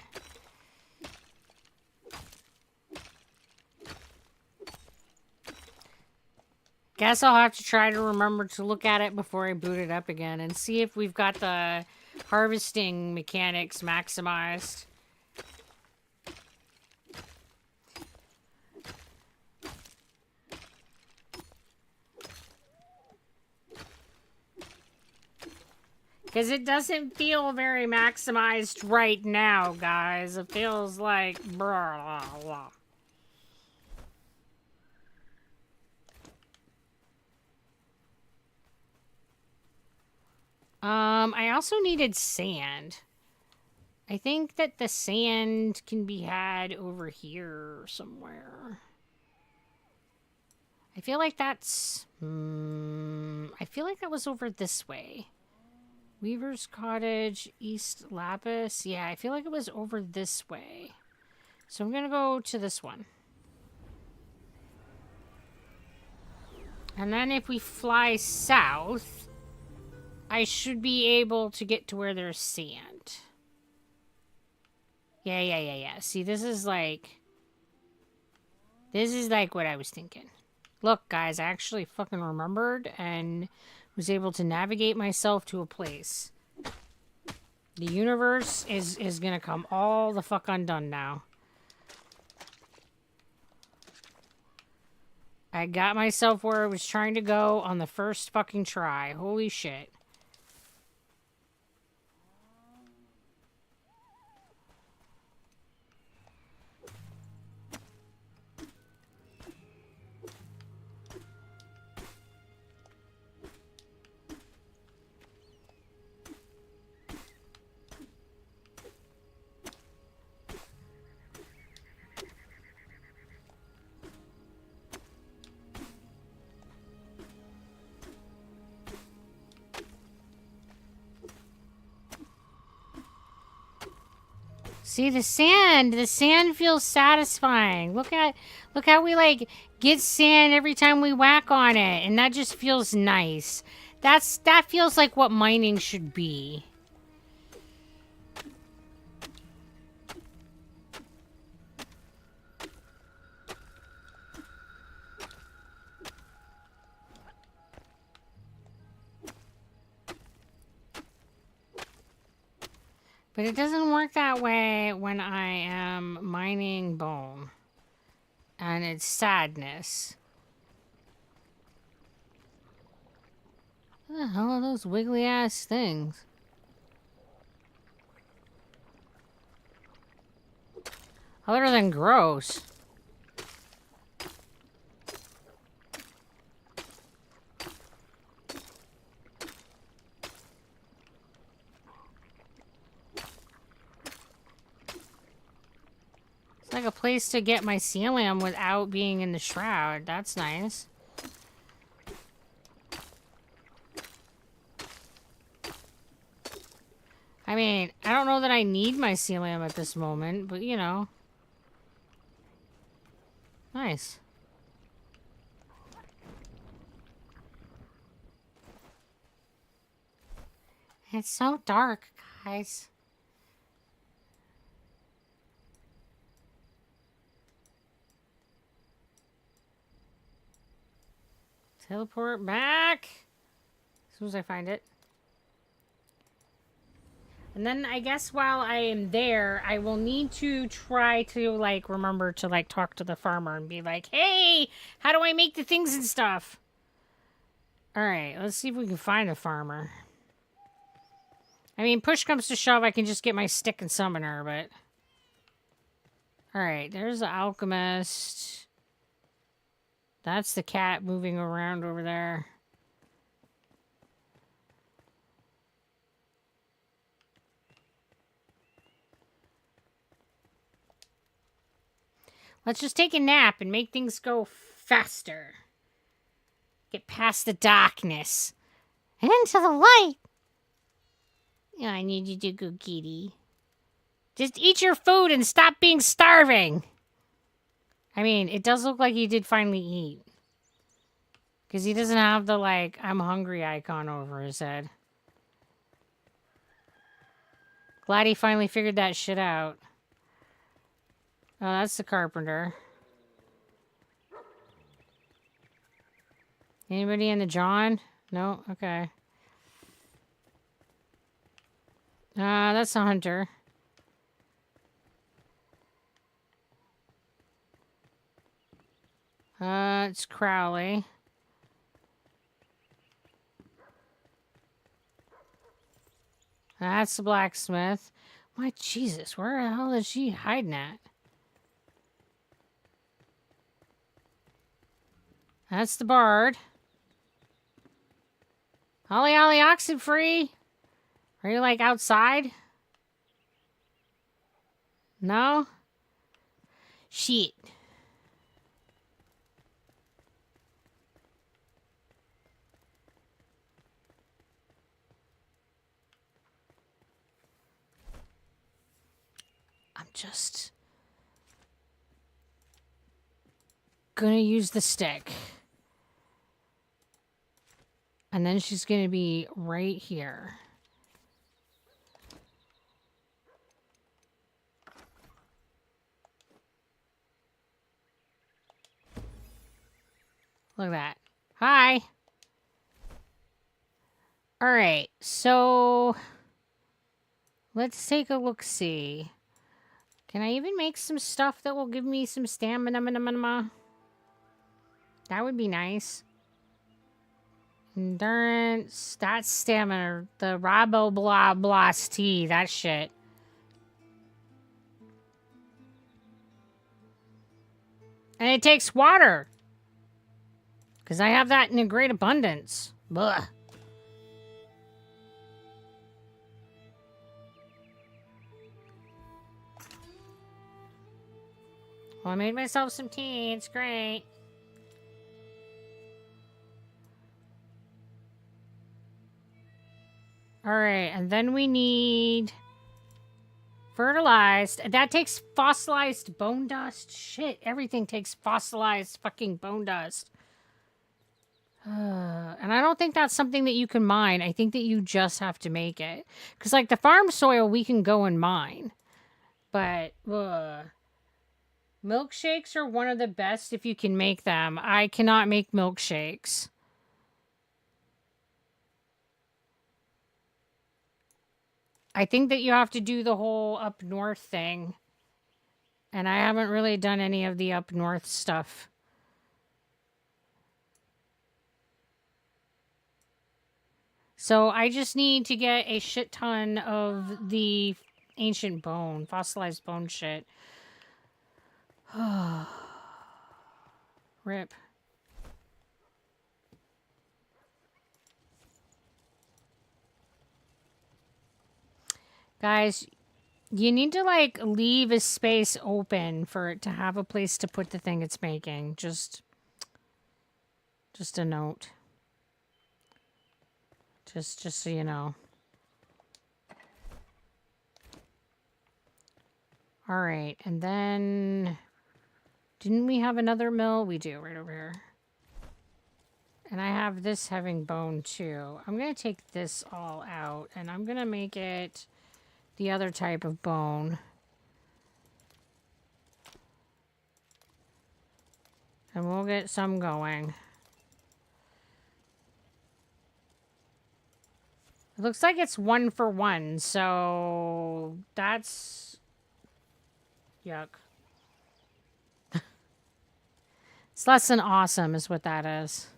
S1: Guess I'll have to try to remember to look at it before I boot it up again and see if we've got the harvesting mechanics maximized. Because it doesn't feel very maximized right now, guys. It feels like... Blah, blah, blah. I also needed sand. I think that the sand can be had over here somewhere. I feel like that's... I feel like that was over this way. Weaver's Cottage, East Lapis. Yeah, I feel like it was over this way. So I'm going to go to this one. And then if we fly south, I should be able to get to where there's sand. Yeah. See, this is like what I was thinking. Look, guys, I actually fucking remembered and was able to navigate myself to a place. The universe is gonna come all the fuck undone now. I got myself where I was trying to go on the first fucking try. Holy shit. See, the sand feels satisfying. Look how we like get sand every time we whack on it, and that just feels nice. That feels like what mining should be. But it doesn't work that way when I am mining bone. And it's sadness. What the hell are those wiggly ass things? Other than gross. It's like a place to get mycelium without being in the shroud. That's nice. I mean, I don't know that I need mycelium at this moment, but you know. Nice. It's so dark, guys. Teleport back as soon as I find it. And then I guess while I am there, I will need to try to like remember to like talk to the farmer and be like, hey, how do I make the things and stuff? All right, let's see if we can find the farmer. I mean, push comes to shove, I can just get my stick and summon her, but... Alright, there's the alchemist. That's the cat moving around over there. Let's just take a nap and make things go faster. Get past the darkness. And into the light. Yeah, I need you to go, kitty. Just eat your food and stop being starving. I mean, it does look like he did finally eat. Because he doesn't have the, like, I'm hungry icon over his head. Glad he finally figured that shit out. Oh, that's the carpenter. Anybody in the John? No? Okay. That's a hunter. It's Crowley. That's the blacksmith. My Jesus, where the hell is she hiding at? That's the bard. Holly, Ollie, oxen free. Are you like outside? No? Shit. I'm just gonna use the stick. And then she's gonna be right here. Look at that. Hi. All right, so let's take a look-see. Can I even make some stuff that will give me some stamina? That would be nice. Endurance. That's stamina. The Rabo blah blah tea. That shit. And it takes water. Because I have that in a great abundance. Blah. Well, I made myself some tea. It's great. Alright, and then we need fertilized. That takes fossilized bone dust. Shit, everything takes fossilized fucking bone dust. And I don't think that's something that you can mine. I think that you just have to make it. Because, like, the farm soil, we can go and mine. But, milkshakes are one of the best if you can make them. I cannot make milkshakes. I think that you have to do the whole up north thing. And I haven't really done any of the up north stuff. So I just need to get a shit ton of the ancient bone, fossilized bone shit. Rip. Guys, you need to, like, leave a space open for it to have a place to put the thing it's making. Just a note. Just so you know. All right, and then... Didn't we have another mill? We do, right over here. And I have this having bone, too. I'm going to take this all out, and I'm going to make it the other type of bone. And we'll get some going. It looks like it's 1 for 1, so that's... Yuck. It's less than awesome is what that is.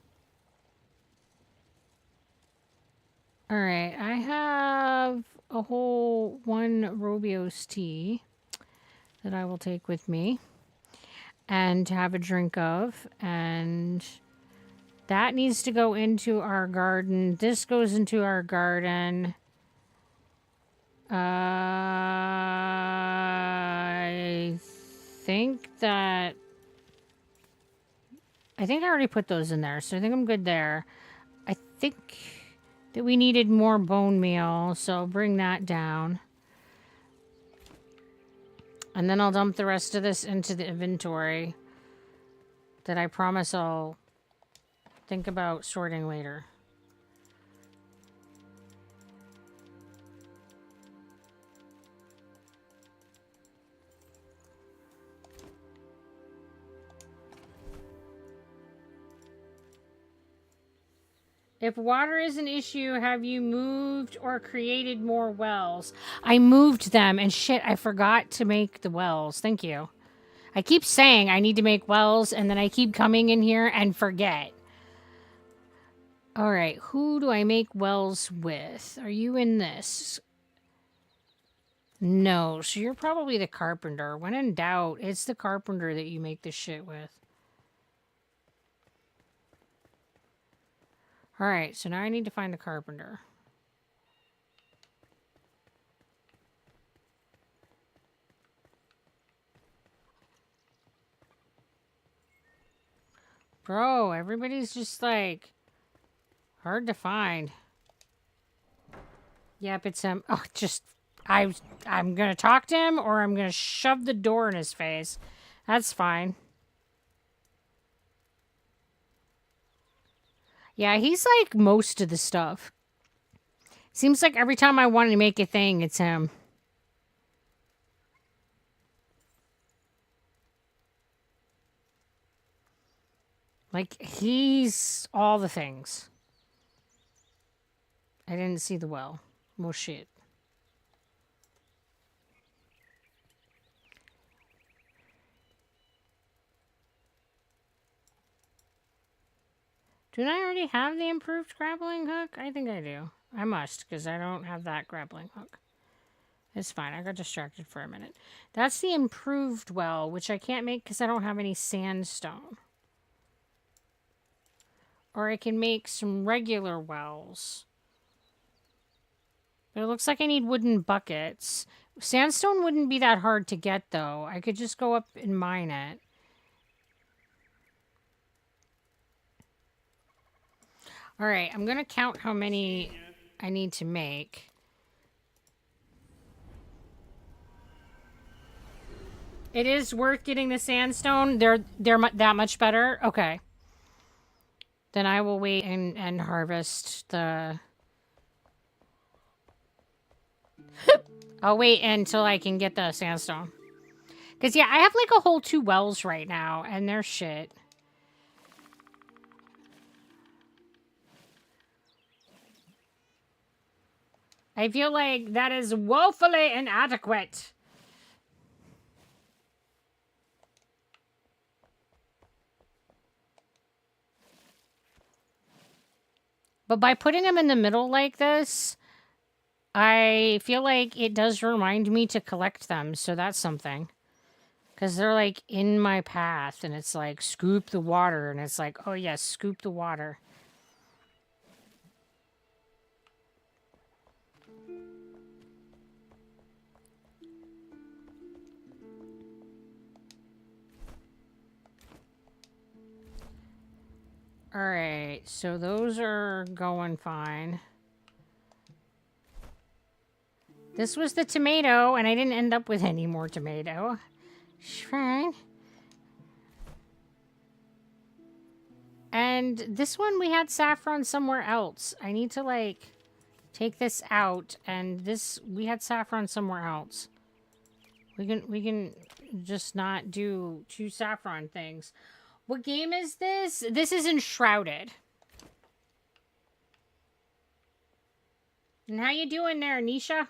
S1: Alright, I have a whole 1 Robios tea that I will take with me and have a drink of, and that needs to go into our garden. This goes into our garden. I think I already put those in there, so I think I'm good there. I think that we needed more bone meal, so I'll bring that down. And then I'll dump the rest of this into the inventory that I promise I'll think about sorting later. If water is an issue, have you moved or created more wells? I moved them, and shit, I forgot to make the wells. Thank you. I keep saying I need to make wells, and then I keep coming in here and forget. All right, who do I make wells with? Are you in this? No, so you're probably the carpenter. When in doubt, it's the carpenter that you make the shit with. Alright, so now I need to find the carpenter. Bro, everybody's just like hard to find. Yep, it's oh, just I'm gonna talk to him or I'm gonna shove the door in his face. That's fine. Yeah, he's like most of the stuff. Seems like every time I want to make a thing, it's him. Like, he's all the things. I didn't see the well. Well, shit. Do I already have the improved grappling hook? I think I do. I must, because I don't have that grappling hook. It's fine. I got distracted for a minute. That's the improved well, which I can't make because I don't have any sandstone. Or I can make some regular wells. But it looks like I need wooden buckets. Sandstone wouldn't be that hard to get, though. I could just go up and mine it. Alright, I'm going to count how many I need to make. It is worth getting the sandstone. They're that much better? Okay. Then I will wait and harvest the... I'll wait until I can get the sandstone. Because, yeah, I have like a whole 2 wells right now, and they're shit. I feel like that is woefully inadequate. But by putting them in the middle like this, I feel like it does remind me to collect them, so that's something. Because they're like in my path, and it's like, scoop the water, and it's like, oh yes, scoop the water. Alright, so those are going fine. This was the tomato, and I didn't end up with any more tomato. Fine. And this one we had saffron somewhere else. I need to like take this out, and this we had saffron somewhere else. We can just not do 2 saffron things. What game is this? This is Enshrouded. And how you doing there, Nisha?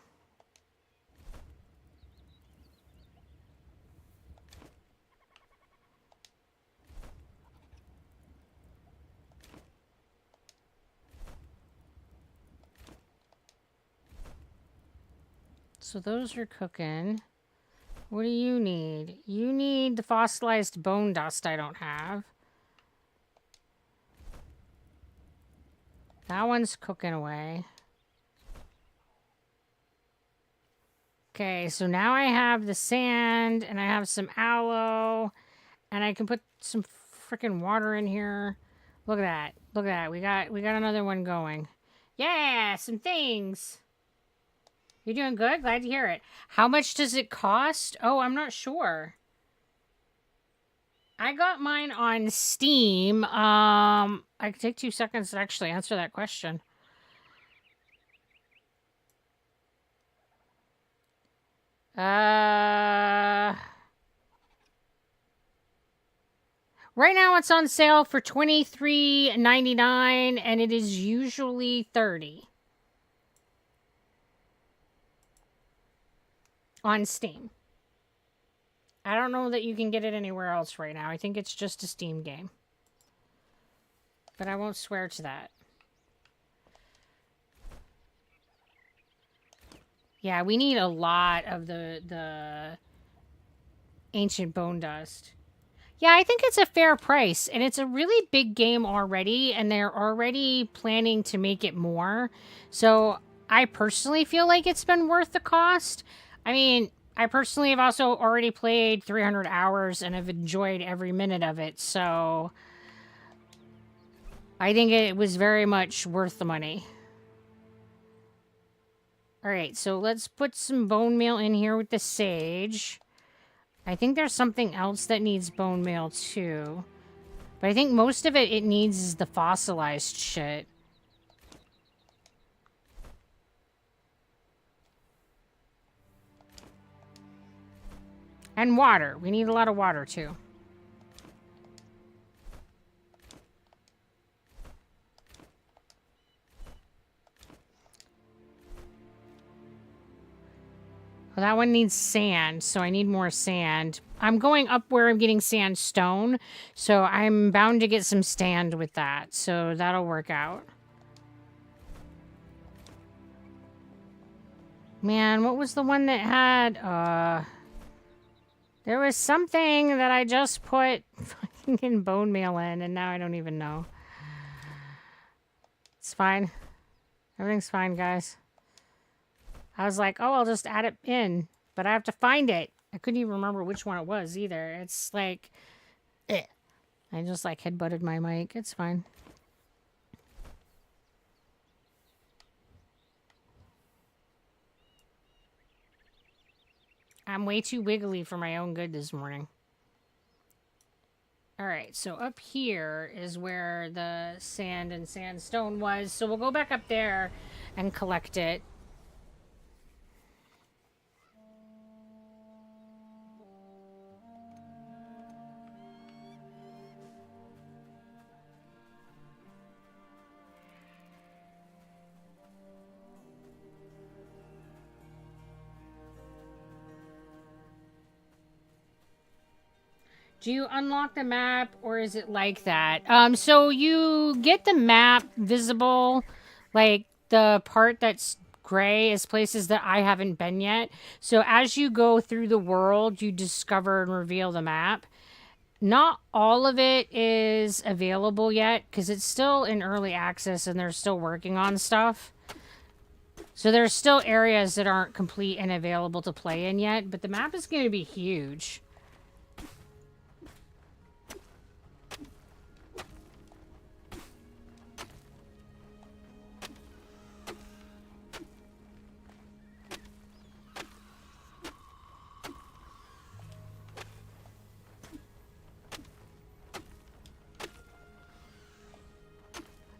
S1: So those are cooking. What do you need? You need the fossilized bone dust I don't have. That one's cooking away. Okay, so now I have the sand, and I have some aloe, and I can put some freaking water in here. Look at that. Look at that. We got another one going. Yeah, some things. You're doing good? Glad to hear it. How much does it cost? Oh, I'm not sure. I got mine on Steam. I could take 2 seconds to actually answer that question. Right now it's on sale for $23.99, and it is usually $30 on Steam. I don't know that you can get it anywhere else right now. I think it's just a Steam game. But I won't swear to that. Yeah, we need a lot of the ancient bone dust. Yeah, I think it's a fair price, and it's a really big game already, and they're already planning to make it more. So I personally feel like it's been worth the cost. I mean, I personally have also already played 300 hours and have enjoyed every minute of it, so I think it was very much worth the money. All right, so let's put some bone meal in here with the sage. I think there's something else that needs bone meal too. But I think most of it needs is the fossilized shit. And water. We need a lot of water too. Well, that one needs sand, so I need more sand. I'm going up where I'm getting sandstone, so I'm bound to get some sand with that, so that'll work out. Man, what was the one that had, there was something that I just put fucking bone meal in, and now I don't even know. It's fine. Everything's fine, guys. I was like, oh, I'll just add it in, but I have to find it. I couldn't even remember which one it was either. It's like, eh. I just like headbutted my mic. It's fine. I'm way too wiggly for my own good this morning. All right, so up here is where the sand and sandstone was. So we'll go back up there and collect it. Do you unlock the map or is it like that? So you get the map visible, like the part that's gray is places that I haven't been yet. So as you go through the world, you discover and reveal the map. Not all of it is available yet because it's still in early access and they're still working on stuff. So there's still areas that aren't complete and available to play in yet, but the map is going to be huge.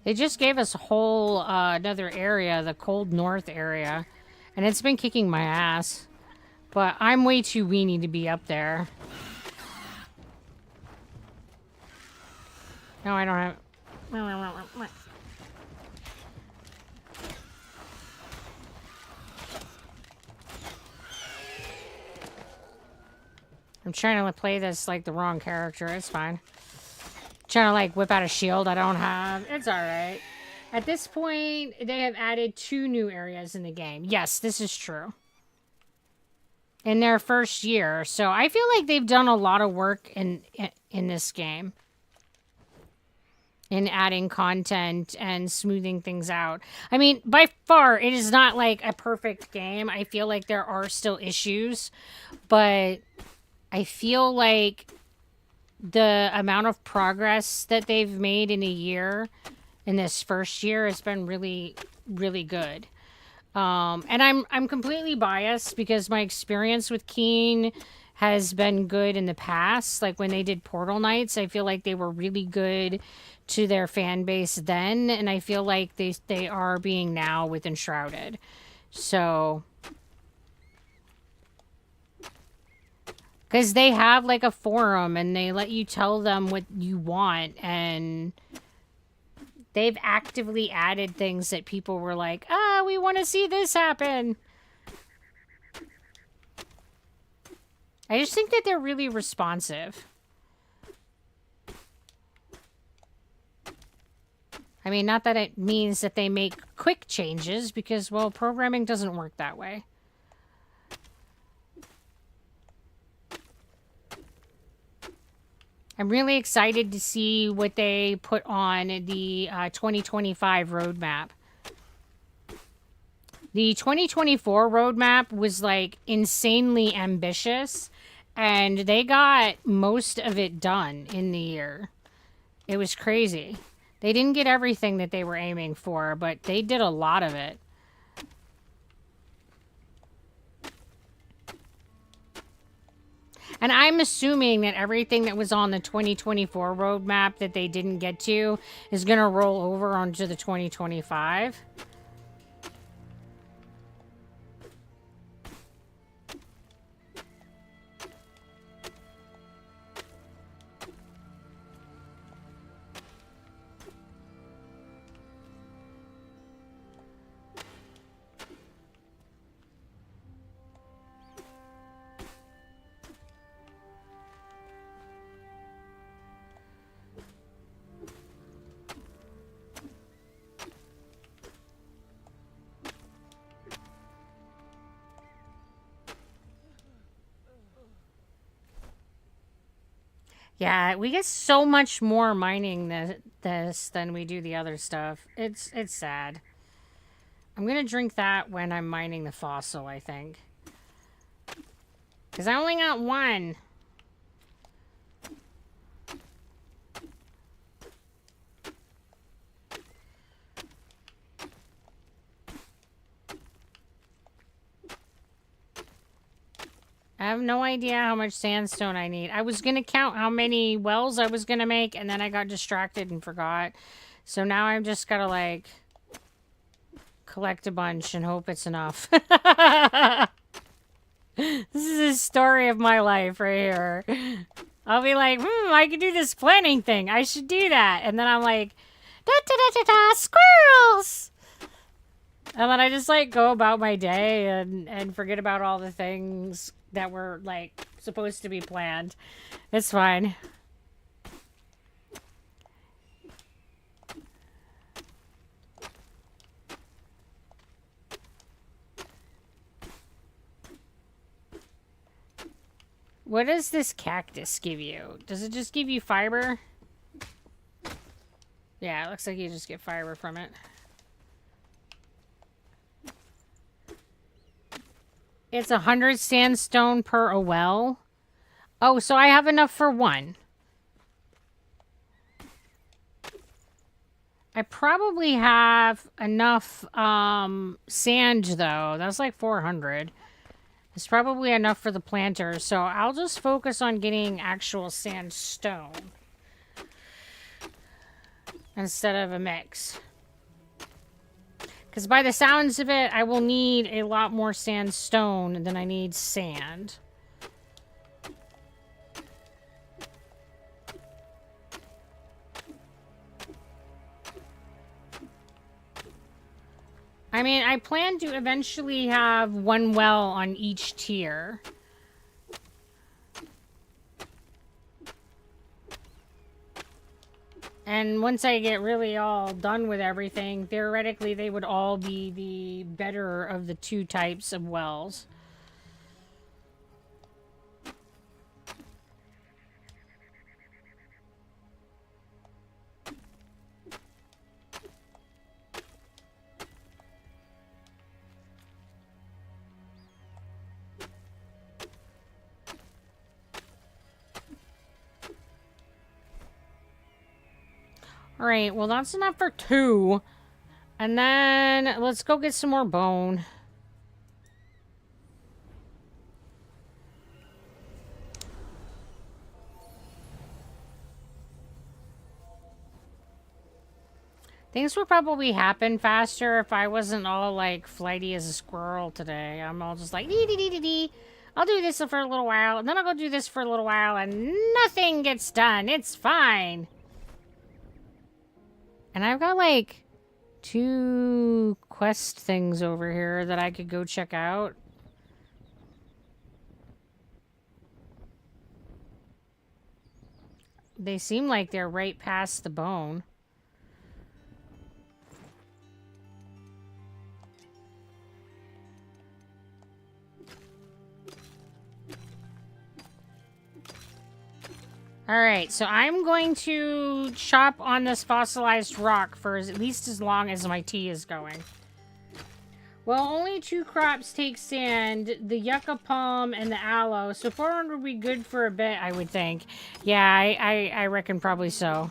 S1: They just gave us a whole another area, the Cold North area, and it's been kicking my ass. But I'm way too weenie to be up there. No, I don't have... I'm trying to play this like the wrong character. It's fine. Trying to like whip out a shield I don't have. It's alright. At this point, they have added 2 new areas in the game. Yes, this is true. In their first year. So I feel like they've done a lot of work in this game. In adding content and smoothing things out. I mean, by far, it is not like a perfect game. I feel like there are still issues. But I feel like the amount of progress that they've made in a year, in this first year, has been really, really good. And I'm completely biased because my experience with Keen has been good in the past. Like when they did Portal Nights, I feel like they were really good to their fan base then, and I feel like they are being now with Enshrouded. So... Because they have, like, a forum, and they let you tell them what you want, and they've actively added things that people were like, we want to see this happen. I just think that they're really responsive. I mean, not that it means that they make quick changes, because, well, programming doesn't work that way. I'm really excited to see what they put on the 2025 roadmap. The 2024 roadmap was like insanely ambitious, and they got most of it done in the year. It was crazy. They didn't get everything that they were aiming for, but they did a lot of it. And I'm assuming that everything that was on the 2024 roadmap that they didn't get to is going to roll over onto the 2025. Yeah, we get so much more mining this than we do the other stuff. It's sad. I'm going to drink that when I'm mining the fossil, I think. Because I only got one. I have no idea how much sandstone I need. I was going to count how many wells I was going to make, and then I got distracted and forgot. So now I've just got to, like, collect a bunch and hope it's enough. This is the story of my life right here. I'll be like, I could do this planning thing. I should do that. And then I'm like, da-da-da-da-da, squirrels! And then I just, like, go about my day and forget about all the things that were, like, supposed to be planned. It's fine. What does this cactus give you? Does it just give you fiber? Yeah, it looks like you just get fiber from it. It's 100 sandstone per a well. Oh, so I have enough for one. I probably have enough sand, though. That's like 400. It's probably enough for the planter, so I'll just focus on getting actual sandstone instead of a mix. Because by the sounds of it, I will need a lot more sandstone than I need sand. I mean, I plan to eventually have one well on each tier. And once I get really all done with everything, theoretically they would all be the better of the two types of wells. Alright, well that's enough for 2. And then let's go get some more bone. Things would probably happen faster if I wasn't all like flighty as a squirrel today. I'm all just like dee dee dee dee dee. I'll do this for a little while, and then I'll go do this for a little while, and nothing gets done. It's fine. And I've got like 2 quest things over here that I could go check out. They seem like they're right past the bone. Alright, so I'm going to chop on this fossilized rock for at least as long as my tea is going. Well, only 2 crops take sand, the yucca palm and the aloe, so 400 would be good for a bit, I would think. Yeah, I reckon probably so.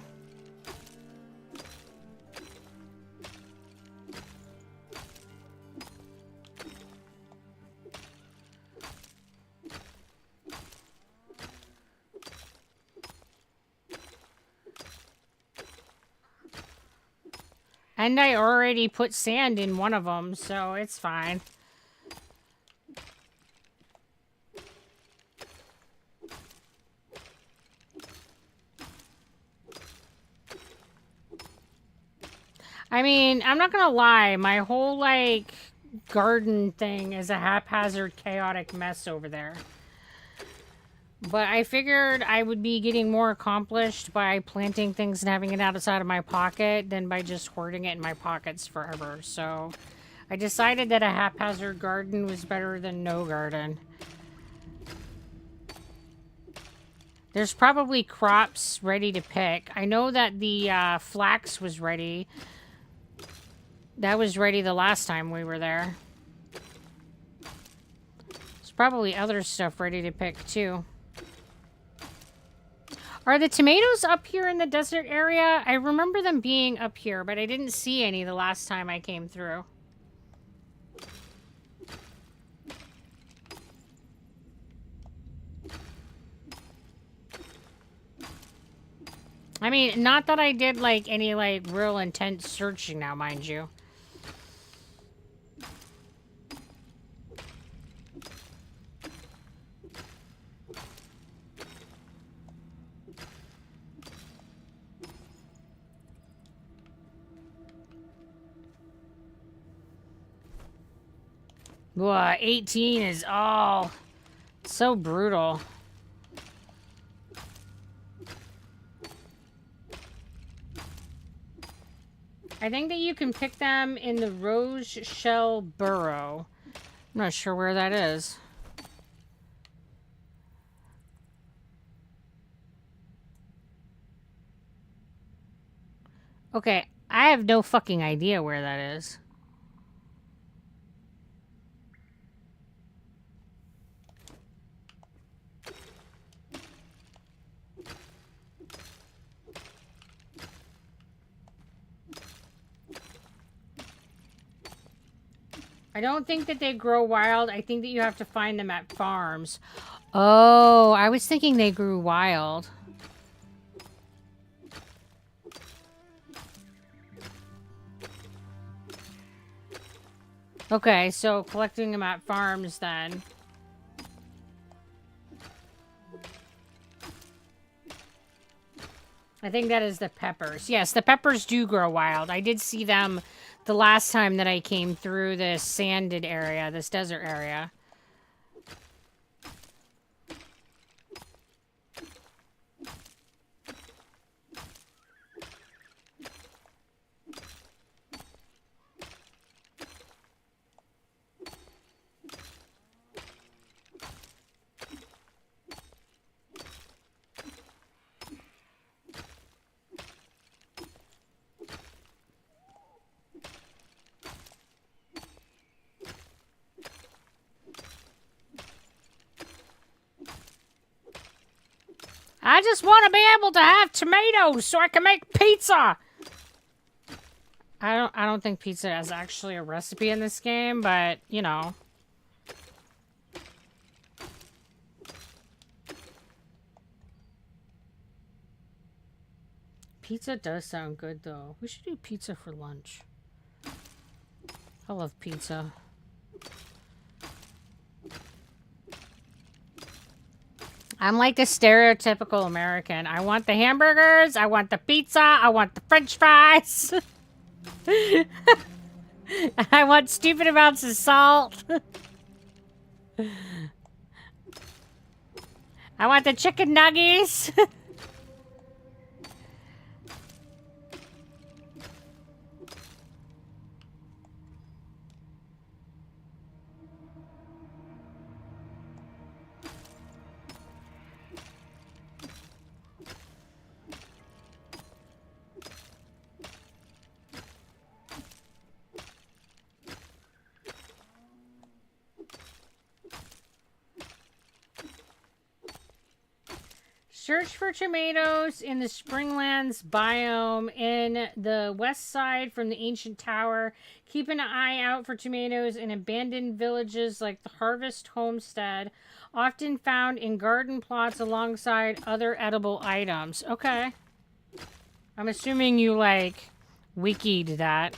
S1: And I already put sand in one of them, so it's fine. I mean, I'm not gonna lie, my whole, like, garden thing is a haphazard, chaotic mess over there. But I figured I would be getting more accomplished by planting things and having it outside of my pocket than by just hoarding it in my pockets forever. So I decided that a haphazard garden was better than no garden. There's probably crops ready to pick. I know that the flax was ready. That was ready the last time we were there. There's probably other stuff ready to pick too. Are the tomatoes up here in the desert area? I remember them being up here, but I didn't see any the last time I came through. I mean, not that I did, like, any, like, real intense searching now, mind you. Whoa, 18 is all so brutal. I think that you can pick them in the Rose Shell Burrow. I'm not sure where that is. Okay, I have no fucking idea where that is. I don't think that they grow wild. I think that you have to find them at farms. Oh, I was thinking they grew wild. Okay, so collecting them at farms then. I think that is the peppers. Yes, the peppers do grow wild. I did see them the last time that I came through this sanded area, this desert area. I just want to be able to have tomatoes so I can make pizza. I don't think pizza is actually a recipe in this game, but you know. Pizza does sound good though. We should do pizza for lunch. I love pizza. I'm like the stereotypical American. I want the hamburgers, I want the pizza, I want the french fries. I want stupid amounts of salt. I want the chicken nuggets. Search for tomatoes in the Springlands biome in the west side from the ancient tower. Keep an eye out for tomatoes in abandoned villages like the Harvest Homestead, often found in garden plots alongside other edible items. Okay. I'm assuming you, like, wikied that.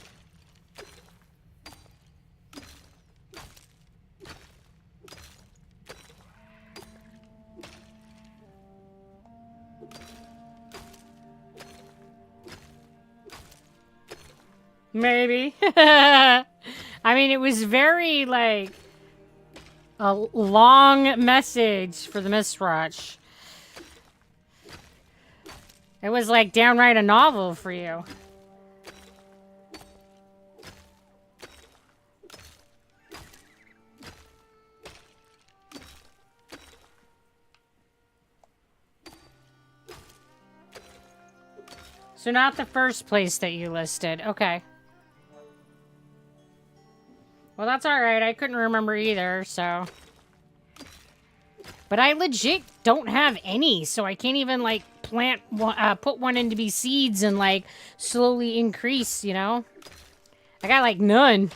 S1: Maybe. I mean, it was very, like, a long message for the Mistwatch. It was, like, downright a novel for you. So not the first place that you listed. Okay. Well, that's alright. I couldn't remember either, so... But I legit don't have any, so I can't even, like, plant one, put one in to be seeds and, like, slowly increase, you know? I got, like, none.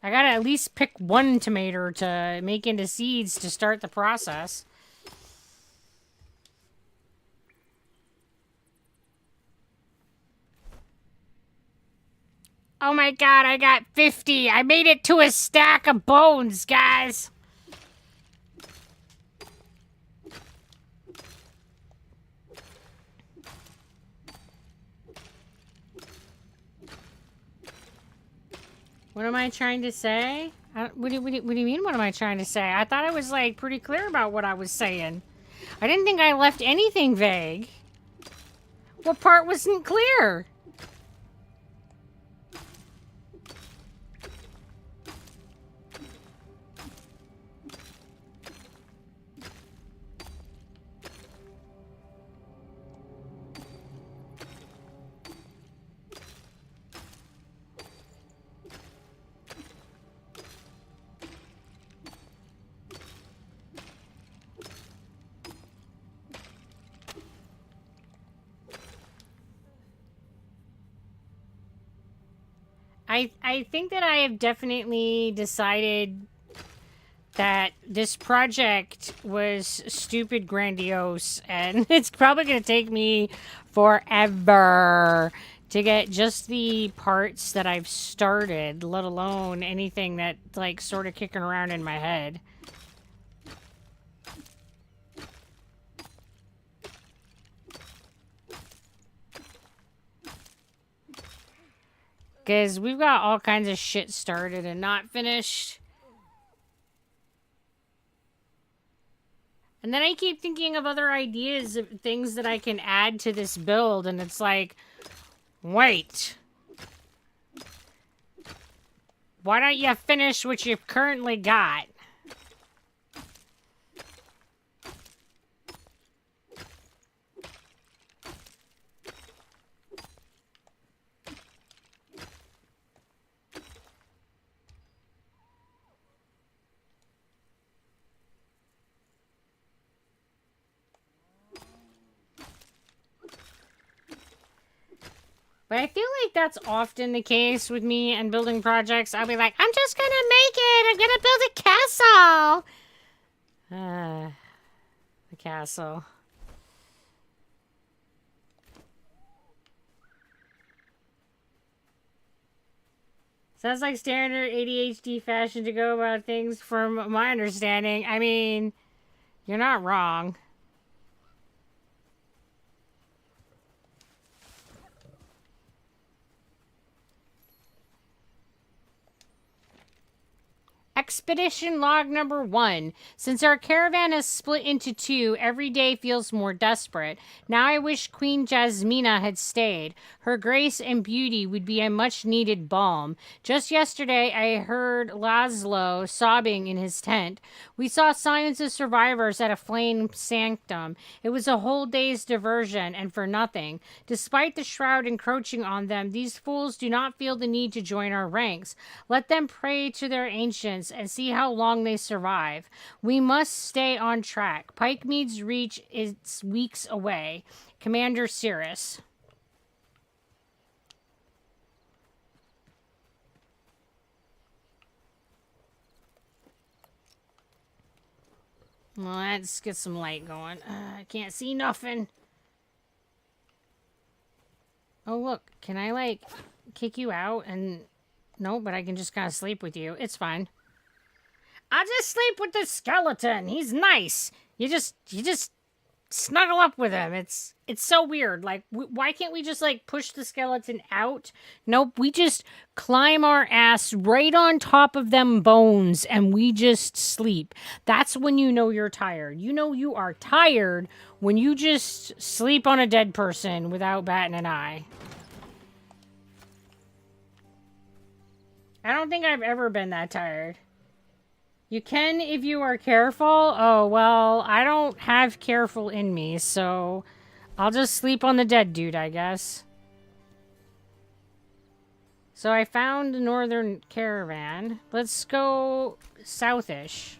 S1: I gotta at least pick one tomato to make into seeds to start the process. Oh my god, I got 50. I made it to a stack of bones, guys. What am I trying to say? What do you mean, what am I trying to say? I thought I was, like, pretty clear about what I was saying. I didn't think I left anything vague. What part wasn't clear? I think that I have definitely decided that this project was stupid grandiose, and it's probably going to take me forever to get just the parts that I've started, let alone anything that's, like, sort of kicking around in my head. Because we've got all kinds of shit started and not finished. And then I keep thinking of other ideas of things that I can add to this build, and it's like, wait. Why don't you finish what you've currently got? But I feel like that's often the case with me and building projects. I'll be like, I'm just gonna make it. I'm gonna build a castle. The castle. Sounds like standard ADHD fashion to go about things from my understanding. I mean, you're not wrong. Expedition log number 1. Since our caravan has split into 2, every day feels more desperate. Now I wish Queen Jasmina had stayed. Her grace and beauty would be a much-needed balm. Just yesterday, I heard Laszlo sobbing in his tent. We saw signs of survivors at a flame sanctum. It was a whole day's diversion, and for nothing. Despite the shroud encroaching on them, these fools do not feel the need to join our ranks. Let them pray to their ancients and see how long they survive. We must stay on track. Pikemead's reach is weeks away. Commander Cirrus. Well, let's get some light going. I can't see nothing. Oh, look. Can I, like, kick you out and... No, but I can just kind of sleep with you. It's fine. I'll just sleep with the skeleton. He's nice. You just snuggle up with him. It's so weird. Like, why can't we just, like, push the skeleton out? Nope, we just climb our ass right on top of them bones and we just sleep. That's when you know you're tired. You know you are tired when you just sleep on a dead person without batting an eye. I don't think I've ever been that tired. You can if you are careful. Oh, well, I don't have careful in me, so I'll just sleep on the dead dude, I guess. So I found the northern caravan. Let's go southish.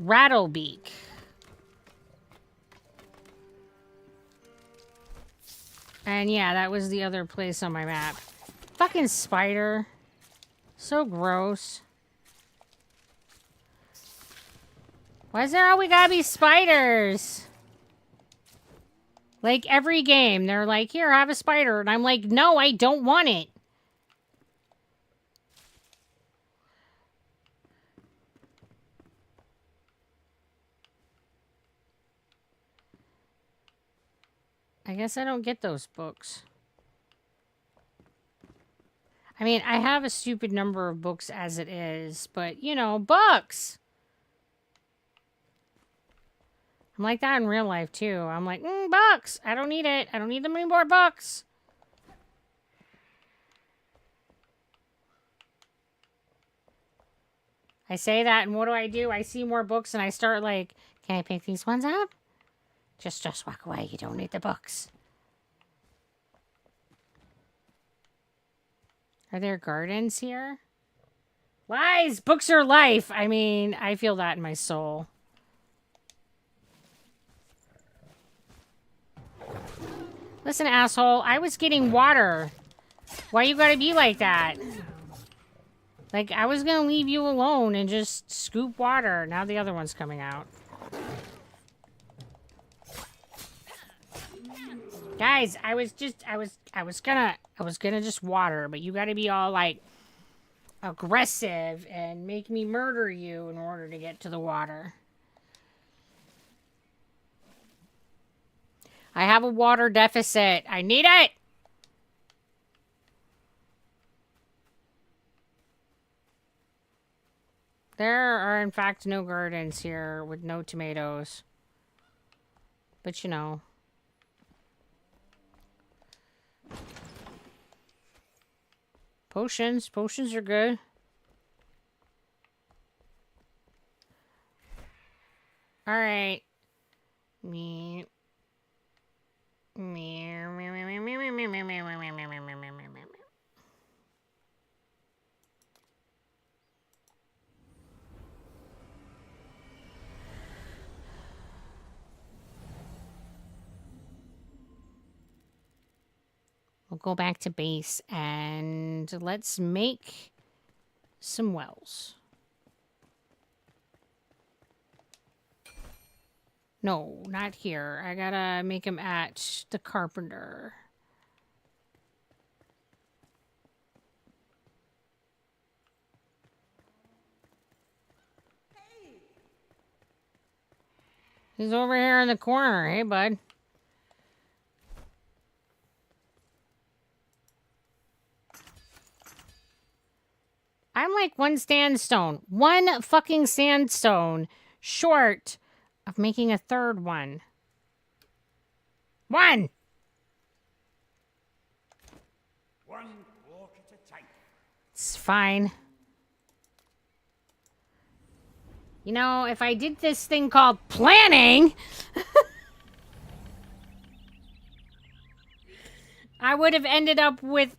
S1: Rattlebeak. And yeah, that was the other place on my map. Fucking spider. So gross. Why is there always gotta be spiders? Like, every game, they're like, here, have a spider. And I'm like, no, I don't want it. I guess I don't get those books. I mean, I have a stupid number of books as it is, but, you know, books! I'm like that in real life, too. I'm like, books! I don't need it. I don't need them any more books. I say that, and what do? I see more books, and I start like, can I pick these ones up? Just walk away. You don't need the books. Are there gardens here? Lies! Books are life! I mean, I feel that in my soul. Listen, asshole, I was getting water. Why you gotta be like that? Like, I was gonna leave you alone and just scoop water. Now the other one's coming out. Guys, I was gonna just water, but you gotta be all, like, aggressive and make me murder you in order to get to the water. I have a water deficit. I need it! There are, in fact, no gardens here with no tomatoes. But, you know. Potions. Potions are good. Alright. Me. We'll go back to base and let's make some wells. No, not here. I gotta make them at the carpenter. Hey. He's over here in the corner. Hey, bud. I'm like one fucking sandstone short of making a third one. One walk at a time. It's fine. You know, if I did this thing called planning, I would have ended up with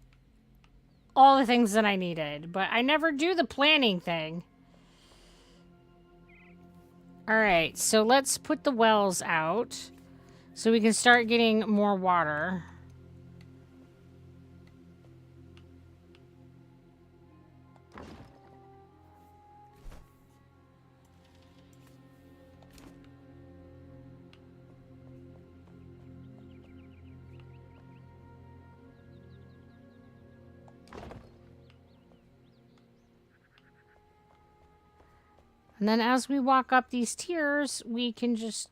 S1: all the things that I needed. But I never do the planning thing. Alright, so let's put the wells out so we can start getting more water. And then as we walk up these tiers, we can just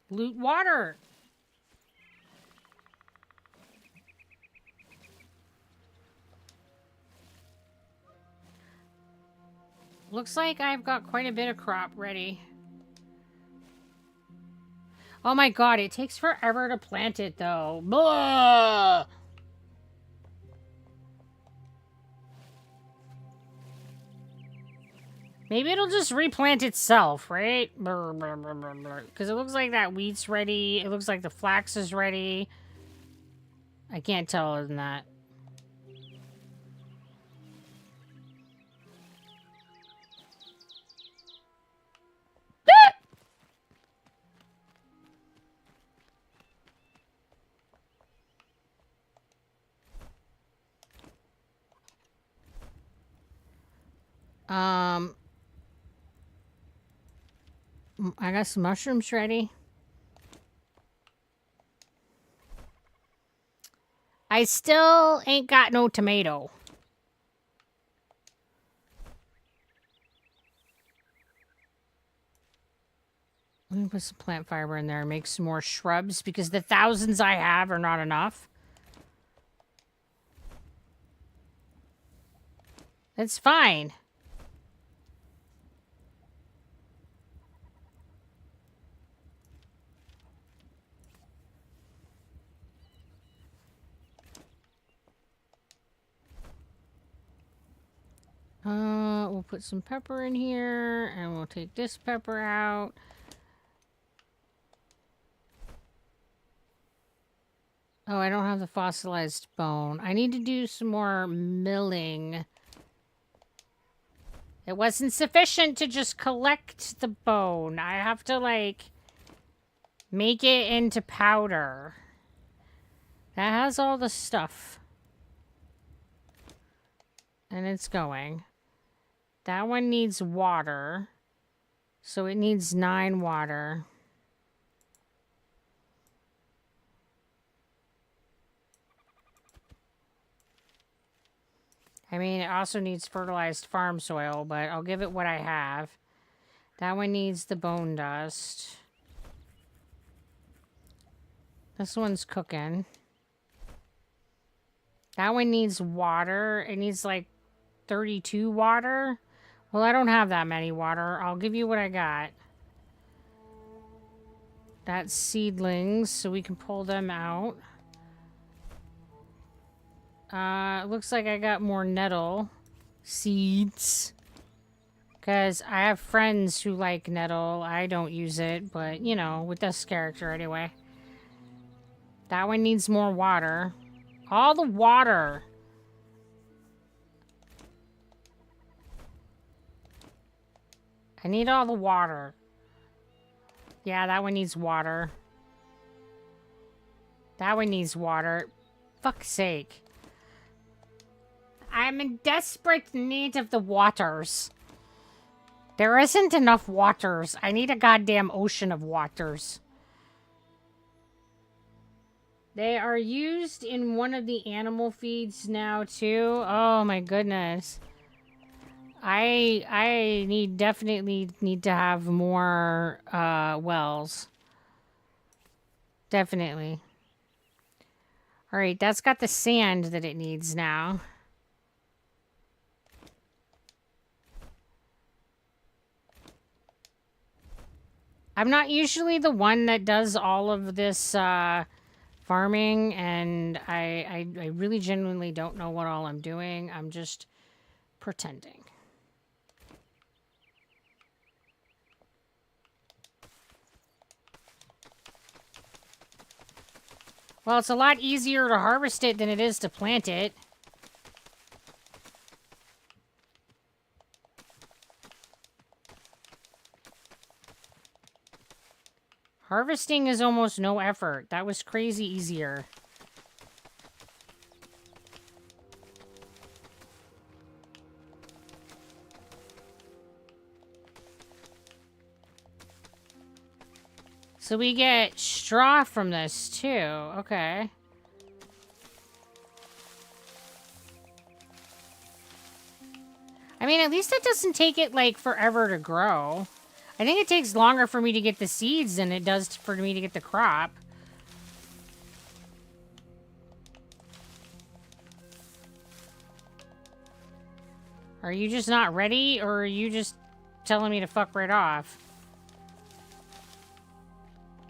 S1: loot water. Looks like I've got quite a bit of crop ready. Oh my god, it takes forever to plant it though. Blah! Maybe it'll just replant itself, right? Because it looks like that wheat's ready. It looks like the flax is ready. I can't tell other than that. I got some mushrooms ready. I still ain't got no tomato. Let me put some plant fiber in there and make some more shrubs because the thousands I have are not enough. It's fine. We'll put some pepper in here, and we'll take this pepper out. Oh, I don't have the fossilized bone. I need to do some more milling. It wasn't sufficient to just collect the bone. I have to, like, make it into powder. That has all the stuff. And it's going. That one needs water. So it needs 9 water. I mean, it also needs fertilized farm soil, but I'll give it what I have. That one needs the bone dust. This one's cooking. That one needs water. It needs like 32 water. Well, I don't have that many water. I'll give you what I got. That's seedlings, so we can pull them out. Looks like I got more nettle seeds. Because I have friends who like nettle. I don't use it, but, you know, with this character anyway. That one needs more water. All the water. I need all the water. Yeah, that one needs water. That one needs water. Fuck's sake. I'm in desperate need of the waters. There isn't enough waters. I need a goddamn ocean of waters. They are used in one of the animal feeds now, too. Oh, my goodness. I definitely need to have more wells. Definitely. All right, that's got the sand that it needs now. I'm not usually the one that does all of this farming, and I really genuinely don't know what all I'm doing. I'm just pretending. Well, it's a lot easier to harvest it than it is to plant it. Harvesting is almost no effort. That was crazy easier. So we get straw from this too. Okay. I mean, at least it doesn't take it, like, forever to grow. I think it takes longer for me to get the seeds than it does for me to get the crop. Are you just not ready, or are you just telling me to fuck right off?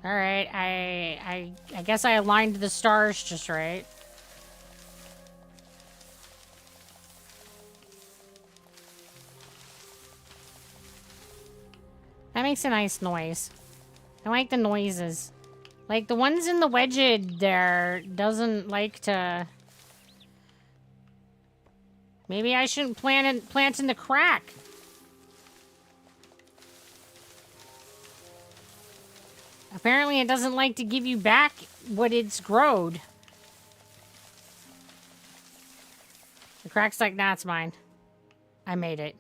S1: Alright, I guess I aligned the stars just right. That makes a nice noise. I like the noises. Like, the ones in the wedged there doesn't like to... Maybe I shouldn't plant in the crack. Apparently it doesn't like to give you back what it's growed. The crack's like, nah, it's mine. I made it.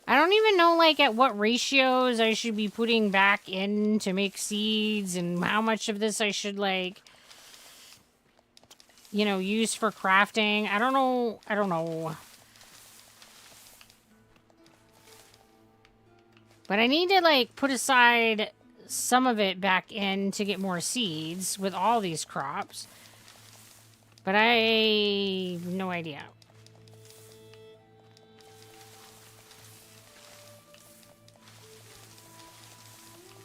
S1: I don't even know, like, at what ratios I should be putting back in to make seeds and how much of this I should, like, you know, use for crafting. I don't know. I don't know. But I need to, like, put aside some of it back in to get more seeds with all these crops. But I have no idea.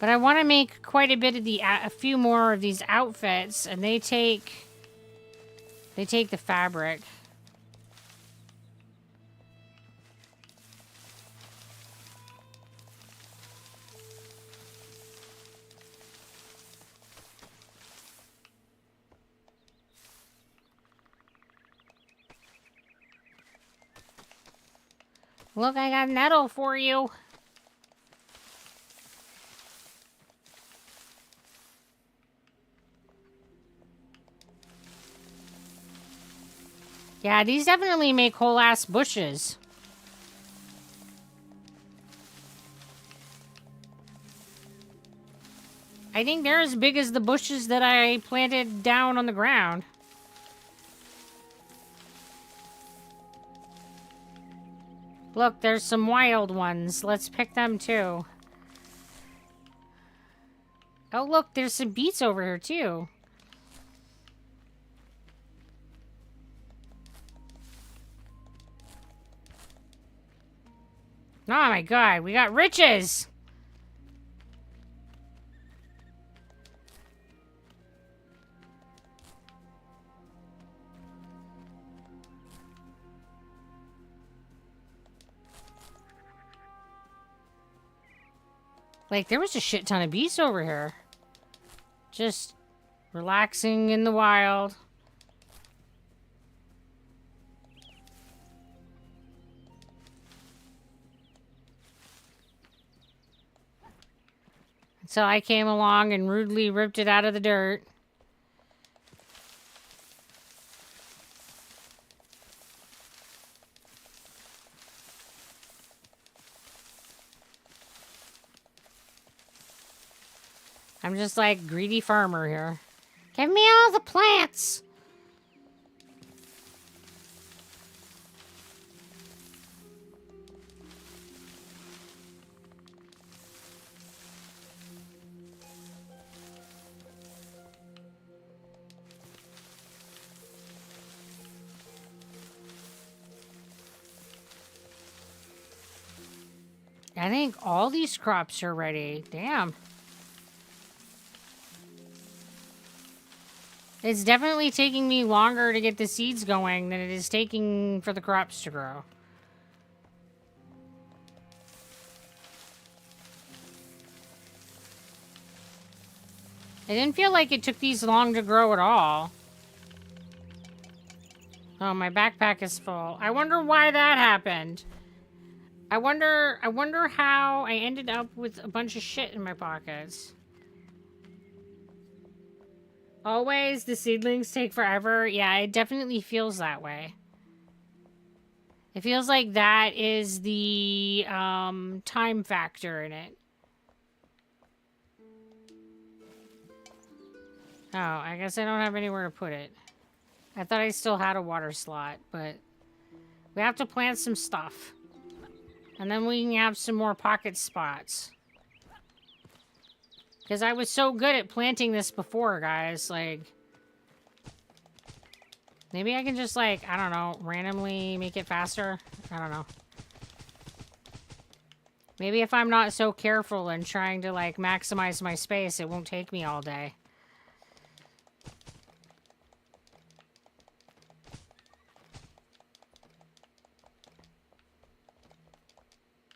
S1: But I want to make quite a bit of a few more of these outfits, and they take the fabric. Look, I got nettle for you. Yeah, these definitely make whole ass bushes. I think they're as big as the bushes that I planted down on the ground. Look, there's some wild ones. Let's pick them too. Oh, look, there's some beets over here too. Oh my god, we got riches! Like, there was a shit ton of beets over here. Just relaxing in the wild. So I came along and rudely ripped it out of the dirt. I'm just like greedy farmer here. Give me all the plants! I think all these crops are ready. Damn. It's definitely taking me longer to get the seeds going than it is taking for the crops to grow. It didn't feel like it took these long to grow at all. Oh, my backpack is full. I wonder why that happened. I wonder how I ended up with a bunch of shit in my pockets. Always, the seedlings take forever. Yeah, it definitely feels that way. It feels like that is the time factor in it. Oh, I guess I don't have anywhere to put it. I thought I still had a water slot, but we have to plant some stuff. And then we can have some more pocket spots. Because I was so good at planting this before, guys. Like, maybe I can just, like, I don't know, randomly make it faster? I don't know. Maybe if I'm not so careful and trying to, like, maximize my space, it won't take me all day.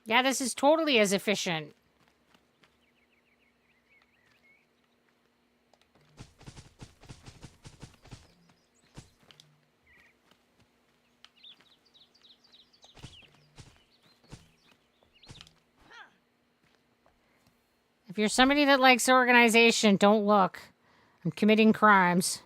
S1: Yeah, this is totally as efficient. If you're somebody that likes organization, don't look. I'm committing crimes.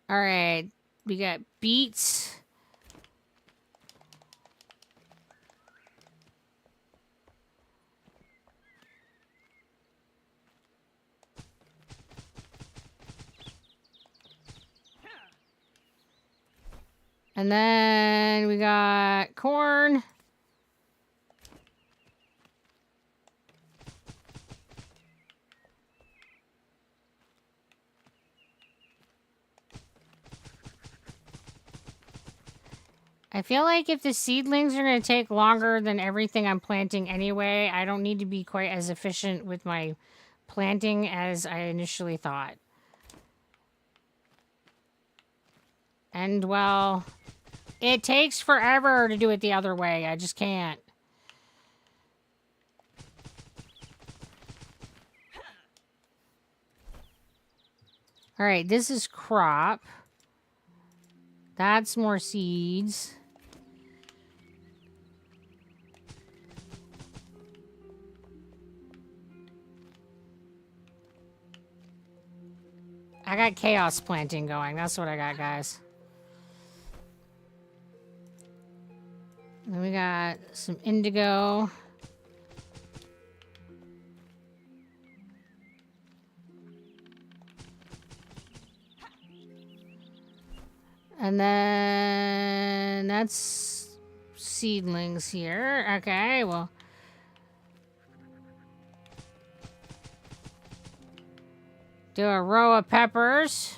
S1: All right, we got beets. And then we got corn. I feel like if the seedlings are going to take longer than everything I'm planting anyway, I don't need to be quite as efficient with my planting as I initially thought. And, well, it takes forever to do it the other way. I just can't. All right, this is crop. That's more seeds. I got chaos planting going. That's what I got, guys. Then we got some indigo. And then that's seedlings here. Okay, well. Do a row of peppers.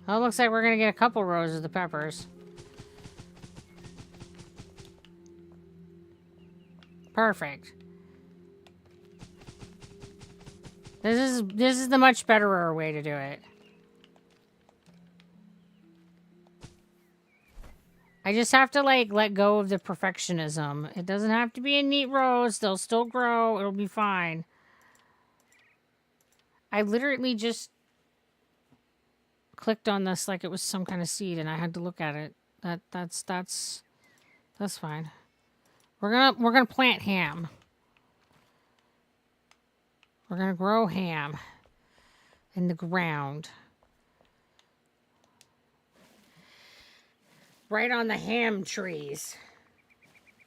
S1: Oh, it looks like we're going to get a couple rows of the peppers. Perfect. This is the much betterer way to do it. I just have to, like, let go of the perfectionism. It doesn't have to be in neat rows. They'll still grow. It'll be fine. I literally just clicked on this like it was some kind of seed, and I had to look at it. That's fine. We're gonna plant ham. We're gonna grow ham in the ground. Right on the ham trees.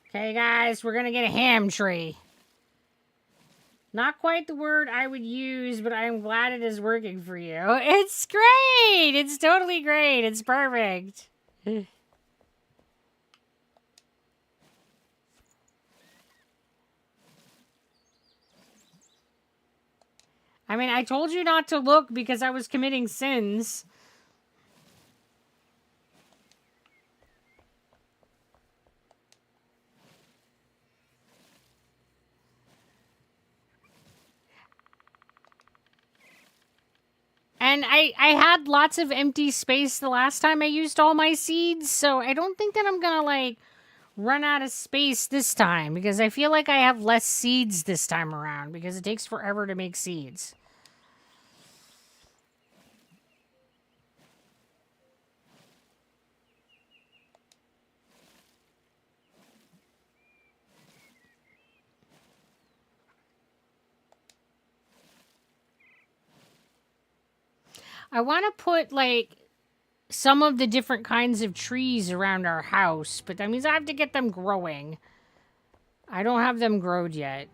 S1: Okay, guys, we're gonna get a ham tree. Not quite the word I would use, but I'm glad it is working for you. It's great! It's totally great. It's perfect. I mean, I told you not to look because I was committing sins. And I had lots of empty space the last time I used all my seeds, so I don't think that I'm gonna, like, run out of space this time, because I feel like I have less seeds this time around, because it takes forever to make seeds. I want to put, like, some of the different kinds of trees around our house, but that means I have to get them growing. I don't have them growed yet.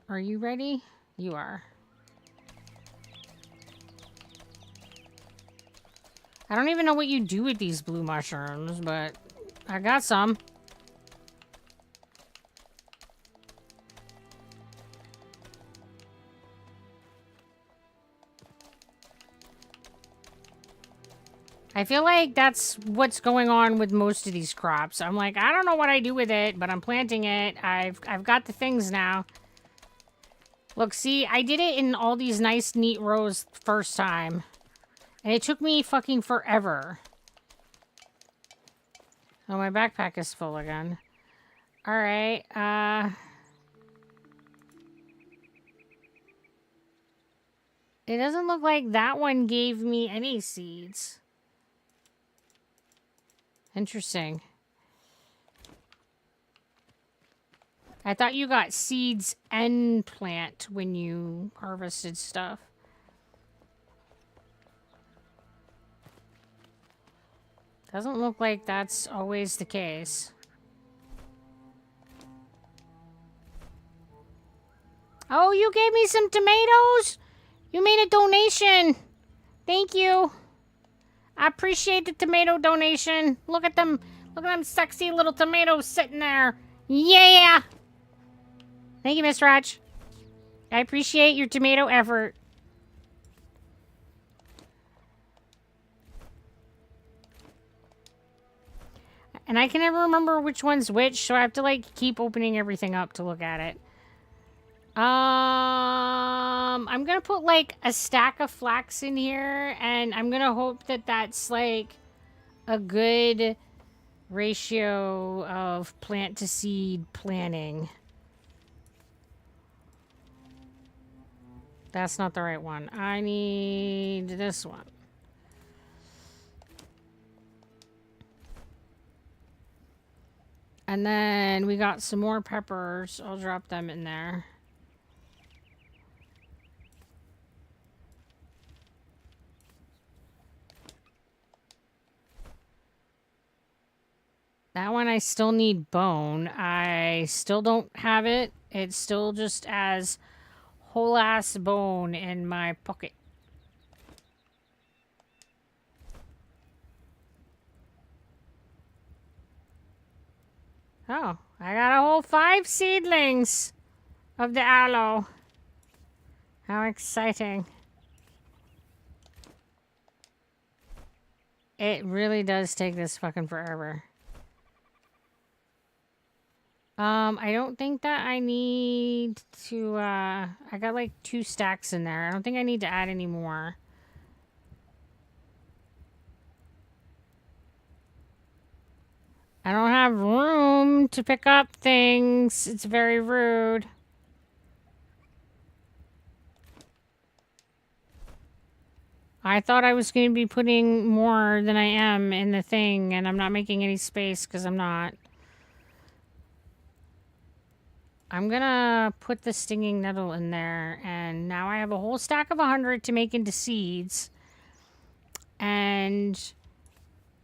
S1: Are you ready? You are. I don't even know what you do with these blue mushrooms, but I got some. I feel like that's what's going on with most of these crops. I'm like, I don't know what I do with it, but I'm planting it. I've got the things now. Look, see, I did it in all these nice, neat rows first time. And it took me fucking forever. Oh, my backpack is full again. Alright, it doesn't look like that one gave me any seeds. Interesting. I thought you got seeds and plant when you harvested stuff. Doesn't look like that's always the case. Oh, you gave me some tomatoes? You made a donation. Thank you. I appreciate the tomato donation. Look at them. Look at them sexy little tomatoes sitting there. Yeah. Thank you, Miss Raj. I appreciate your tomato effort. And I can never remember which one's which, so I have to, like, keep opening everything up to look at it. I'm gonna put, like, a stack of flax in here, and I'm gonna hope that that's, like, a good ratio of plant to seed planting. That's not the right one. I need this one. And then we got some more peppers. I'll drop them in there. That one I still need bone. I still don't have it. It's still just as whole ass bone in my pocket. Oh, I got a whole 5 seedlings of the aloe. How exciting. It really does take this fucking forever. I don't think that I need to, I got like 2 stacks in there. I don't think I need to add any more. I don't have room to pick up things. It's very rude. I thought I was going to be putting more than I am in the thing, and I'm not making any space because I'm not. I'm gonna put the stinging nettle in there, and now I have a whole stack of 100 to make into seeds. And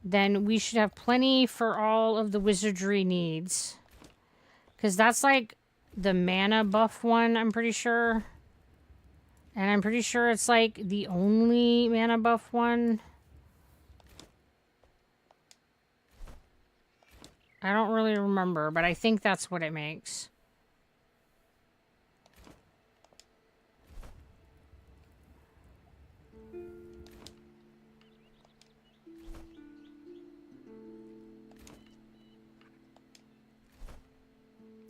S1: then we should have plenty for all of the wizardry needs. Because that's like the mana buff one, I'm pretty sure. And I'm pretty sure it's like the only mana buff one. I don't really remember, but I think that's what it makes.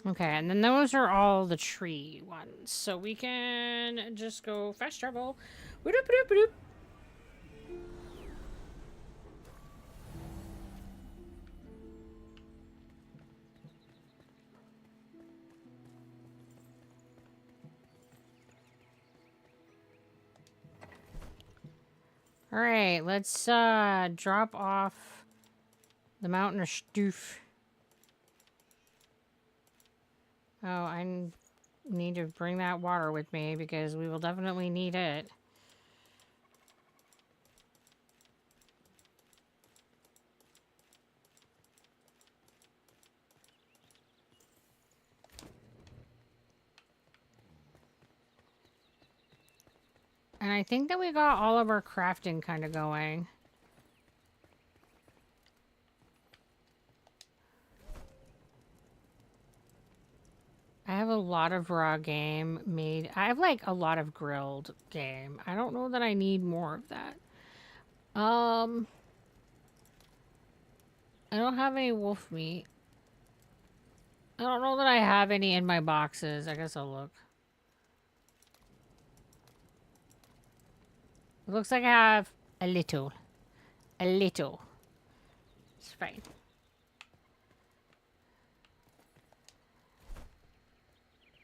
S1: Okay, and then those are all the tree ones. So we can just go fast travel. Boop-doop-doop-doop. All right, let's drop off the mountain of Stoof. Oh, need to bring that water with me because we will definitely need it. And I think that we got all of our crafting kind of going. I have a lot of raw game made. I have like a lot of grilled game. I don't know that I need more of that. I don't have any wolf meat. I don't know that I have any in my boxes. I guess I'll look. It looks like I have a little. A little. It's fine.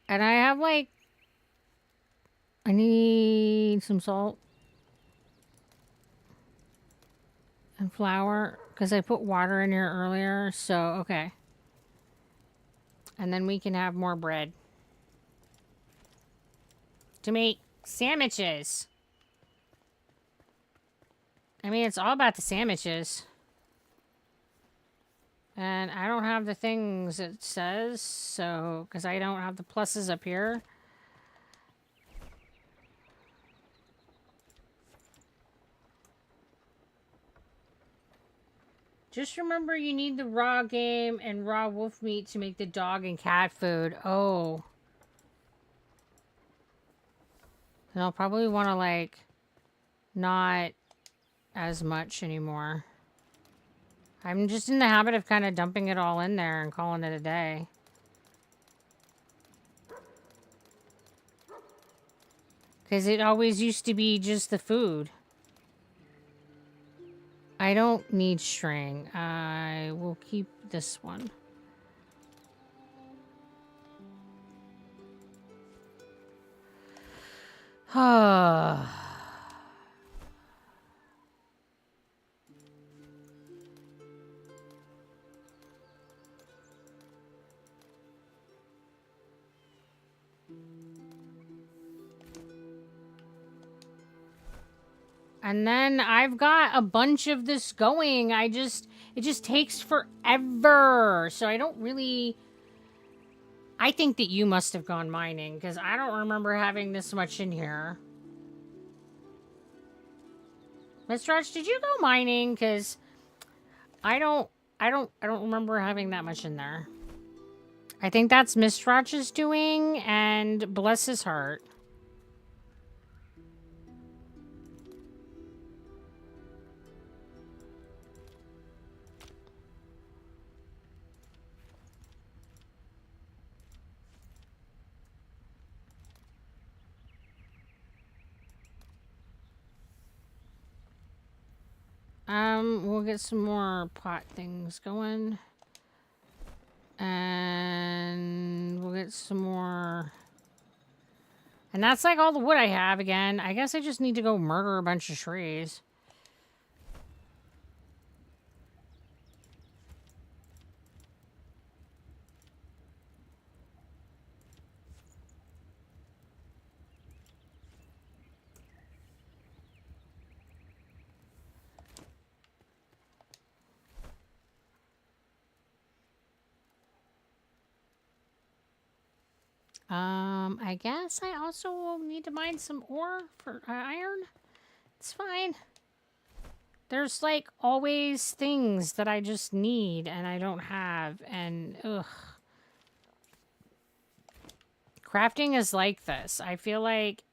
S1: And I have like... I need some salt. And flour. Because I put water in here earlier. So, okay. And then we can have more bread. To make sandwiches. I mean, it's all about the sandwiches. And I don't have the things it says, so... Because I don't have the pluses up here. Just remember you need the raw game and raw wolf meat to make the dog and cat food. Oh. And I'll probably want to, like, not as much anymore. I'm just in the habit of kind of dumping it all in there and calling it a day. Because it always used to be just the food. I don't need string. I will keep this one. And then I've got a bunch of this going. It just takes forever. So I don't really... I think that you must have gone mining, because I don't remember having this much in here. Miss Raj, did you go mining? Because I don't remember having that much in there. I think that's Miss Raj's doing, and bless his heart. We'll get some more pot things going. And we'll get some more... And that's like all the wood I have again. I guess I just need to go murder a bunch of trees. I guess I also will need to mine some ore for iron. It's fine. There's like always things that I just need and I don't have, and ugh. Crafting is like this. I feel like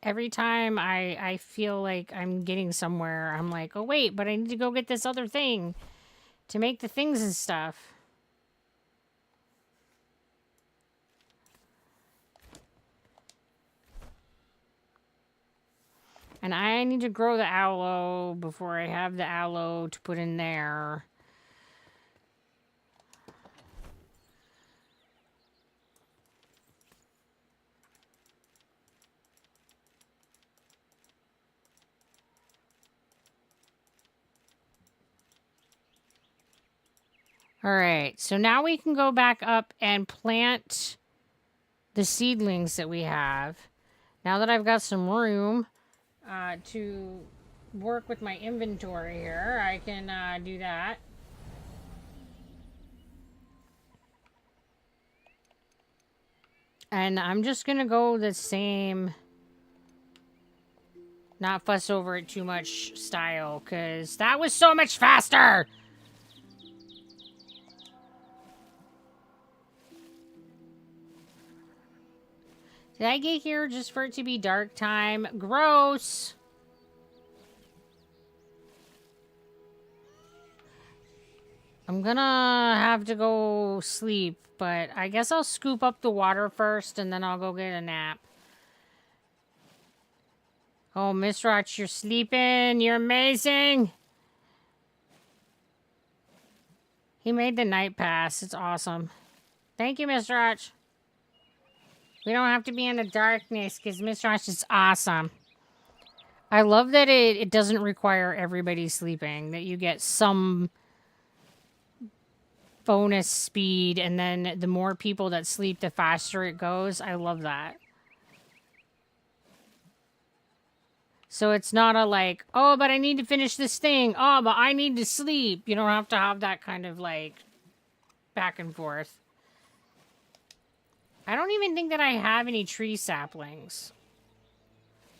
S1: every time I feel like I'm getting somewhere, I'm like, oh wait, but I need to go get this other thing to make the things and stuff. And I need to grow the aloe before I have the aloe to put in there. All right, so now we can go back up and plant the seedlings that we have. Now that I've got some room to work with my inventory here, I can do that. And I'm just going to go the same, not fuss over it too much style, because that was so much faster! Did I get here just for it to be dark time? Gross! I'm gonna have to go sleep, but I guess I'll scoop up the water first and then I'll go get a nap. Oh, Miss Roch, you're sleeping. You're amazing. He made the night pass. It's awesome. Thank you, Miss Roch. We don't have to be in the darkness because Miss Roch is awesome. I love that it doesn't require everybody sleeping, that you get some bonus speed, and then the more people that sleep, the faster it goes. I love that. So it's not a like, oh, but I need to finish this thing. Oh, but I need to sleep. You don't have to have that kind of like back and forth. I don't even think that I have any tree saplings.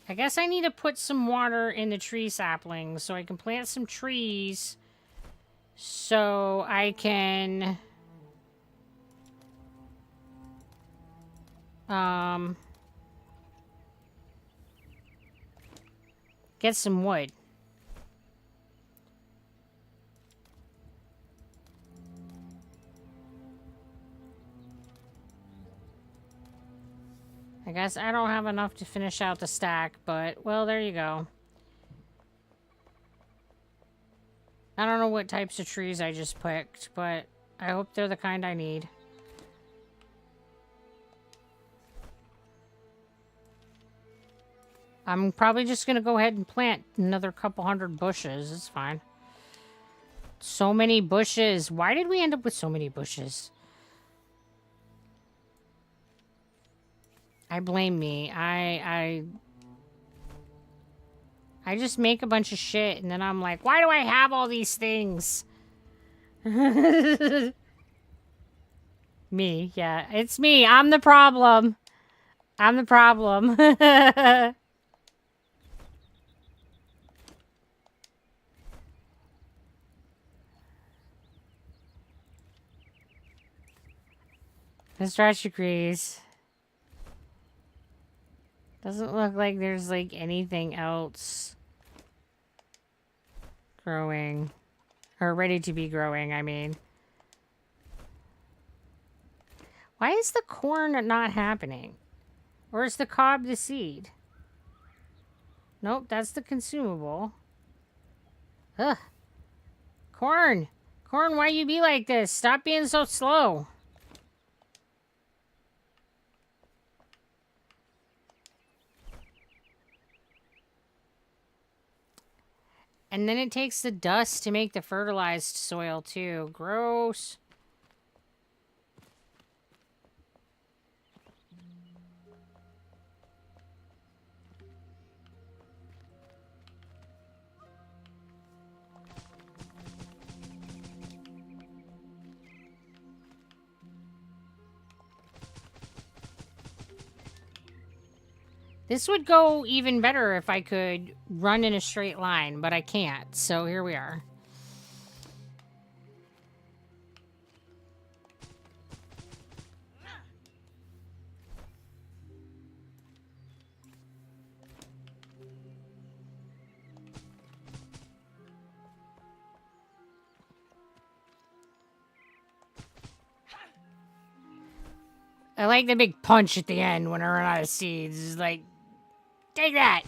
S1: I guess I need to put some water in the tree saplings so I can plant some trees so I can get some wood. I guess I don't have enough to finish out the stack, but, well, there you go. I don't know what types of trees I just picked, but I hope they're the kind I need. I'm probably just going to go ahead and plant another couple hundred bushes. It's fine. So many bushes. Why did we end up with so many bushes? I blame me. I just make a bunch of shit and then I'm like, why do I have all these things? Me, yeah. It's me. I'm the problem. I'm the problem. Mr. Rush agrees. Doesn't look like there's like anything else growing. Or ready to be growing, I mean. Why is the corn not happening? Or is the cob the seed? Nope, that's the consumable. Ugh. Corn! Corn, why you be like this? Stop being so slow. And then it takes the dust to make the fertilized soil, too. Gross. This would go even better if I could run in a straight line, but I can't, so here we are. I like the big punch at the end when I run out of seeds. It's like, take that!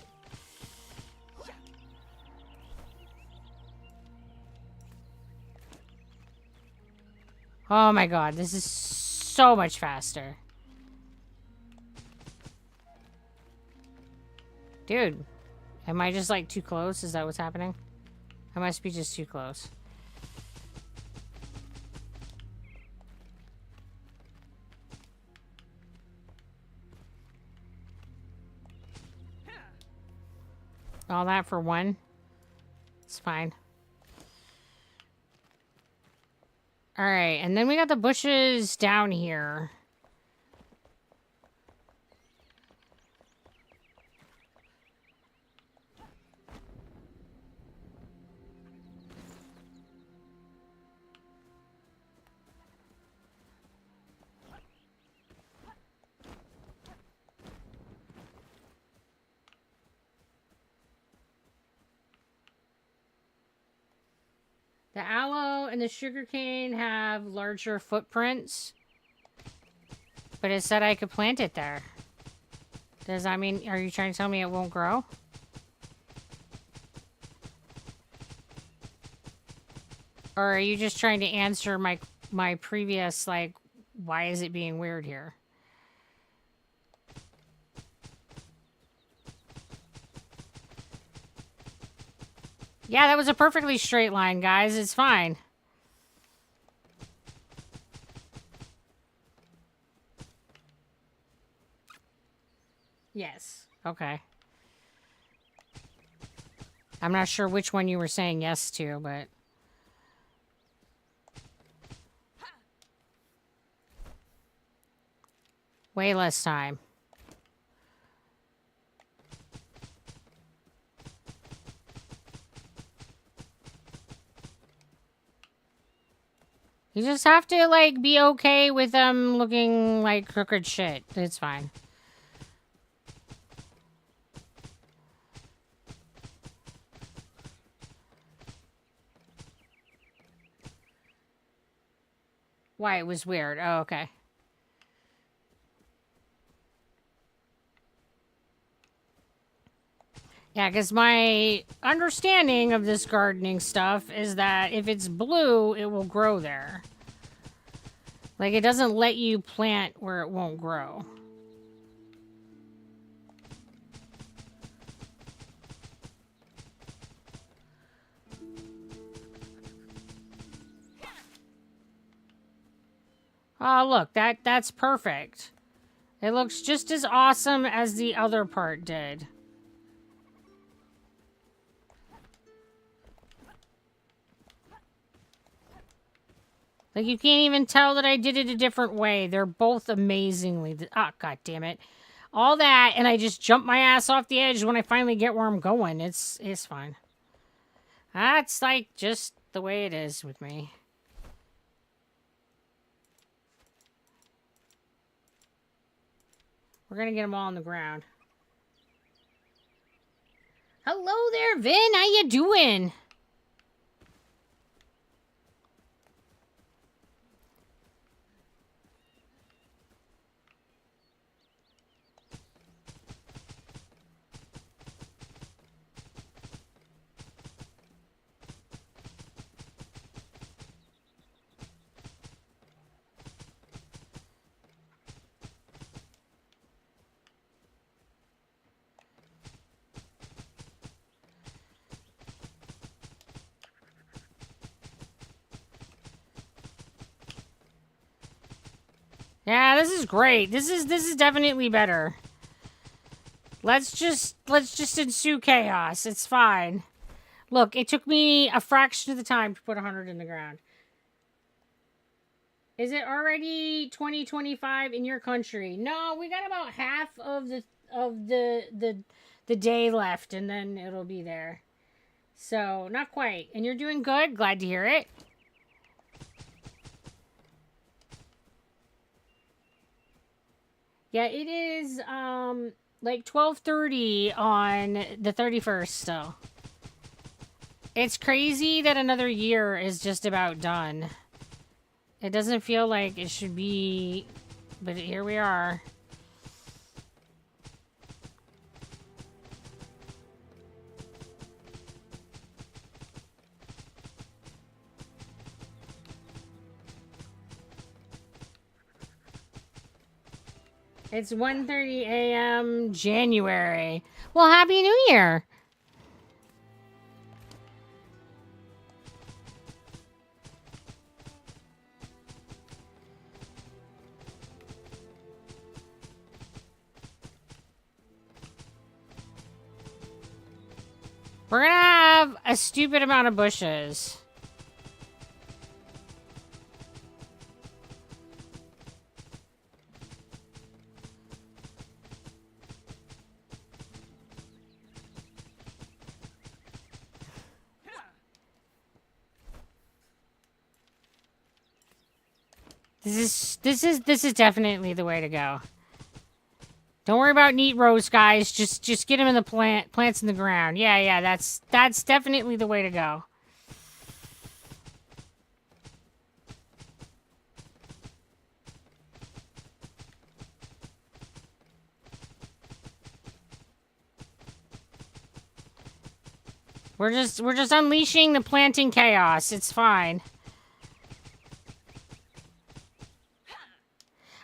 S1: Oh my god, this is so much faster. Dude, am I just like too close? Is that what's happening? I must be just too close. All that for one? It's fine. Alright, and then we got the bushes down here. The aloe and the sugarcane have larger footprints. But it said I could plant it there. Does that mean, are you trying to tell me it won't grow? Or are you just trying to answer my previous, like, why is it being weird here? Yeah, that was a perfectly straight line, guys. It's fine. Yes. Okay. I'm not sure which one you were saying yes to, but... way less time. You just have to, like, be okay with them looking like crooked shit. It's fine. Why, it was weird. Oh, okay. Yeah, because my understanding of this gardening stuff is that if it's blue, it will grow there. Like, it doesn't let you plant where it won't grow. Oh, look, that's perfect. It looks just as awesome as the other part did. Like, you can't even tell that I did it a different way. They're both amazingly... Ah, god damn it. All that, and I just jump my ass off the edge when I finally get where I'm going. It's fine. That's, like, just the way it is with me. We're gonna get them all on the ground. Hello there, Vin. How you doing? Yeah, this is great. This is definitely better. Let's just ensue chaos. It's fine. Look, it took me a fraction of the time to put 100 in the ground. Is it already 2025 in your country? No, we got about half of the day left, and then it'll be there. So, not quite. And you're doing good. Glad to hear it. Yeah, it is like 12:30 on the 31st still. It's crazy that another year is just about done. It doesn't feel like it should be, but here we are. It's 1:30 a.m. January. Well, Happy New Year. We're gonna have a stupid amount of bushes. This is definitely the way to go. Don't worry about neat rows, guys. Just get them in the plants in the ground. Yeah, that's definitely the way to go. We're just unleashing the planting chaos. It's fine.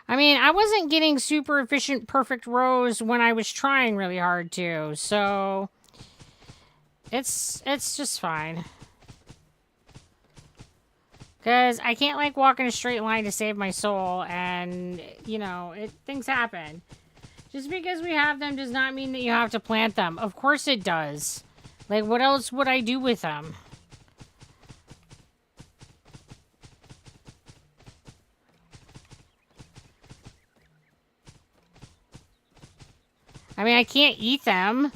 S1: I mean, I wasn't getting super efficient, perfect rows when I was trying really hard to, so it's just fine. Because I can't, like, walk in a straight line to save my soul, and, you know, things happen. Just because we have them does not mean that you have to plant them. Of course it does. Like, what else would I do with them? I mean, I can't eat them.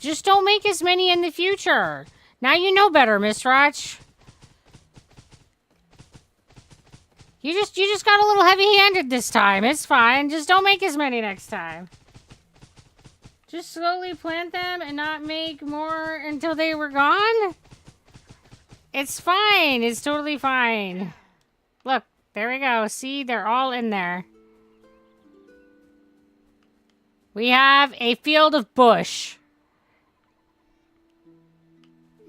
S1: Just don't make as many in the future. Now you know better, Miss Rotch. You just got a little heavy-handed this time. It's fine. Just don't make as many next time. Just slowly plant them and not make more until they were gone? It's fine. It's totally fine. Look, there we go. See, they're all in there. We have a field of bush.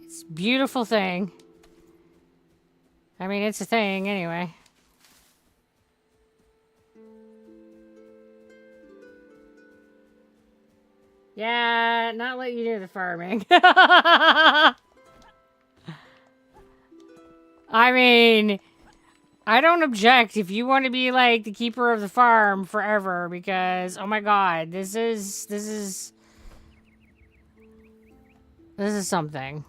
S1: It's a beautiful thing. I mean, it's a thing anyway. Yeah, not let you do the farming. I mean, I don't object if you want to be like the keeper of the farm forever because oh my god, this is something.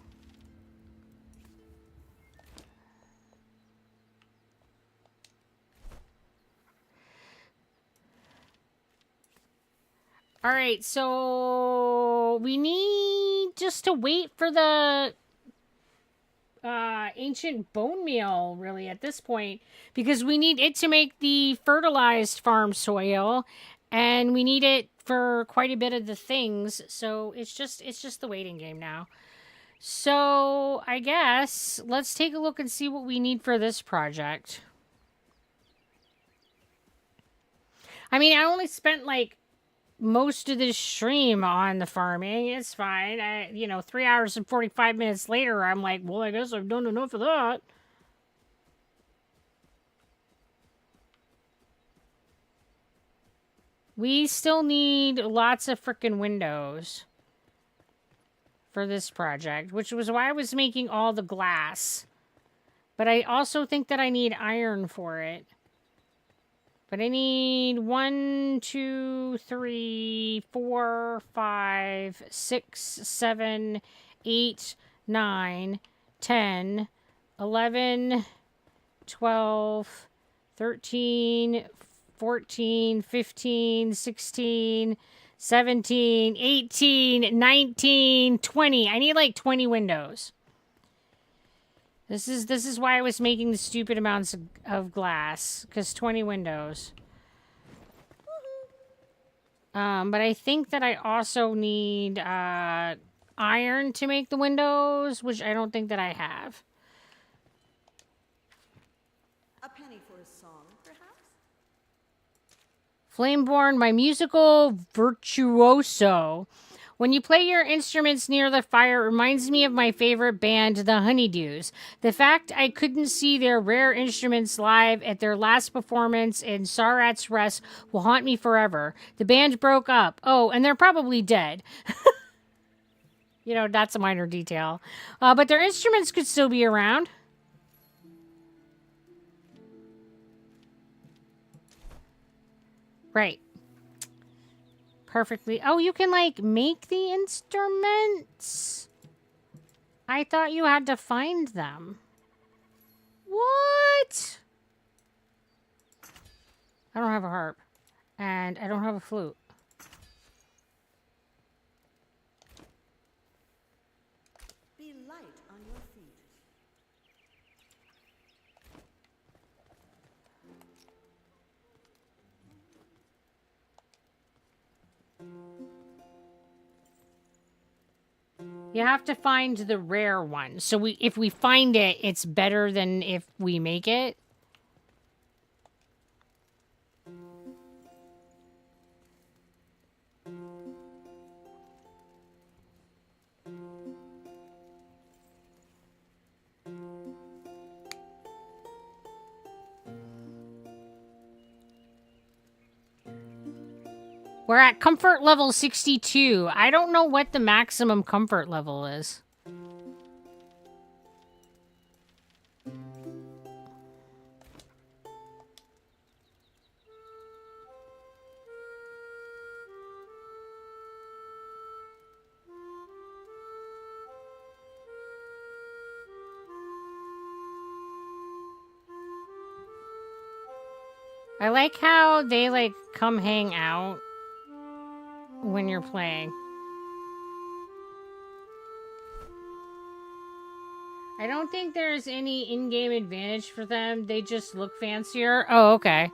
S1: All right, so we need just to wait for the ancient bone meal really at this point because we need it to make the fertilized farm soil and we need it for quite a bit of the things, so it's just the waiting game now. So I guess let's take a look and see what we need for this project. I mean, I only spent like most of this stream on the farming. It's fine. 3 hours and 45 minutes later, I'm like, well, I guess I've done enough of that. We still need lots of frickin' windows for this project, which was why I was making all the glass. But I also think that I need iron for it. But I need 1, 2, 3, 4, 5, 6, 7, 8, 9, 10, 11, 12, 13, 14, 15, 16, 17, 18, 19, 20. I need like 20 windows. This is why I was making the stupid amounts of glass, because 20 windows. But I think that I also need iron to make the windows, which I don't think that I have.
S2: A penny for a song, perhaps?
S1: Flameborn, my musical virtuoso. When you play your instruments near the fire, it reminds me of my favorite band, the Honeydews. The fact I couldn't see their rare instruments live at their last performance in Sarat's Rest will haunt me forever. The band broke up. Oh, and they're probably dead. You know, that's a minor detail. But their instruments could still be around. Right. Perfectly. Oh, you can, like, make the instruments? I thought you had to find them. What? I don't have a harp. And I don't have a flute.
S2: Be light on your feet.
S1: You have to find the rare one. So if we find it, it's better than if we make it. We're at comfort level 62. I don't know what the maximum comfort level is. I like how they, like, come hang out when you're playing. I don't think there's any in-game advantage for them. They just look fancier. Oh, okay.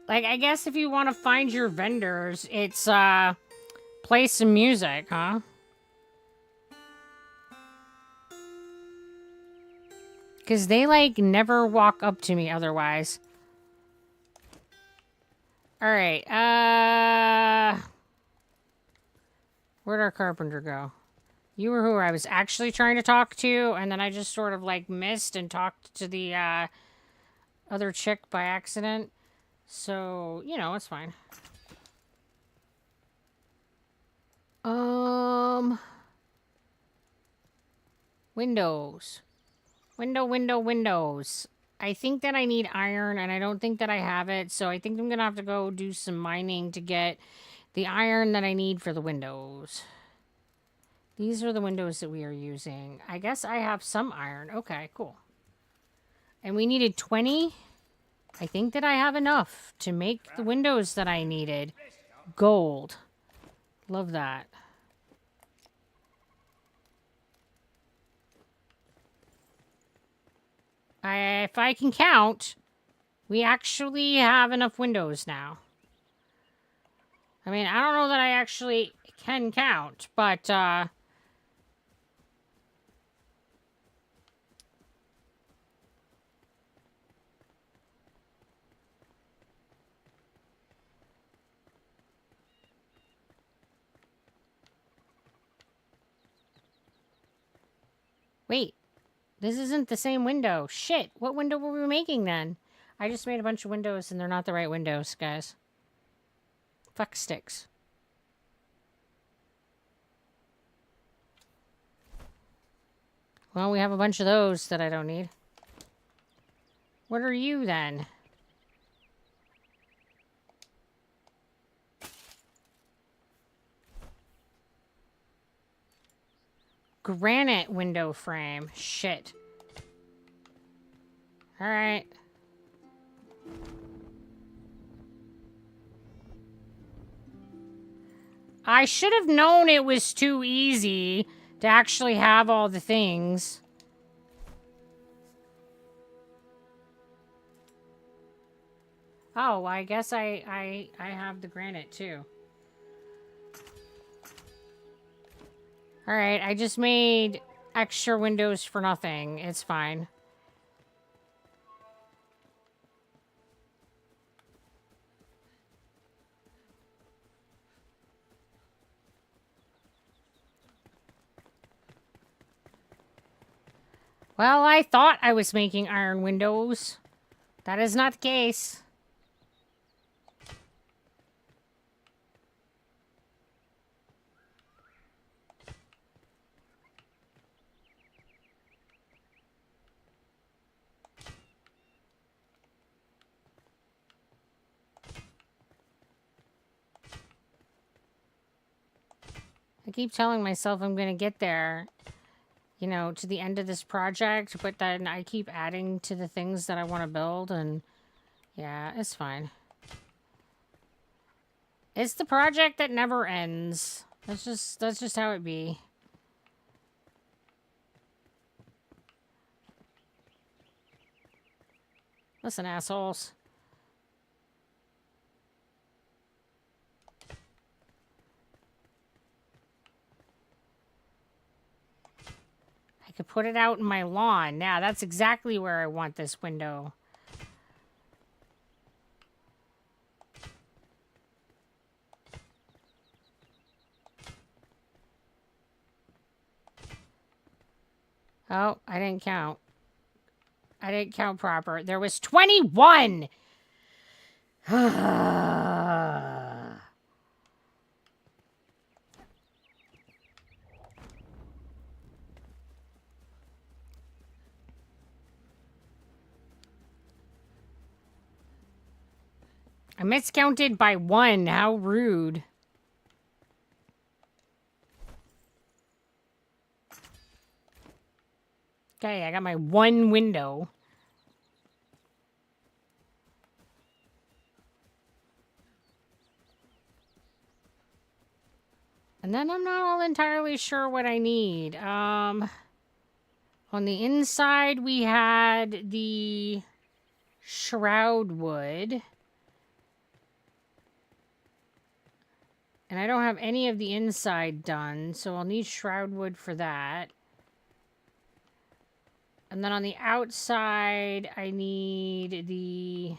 S1: Like, I guess if you want to find your vendors, it's, play some music, huh? Because they, like, never walk up to me otherwise. Alright, where'd our carpenter go? You were who I was actually trying to talk to, and then I just sort of, like, missed and talked to the, other chick by accident. So, you know, it's fine. Windows. Windows. I think that I need iron, and I don't think that I have it, so I think I'm gonna have to go do some mining to get the iron that I need for the windows. These are the windows that we are using. I guess I have some iron. Okay, cool. And we needed 20. I think that I have enough to make the windows that I needed. Gold. Love that. If I can count, we actually have enough windows now. I mean, I don't know that I actually can count, but, wait. This isn't the same window. Shit, what window were we making then? I just made a bunch of windows and they're not the right windows, guys. Fuck sticks. Well, we have a bunch of those that I don't need. What are you then? Granite window frame. Shit. Alright. I should have known it was too easy to actually have all the things. Oh, I guess I have the granite too. Alright, I just made extra windows for nothing. It's fine. Well, I thought I was making iron windows. That is not the case. I keep telling myself I'm going to get there, you know, to the end of this project, but then I keep adding to the things that I want to build, and yeah, it's fine. It's the project that never ends. That's just how it be. Listen, assholes. I could put it out in my lawn. Now, that's exactly where I want this window. Oh, I didn't count. I didn't count proper. There was 21! I miscounted by 1. How rude. Okay, I got my 1 window. And then I'm not all entirely sure what I need. On the inside, we had the shroud wood. And I don't have any of the inside done, so I'll need shroud wood for that. And then on the outside, I need the...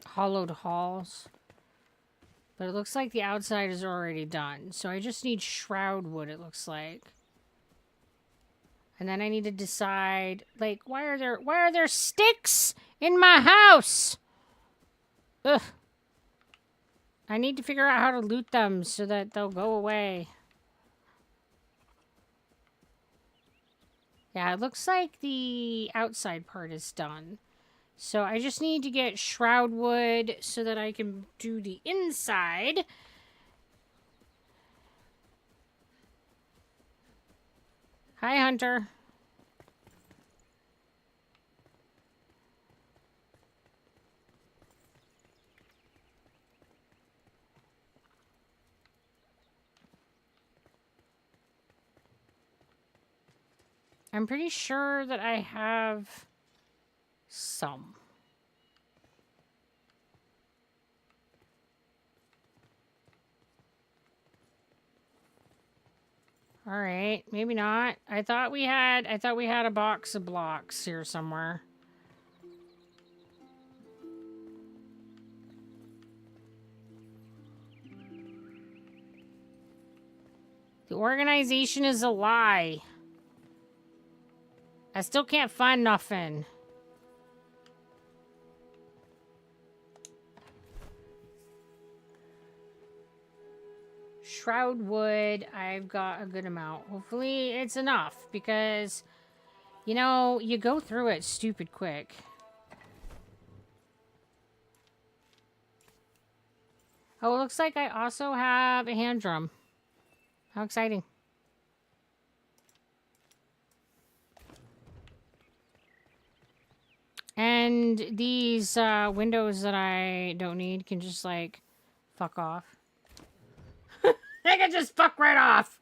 S1: hollowed halls. But it looks like the outside is already done. So I just need shroud wood, it looks like. And then I need to decide, like, why are there sticks in my house? Ugh. I need to figure out how to loot them so that they'll go away. Yeah, it looks like the outside part is done. So I just need to get shroud wood so that I can do the inside. Hi, Hunter. I'm pretty sure that I have some. All right, maybe not. I thought we had a box of blocks here somewhere. The organization is a lie. I still can't find nothing. Shroud wood, I've got a good amount. Hopefully it's enough because, you know, you go through it stupid quick. Oh, it looks like I also have a hand drum. How exciting. And these windows that I don't need can just, like, fuck off. They can just fuck right off!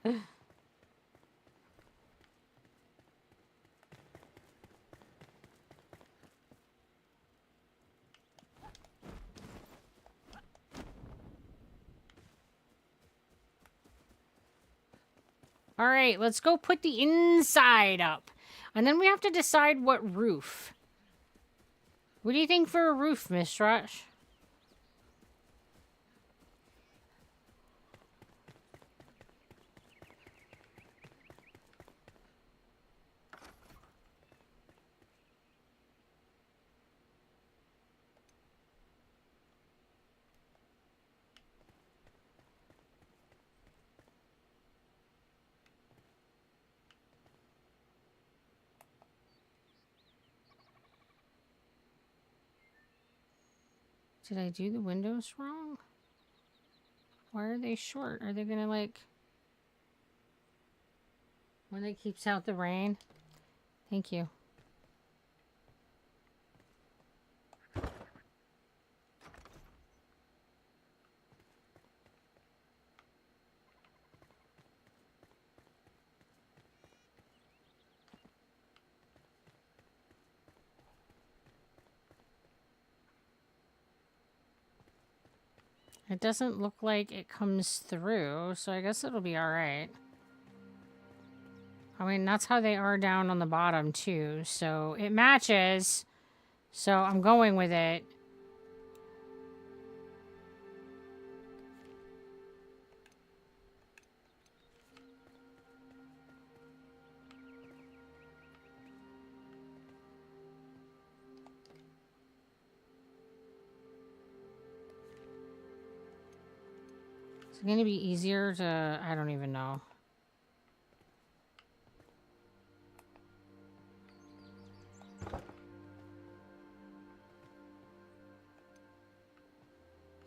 S1: All right, let's go put the inside up. And then we have to decide what roof. What do you think for a roof, Miss Rush? Did I do the windows wrong? Why are they short? Are they gonna like... One that keeps out the rain? Thank you. It doesn't look like it comes through, so I guess it'll be alright. I mean, that's how they are down on the bottom, too. So, it matches. So, I'm going with it. It's going to be easier to... I don't even know. I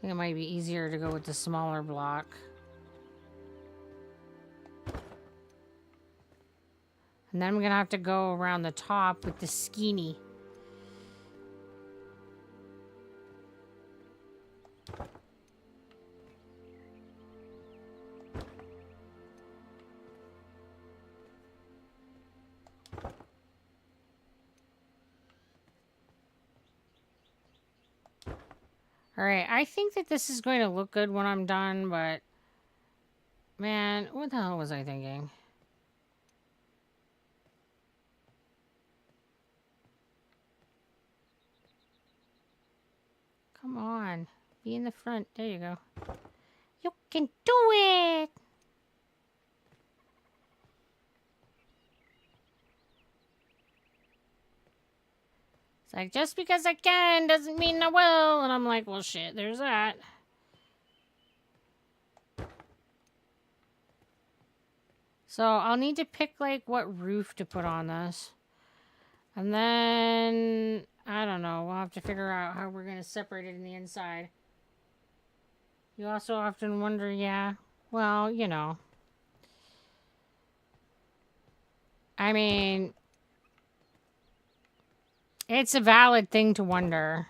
S1: think it might be easier to go with the smaller block. And then I'm going to have to go around the top with the skinny. Alright, I think that this is going to look good when I'm done, but... Man, what the hell was I thinking? Come on. Be in the front. There you go. You can do it! It's like, just because I can doesn't mean I will. And I'm like, well, shit, there's that. So I'll need to pick, like, what roof to put on this. And then, I don't know. We'll have to figure out how we're going to separate it in the inside. You also often wonder, yeah, well, you know. I mean, it's a valid thing to wonder.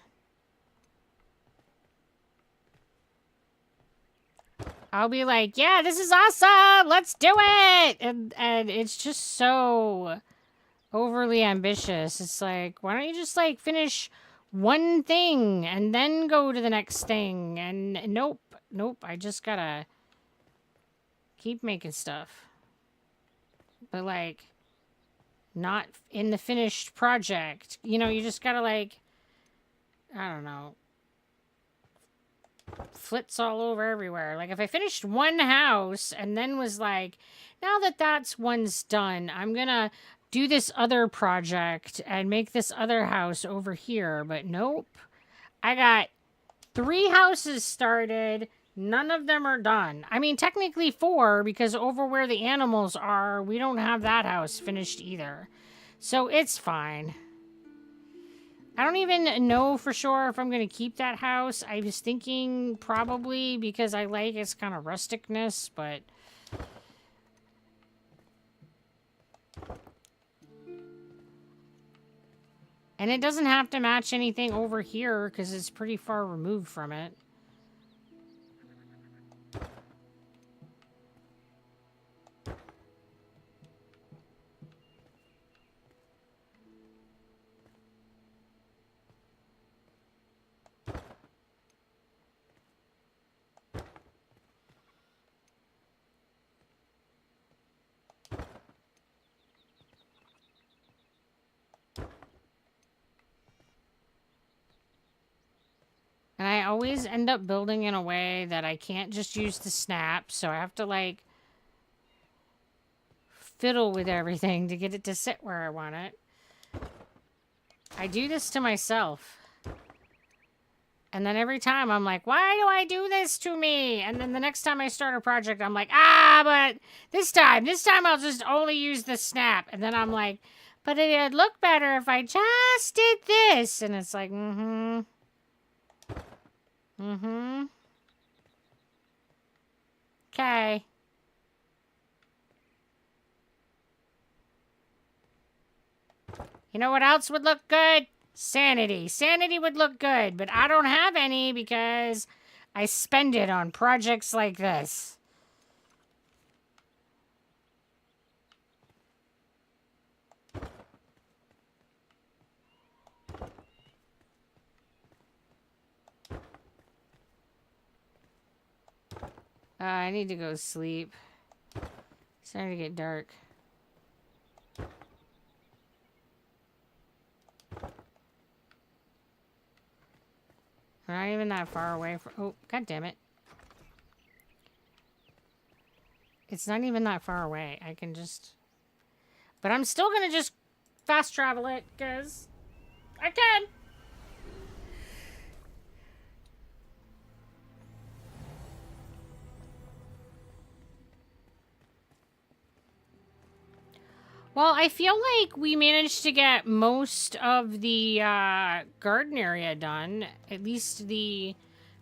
S1: I'll be like, yeah, this is awesome. Let's do it. And it's just so overly ambitious. It's like, why don't you just like finish one thing and then go to the next thing? And nope. I just gotta keep making stuff. But like, not in the finished project. You know, you just gotta like, I don't know. Flits all over everywhere. Like if I finished one house and then was like, now that that's one's done, I'm gonna do this other project and make this other house over here. But nope. I got 3 houses started. None of them are done. I mean, technically 4, because over where the animals are, we don't have that house finished either. So it's fine. I don't even know for sure if I'm going to keep that house. I was thinking probably because I like its kind of rusticness, but... And it doesn't have to match anything over here because it's pretty far removed from it. always end up building in a way that I can't just use the snap, so I have to, like, fiddle with everything to get it to sit where I want it. I do this to myself. And then every time I'm like, why do I do this to me? And then the next time I start a project, I'm like, but this time I'll just only use the snap. And then I'm like, but it'd look better if I just did this. And it's like, Okay. You know what else would look good? Sanity. Sanity would look good, but I don't have any because I spend it on projects like this. I need to go sleep. It's starting to get dark. We're not even that far away from... Oh, god damn it. It's not even that far away. I can just... But I'm still gonna just fast travel it, because I can. Well, I feel like we managed to get most of the garden area done. At least the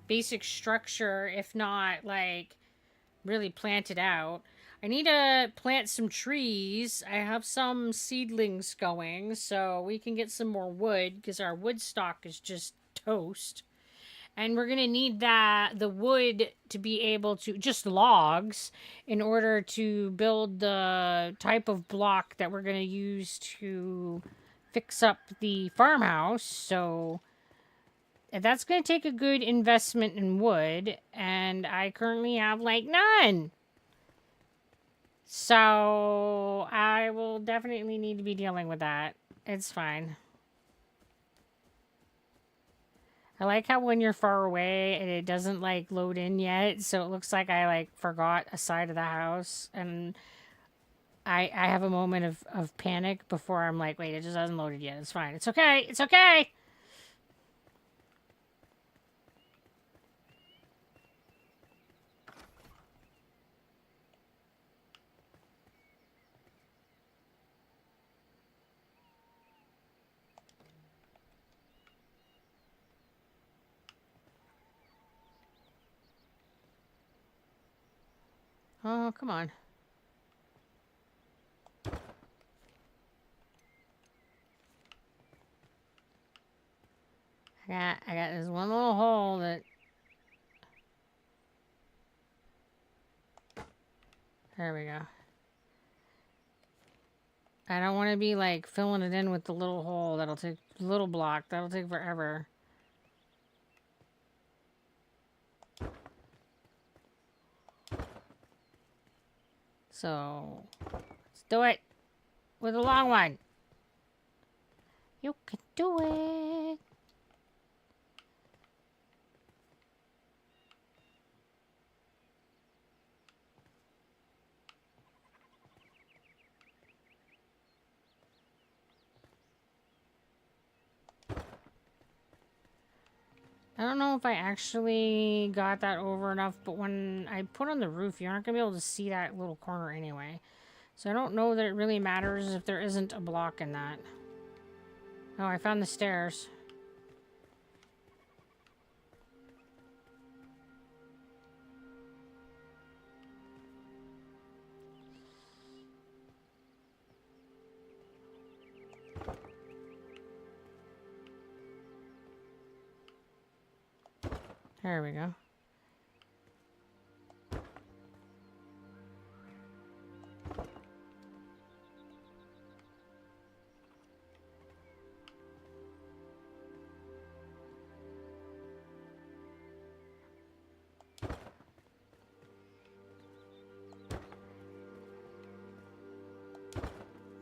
S1: basic structure, if not, like, really planted out. I need to plant some trees. I have some seedlings going, so we can get some more wood, because our wood stock is just toast. And we're going to need the wood to be able to, just logs, in order to build the type of block that we're going to use to fix up the farmhouse. So that's going to take a good investment in wood. And I currently have, like, none. So I will definitely need to be dealing with that. It's fine. I like how when you're far away and it doesn't, like, load in yet, so it looks like I, like, forgot a side of the house, and I have a moment of panic before I'm like, wait, it just hasn't loaded yet. It's fine. It's okay. It's okay. Oh, come on. I got this one little hole that... There we go. I don't want to be, like, filling it in with the little hole. That'll take... Little block. That'll take forever. So... Let's do it. With a long one. You can do it. I don't know if I actually got that over enough, but when I put on the roof, you aren't going to be able to see that little corner anyway. So I don't know that it really matters if there isn't a block in that. Oh, I found the stairs. There we go.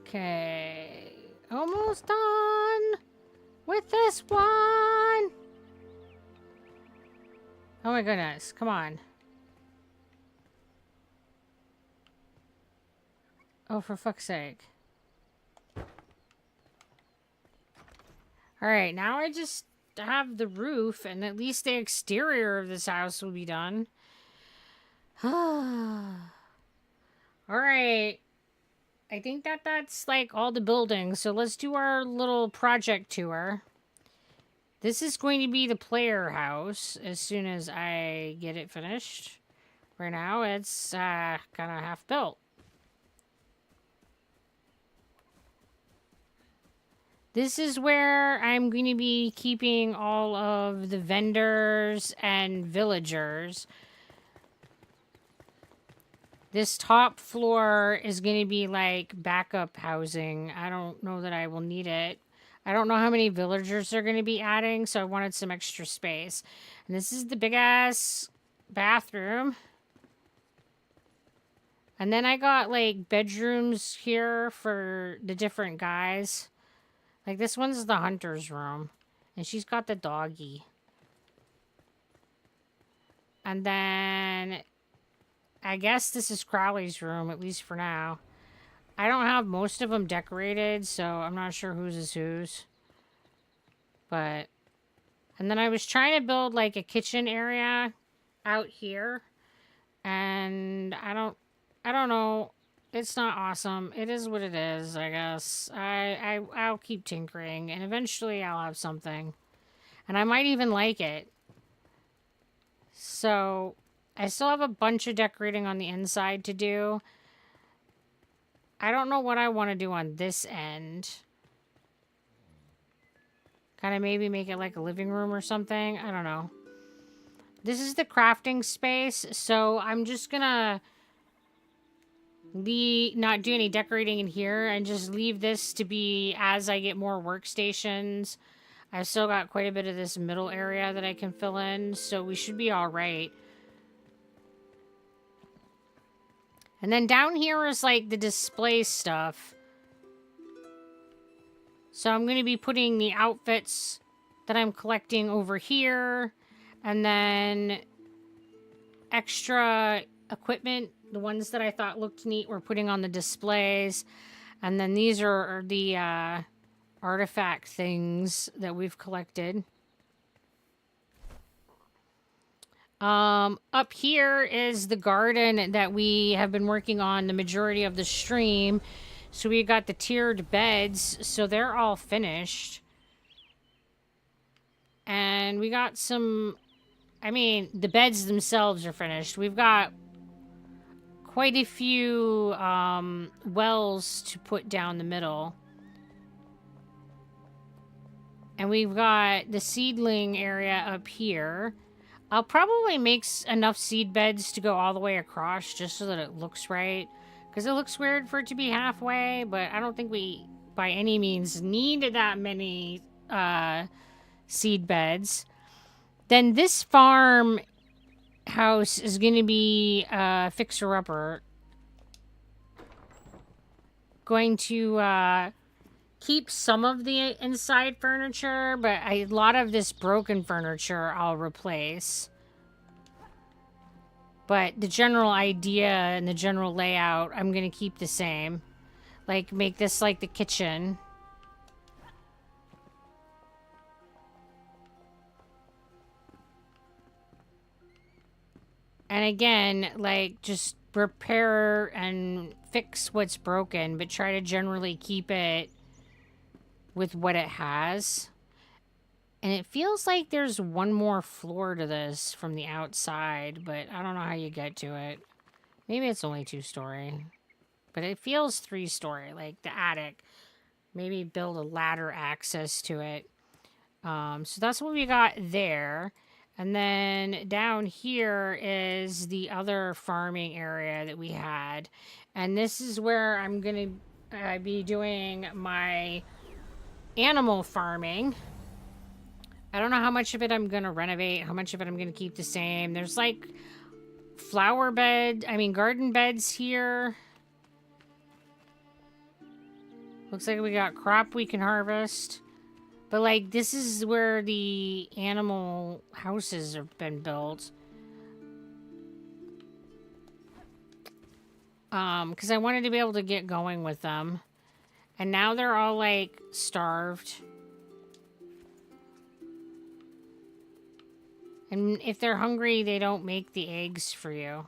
S1: Okay. Almost done with this one. Oh my goodness. Come on. Oh, for fuck's sake. Alright, now I just have the roof, and at least the exterior of this house will be done. Alright. I think that's like all the buildings, so let's do our little project tour. This is going to be the player house as soon as I get it finished. Right now, it's kind of half built. This is where I'm going to be keeping all of the vendors and villagers. This top floor is going to be like backup housing. I don't know that I will need it. I don't know how many villagers they're going to be adding, so I wanted some extra space. And this is the big-ass bathroom. And then I got, like, bedrooms here for the different guys. Like, this one's the hunter's room. And she's got the doggy. And then I guess this is Crowley's room, at least for now. I don't have most of them decorated, so I'm not sure whose is whose. But, and then I was trying to build like a kitchen area out here. And I don't know. It's not awesome. It is what it is, I guess. I'll keep tinkering, and eventually I'll have something. And I might even like it. So, I still have a bunch of decorating on the inside to do. I don't know what I want to do on this end. Kind of maybe make it like a living room or something. I don't know. This is the crafting space, so I'm just gonna not do any decorating in here and just leave this to be as I get more workstations. I've still got quite a bit of this middle area that I can fill in, so we should be all right. And then down here is like the display stuff. So I'm going to be putting the outfits that I'm collecting over here. And then extra equipment, the ones that I thought looked neat, we're putting on the displays. And then these are the artifact things that we've collected. Up here is the garden that we have been working on the majority of the stream. So we got the tiered beds, so they're all finished. And we got some, I mean, the beds themselves are finished. We've got quite a few wells to put down the middle. And we've got the seedling area up here. I'll probably make enough seed beds to go all the way across just so that it looks right. Because it looks weird for it to be halfway, but I don't think we, by any means, need that many seed beds. Then this farm house is going to be fixer-upper. Going to keep some of the inside furniture, but a lot of this broken furniture I'll replace. But the general idea and the general layout, I'm going to keep the same. Like, make this like the kitchen. And again, like, just repair and fix what's broken, but try to generally keep it with what it has. And it feels like there's one more floor to this from the outside, but I don't know how you get to it. Maybe it's only 2-story. But it feels 3-story, like the attic. Maybe build a ladder access to it. So that's what we got there. And then down here is the other farming area that we had. And this is where I'm going to be doing my animal farming. I don't know how much of it I'm going to renovate, how much of it I'm going to keep the same. There's like garden beds here. Looks like we got crop we can harvest. But, like, this is where the animal houses have been built. Because I wanted to be able to get going with them. And now they're all, like, starved. And if they're hungry, they don't make the eggs for you.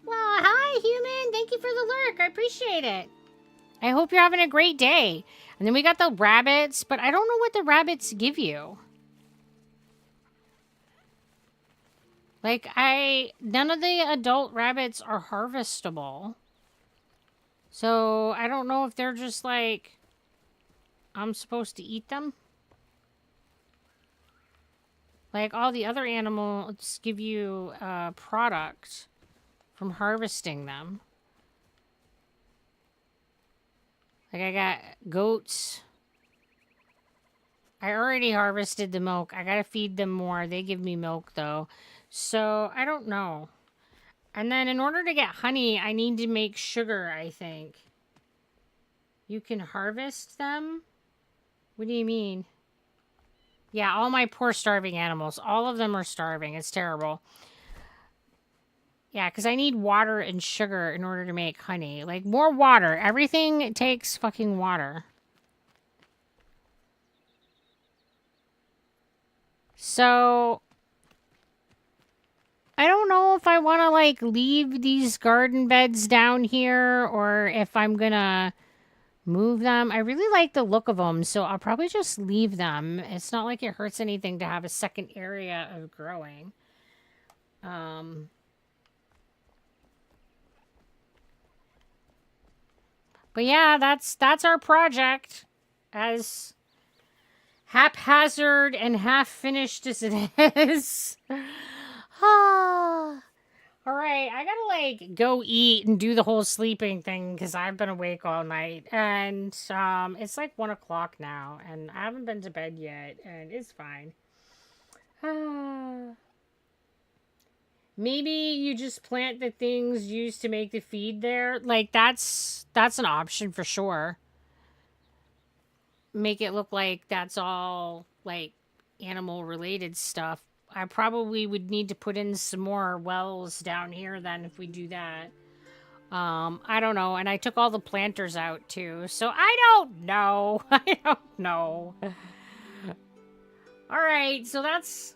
S1: Well, hi, human. Thank you for the lurk. I appreciate it. I hope you're having a great day. And then we got the rabbits, but I don't know what the rabbits give you. Like, none of the adult rabbits are harvestable. So, I don't know if they're just like, I'm supposed to eat them. Like, all the other animals give you a product from harvesting them. Like, I got goats. I already harvested the milk. I gotta feed them more. They give me milk, though. So, I don't know. And then in order to get honey, I need to make sugar, I think. You can harvest them? What do you mean? Yeah, all my poor starving animals. All of them are starving. It's terrible. Yeah, because I need water and sugar in order to make honey. Like, more water. Everything takes fucking water. So, I don't know if I want to, like, leave these garden beds down here or if I'm gonna move them. I really like the look of them, so I'll probably just leave them. It's not like it hurts anything to have a second area of growing. But yeah, that's our project. As haphazard and half finished as it is. All right, I gotta like go eat and do the whole sleeping thing because I've been awake all night, and it's like 1 o'clock now, and I haven't been to bed yet, and it's fine. Maybe you just plant the things used to make the feed there. Like that's an option for sure. Make it look like that's all like animal related stuff. I probably would need to put in some more wells down here then if we do that. I don't know. And I took all the planters out too. So I don't know. I don't know. All right. So that's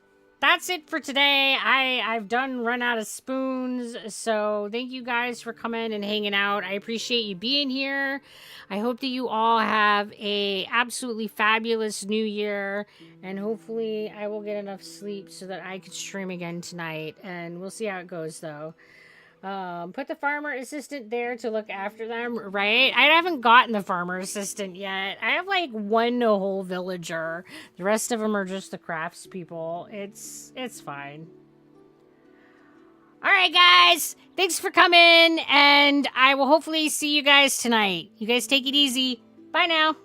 S1: it for today. I've run out of spoons. So thank you guys for coming and hanging out. I appreciate you being here. I hope that you all have a absolutely fabulous new year, and hopefully I will get enough sleep so that I can stream again tonight, and we'll see how it goes though. Put the farmer assistant there to look after them, right? I haven't gotten the farmer assistant yet. I have like one whole villager. The rest of them are just the crafts people. It's fine. All right, guys. Thanks for coming, and I will hopefully see you guys tonight. You guys take it easy. Bye now.